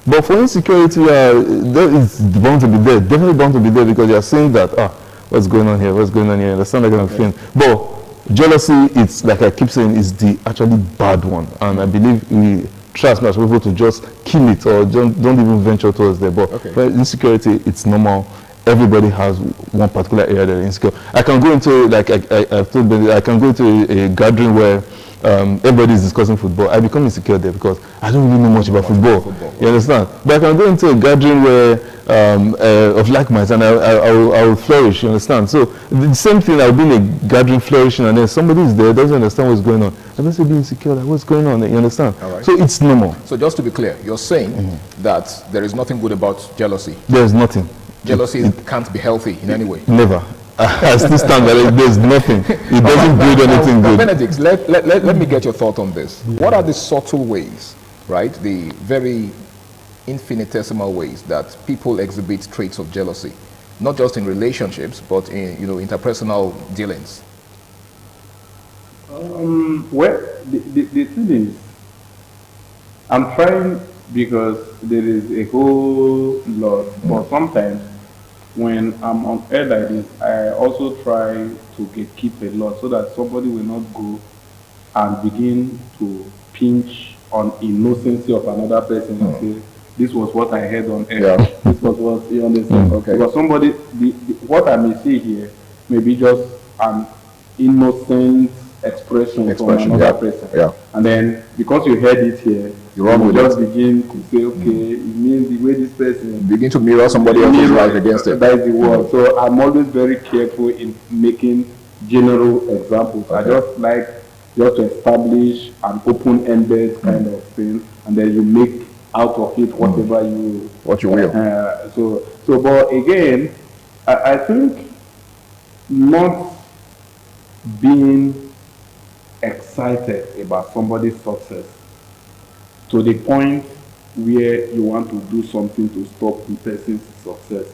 But for insecurity, it's bound to be there, definitely bound to be there, because you're saying that, what's going on here, what's going on here, understand that kind of thing. But jealousy, it's like I keep saying, is the actually bad one. And I believe we try as much as people to just kill it or don't even venture towards there. But for insecurity, it's normal. everybody has one particular area they're insecure. I can go into, like I've told them, I can go into a gathering where everybody is discussing football. I become insecure there because I don't really know much about football. You understand? But I can go into a gathering where of like minds, and I will flourish. You understand? So the same thing. I'll be in a gathering flourishing, and then somebody is there, doesn't understand what's going on. I must be insecure. Like, what's going on? You understand? So it's normal. So just to be clear, you're saying that there is nothing good about jealousy. There's nothing. Jealousy can't be healthy in any way. Never. I still stand there. There's nothing. It doesn't breed anything good. Benedict, let me get your thought on this. What are the subtle ways, right? The very infinitesimal ways that people exhibit traits of jealousy, not just in relationships, but in interpersonal dealings. Well, the thing is, I'm trying because there is a whole lot, but sometimes when I'm on air like this, I also try to keep a lot so that somebody will not go and begin to pinch on innocency of another person and say, this was what I heard on air. This was what you understand. Because somebody, what I may say here may be just an innocent expression from another person. And then because you heard it here, you just begin to say, okay, it means the way this person begin to mirror somebody else's life against it. That is the word. So I'm always very careful in making general examples. I just like to establish an open-ended kind of thing, and then you make out of it whatever you will. So, but again, I think not being excited about somebody's success to the point where you want to do something to stop the person's success.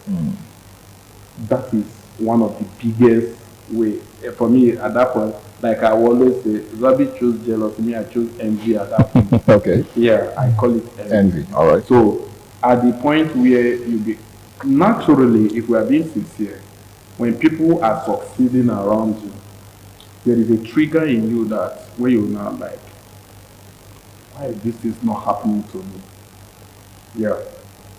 That is one of the biggest ways. For me, at that point, like I always say, Zabi chose jealousy, me I chose envy at that point. Okay. Yeah, I call it envy. All right. So at the point where you be, naturally, if we are being sincere, when people are succeeding around you, there is a trigger in you that where you're now like, why this is not happening to me? Yeah.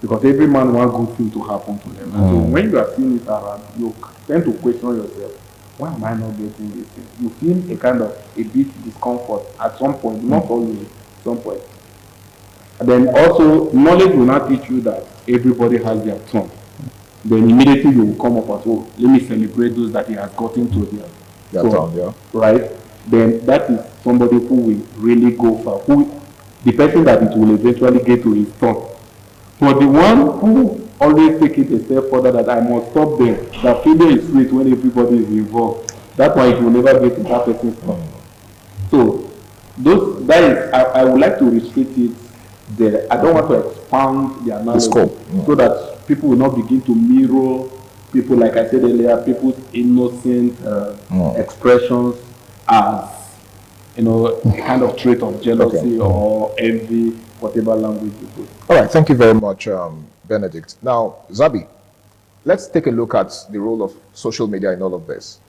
Because every man wants good thing to happen to them. And so when you are seeing it around, you tend to question yourself, why am I not getting this thing? You feel a kind of a bit discomfort at some point, not always, at some point. And then also, knowledge will not teach you that everybody has their turn. Then immediately you will come up and say, oh, let me celebrate those that he has gotten to their turn. Right? Then that is somebody who will really go far. The person that it will eventually get to his turn. For the one who always take it a step further, that I must stop there, that failure is sweet when everybody is involved. That's why it will never get to that person's turn. So, I would like to restrict it there. I don't want to expand the analysis so that people will not begin to mirror people, like I said earlier, people's innocent expressions as, a kind of trait of jealousy or envy, whatever language you put. All right, thank you very much, Benedict. Now, Zabi, let's take a look at the role of social media in all of this.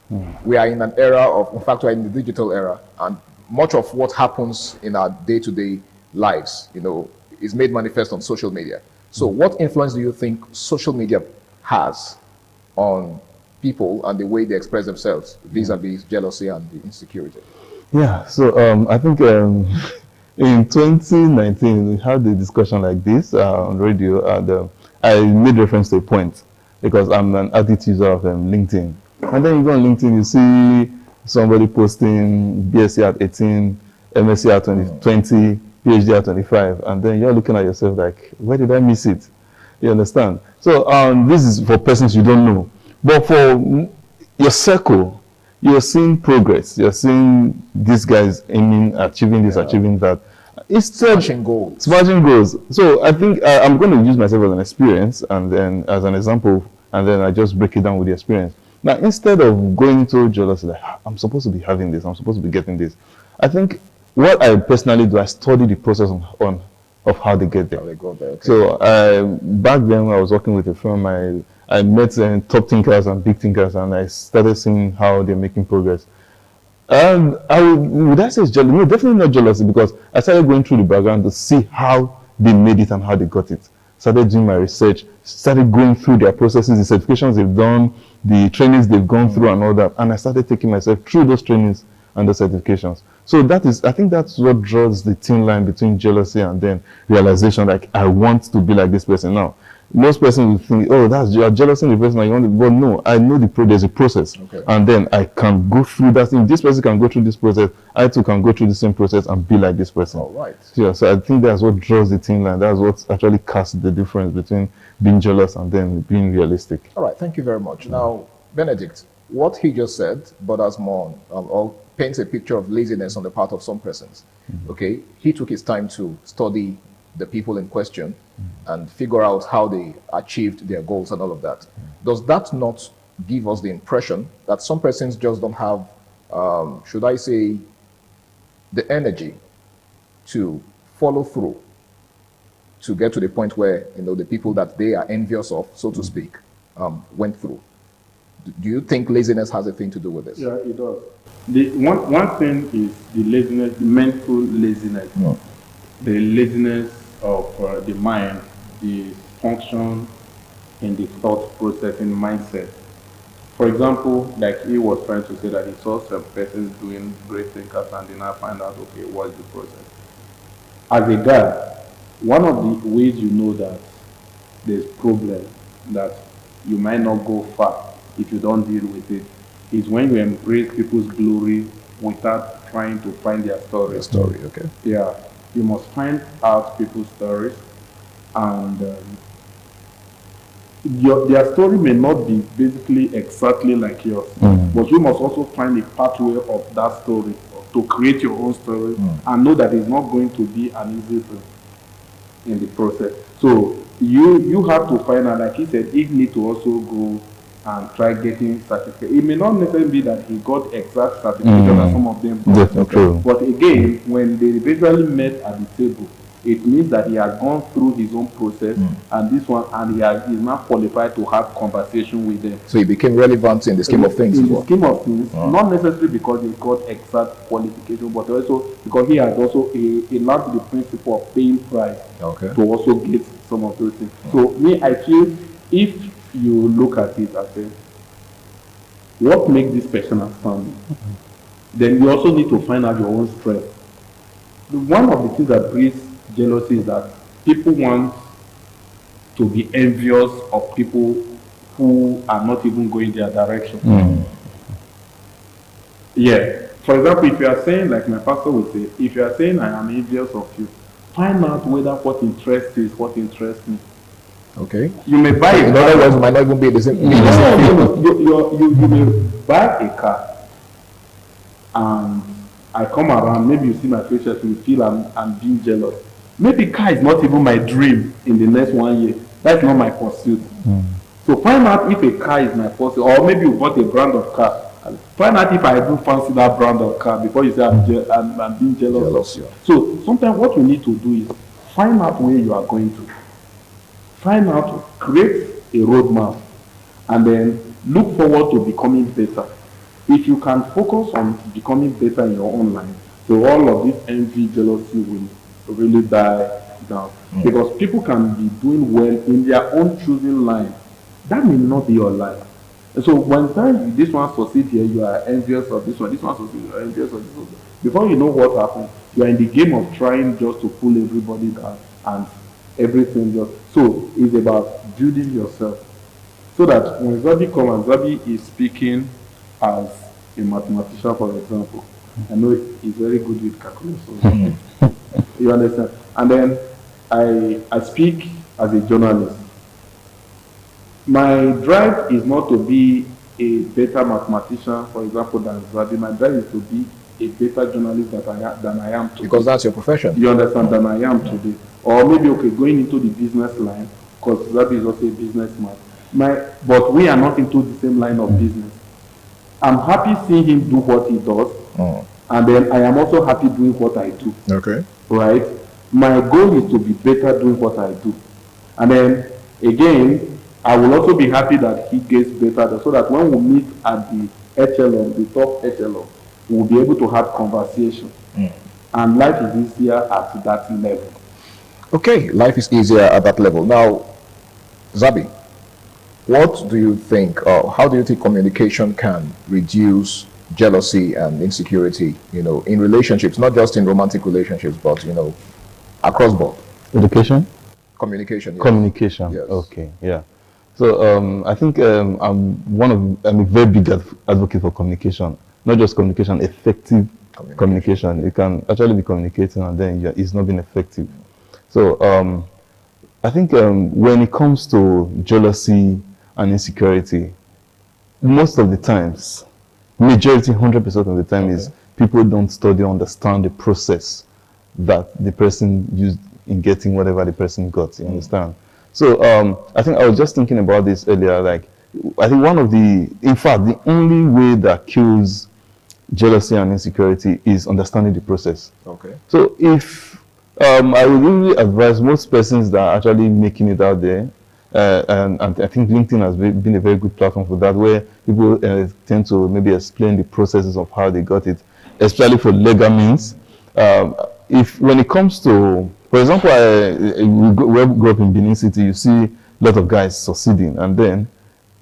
We are in an era in fact, we're in the digital era, and much of what happens in our day-to-day lives, is made manifest on social media. So what influence do you think social media has on people and the way they express themselves vis-a-vis jealousy and the insecurity? Yeah, so I think in 2019 we had a discussion like this on radio, and I made reference to a point because I'm an added user of LinkedIn. And then you go on LinkedIn, you see somebody posting BSc at 18, MSc at 20, PhD at 25, and then you're looking at yourself like, where did I miss it? You understand? So this is for persons you don't know. But for your circle, you're seeing progress. You're seeing these guys achieving this, achieving that. It's smashing goals. So I think I'm going to use myself as an experience and then as an example, and then I just break it down with the experience. Now, instead of going into jealousy, like, I'm supposed to be having this, I'm supposed to be getting this, I think what I personally do, I study the process of how they get there. So back then, when I was working with a firm, I met top thinkers and big thinkers, and I started seeing how they're making progress. And would I say it's jealousy? No, definitely not jealousy, because I started going through the background to see how they made it and how they got it. started doing my research, started going through their processes, the certifications they've done, the trainings they've gone through and all that. And I started taking myself through those trainings and the certifications. So I think that's what draws the thin line between jealousy and then realization, like, I want to be like this person now. Most person will think, oh, you're jealous in the person, you want to, but no, I know there's a process. Okay. And then I can go through that. If this person can go through this process, I too can go through the same process and be like this person. All right. Yeah, so I think that's what draws the thin line. That's what actually casts the difference between being jealous and then being realistic. All right, thank you very much. Now, Benedict, what he just said borders more or paints a picture of laziness on the part of some persons. Okay, he took his time to study the people in question and figure out how they achieved their goals and all of that. Does that not give us the impression that some persons just don't have, should I say, the energy to follow through to get to the point where, you know, the people that they are envious of, so to speak, went through? Do you think laziness has a thing to do with this? Yeah, it does. The one thing is the laziness, the mental laziness, the laziness of the mind, the function in the thought process and mindset. For example, like he was trying to say that he saw some persons doing great things and then I find out, okay, what's the process? As a guy, one of the ways you know that there's problem, that you might not go far if you don't deal with it, is when you embrace people's glory without trying to find their story. Their story, okay. Yeah, you must find out people's stories, and their story may not be basically exactly like yours, but you must also find a pathway of that story to create your own story and know that it's not going to be an easy thing in the process. So you have to find out, like he said, he need to also go and try getting certificate. It may not necessarily be that he got exact certification as some of them got. But again, when they eventually met at the table, it means that he has gone through his own process and this one, and is now qualified to have conversation with them. So he became relevant in the scheme of things. In the scheme of things, not necessarily because he got exact qualification, but also because he has also learned the principle of paying price to also get some of those things. So me, I feel if you look at it and say, what makes this person outstanding? Then you also need to find out your own strength. One of the things that breeds jealousy is that people want to be envious of people who are not even going their direction. Yeah. For example, if you are saying, like my pastor would say, if you are saying I am envious of you, find out whether what interests you is what interests me. Okay. You may buy a car. In other words, might not even be the same. You may buy a car, and I come around, maybe you see my features, you feel I'm being jealous. Maybe car is not even my dream in the next 1 year. That's not my pursuit. So find out if a car is my pursuit, or maybe you bought a brand of car. Find out if I do fancy that brand of car before you say I'm being jealous. So sometimes what you need to do is find out where you are going to. Find out, create a roadmap, and then look forward to becoming better. If you can focus on becoming better in your own life, so all of this envy, jealousy will really die down. Because people can be doing well in their own choosing line. That may not be your life. And so when time this one succeeds here, you are envious of this one succeeds, you are envious of this one. Before you know what happens, you are in the game of trying just to pull everybody down and everything just. So it's about building yourself. So that when Zabi comes, and Zabi is speaking as a mathematician, for example, I know he's very good with calculations. You understand? And then I speak as a journalist. My drive is not to be a better mathematician, for example, than Zabi. My drive is to be a better journalist than I am today. Because that's your profession. You understand? Than I am today. Or maybe, okay, going into the business line, because Zabi is also a businessman. But we are not into the same line of business. I'm happy seeing him do what he does, and then I am also happy doing what I do. Okay. Right? My goal is to be better doing what I do. And then, again, I will also be happy that he gets better, so that when we meet at the echelon, the top echelon, we'll be able to have conversation. And life is easier at that level. Okay, life is easier at that level. Now, Zabi, what do you think, or how do you think communication can reduce jealousy and insecurity, in relationships, not just in romantic relationships, but, across board? Education? Communication. Yes. Communication. Yes. Okay, yeah. So I think I'm a very big advocate for communication. Not just communication, effective communication. You can actually be communicating and then it's not being effective. So I think when it comes to jealousy and insecurity, most of the times, majority, 100% of the time, is people don't study, understand the process that the person used in getting whatever the person got. You understand? So I think I was just thinking about this earlier. Like, I think in fact, the only way that kills jealousy and insecurity is understanding the process. Okay. So if I would really advise most persons that are actually making it out there, and I think LinkedIn has been a very good platform for that, where people tend to maybe explain the processes of how they got it, especially for legal means. When it comes to, for example, we grew up in Benin City, you see a lot of guys succeeding, and then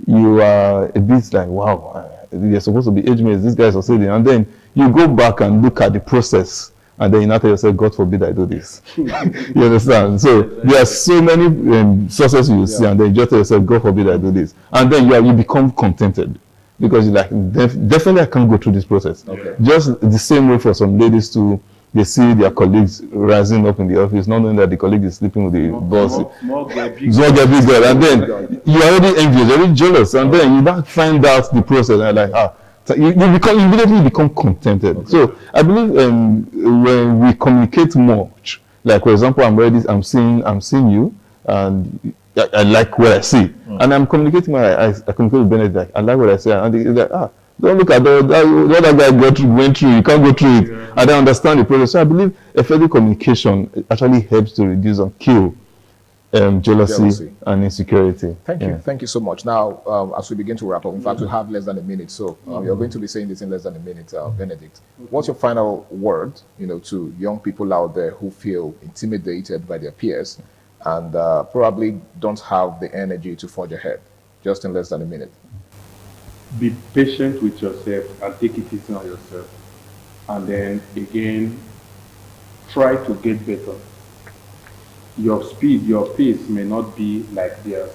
you are a bit like, wow, you're supposed to be age mates, this guy is succeeding, and then you go back and look at the process, and then you now tell yourself, God forbid I do this. You understand? So there are so many successes you see, and then you just tell yourself, God forbid I do this, and then you become contented. Because you're like, definitely I can't go through this process. Okay. Just the same way for some ladies too, they see their colleagues rising up in the office, not knowing that the colleague is sleeping with the boss. Big girl. And then you're already envious, you're already jealous. And then you don't find out the process. And you're like, so you immediately become contented. Okay. So I believe when we communicate much, like for example, I'm seeing you, and I like what I see. And I'm communicating I communicate with Bennett, like, I like what I say. And he's like, don't look at what that guy went through, you can't go through it. Yeah. I don't understand the process. So I believe effective communication actually helps to reduce and kill jealousy and insecurity. Thank you. Thank you so much. Now, as we begin to wrap up, in fact, we have less than a minute, so you're going to be saying this in less than a minute, Benedict. What's your final word, to young people out there who feel intimidated by their peers and probably don't have the energy to forge ahead? Just in less than a minute. Be patient with yourself and take it easy on yourself. And then again, try to get better. Your speed, your pace may not be like theirs,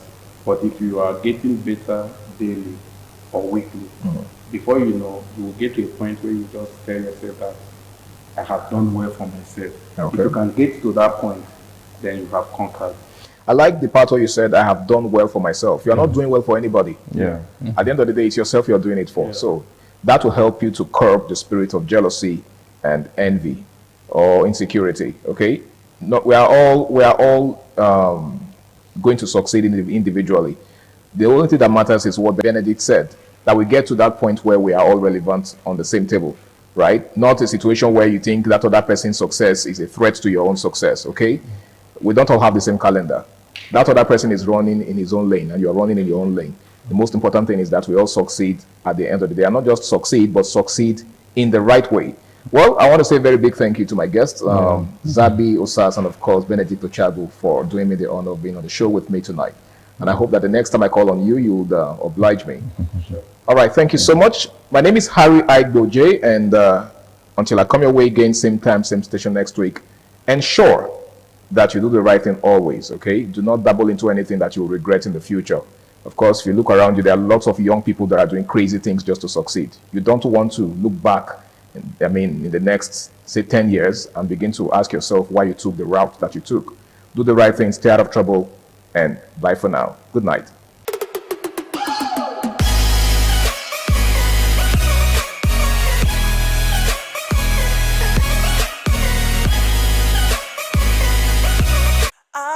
but if you are getting better daily or weekly, before you know, you will get to a point where you just tell yourself that I have done well for myself. Okay. If you can get to that point, then you have conquered. I like the part where you said, I have done well for myself. You're not doing well for anybody. Yeah. At the end of the day, it's yourself you're doing it for. Yeah. So that will help you to curb the spirit of jealousy and envy or insecurity. Okay? We are all going to succeed individually. The only thing that matters is what Benedict said, that we get to that point where we are all relevant on the same table, right? Not a situation where you think that other person's success is a threat to your own success. Okay? We don't all have the same calendar. That other person is running in his own lane and you're running in your own lane. The most important thing is that we all succeed at the end of the day. And not just succeed, but succeed in the right way. Well, I want to say a very big thank you to my guests, Zabi Osas and of course Benedict Ochagu, for doing me the honor of being on the show with me tonight. And I hope that the next time I call on you, you would oblige me. All right, thank you so much. My name is Harry Aigboje, and until I come your way again, same time, same station next week, ensure that you do the right thing always, okay? Do not dabble into anything that you will regret in the future. Of course, if you look around you, there are lots of young people that are doing crazy things just to succeed. You don't want to look back, in the next, say, 10 years and begin to ask yourself why you took the route that you took. Do the right thing, stay out of trouble, and bye for now. Good night.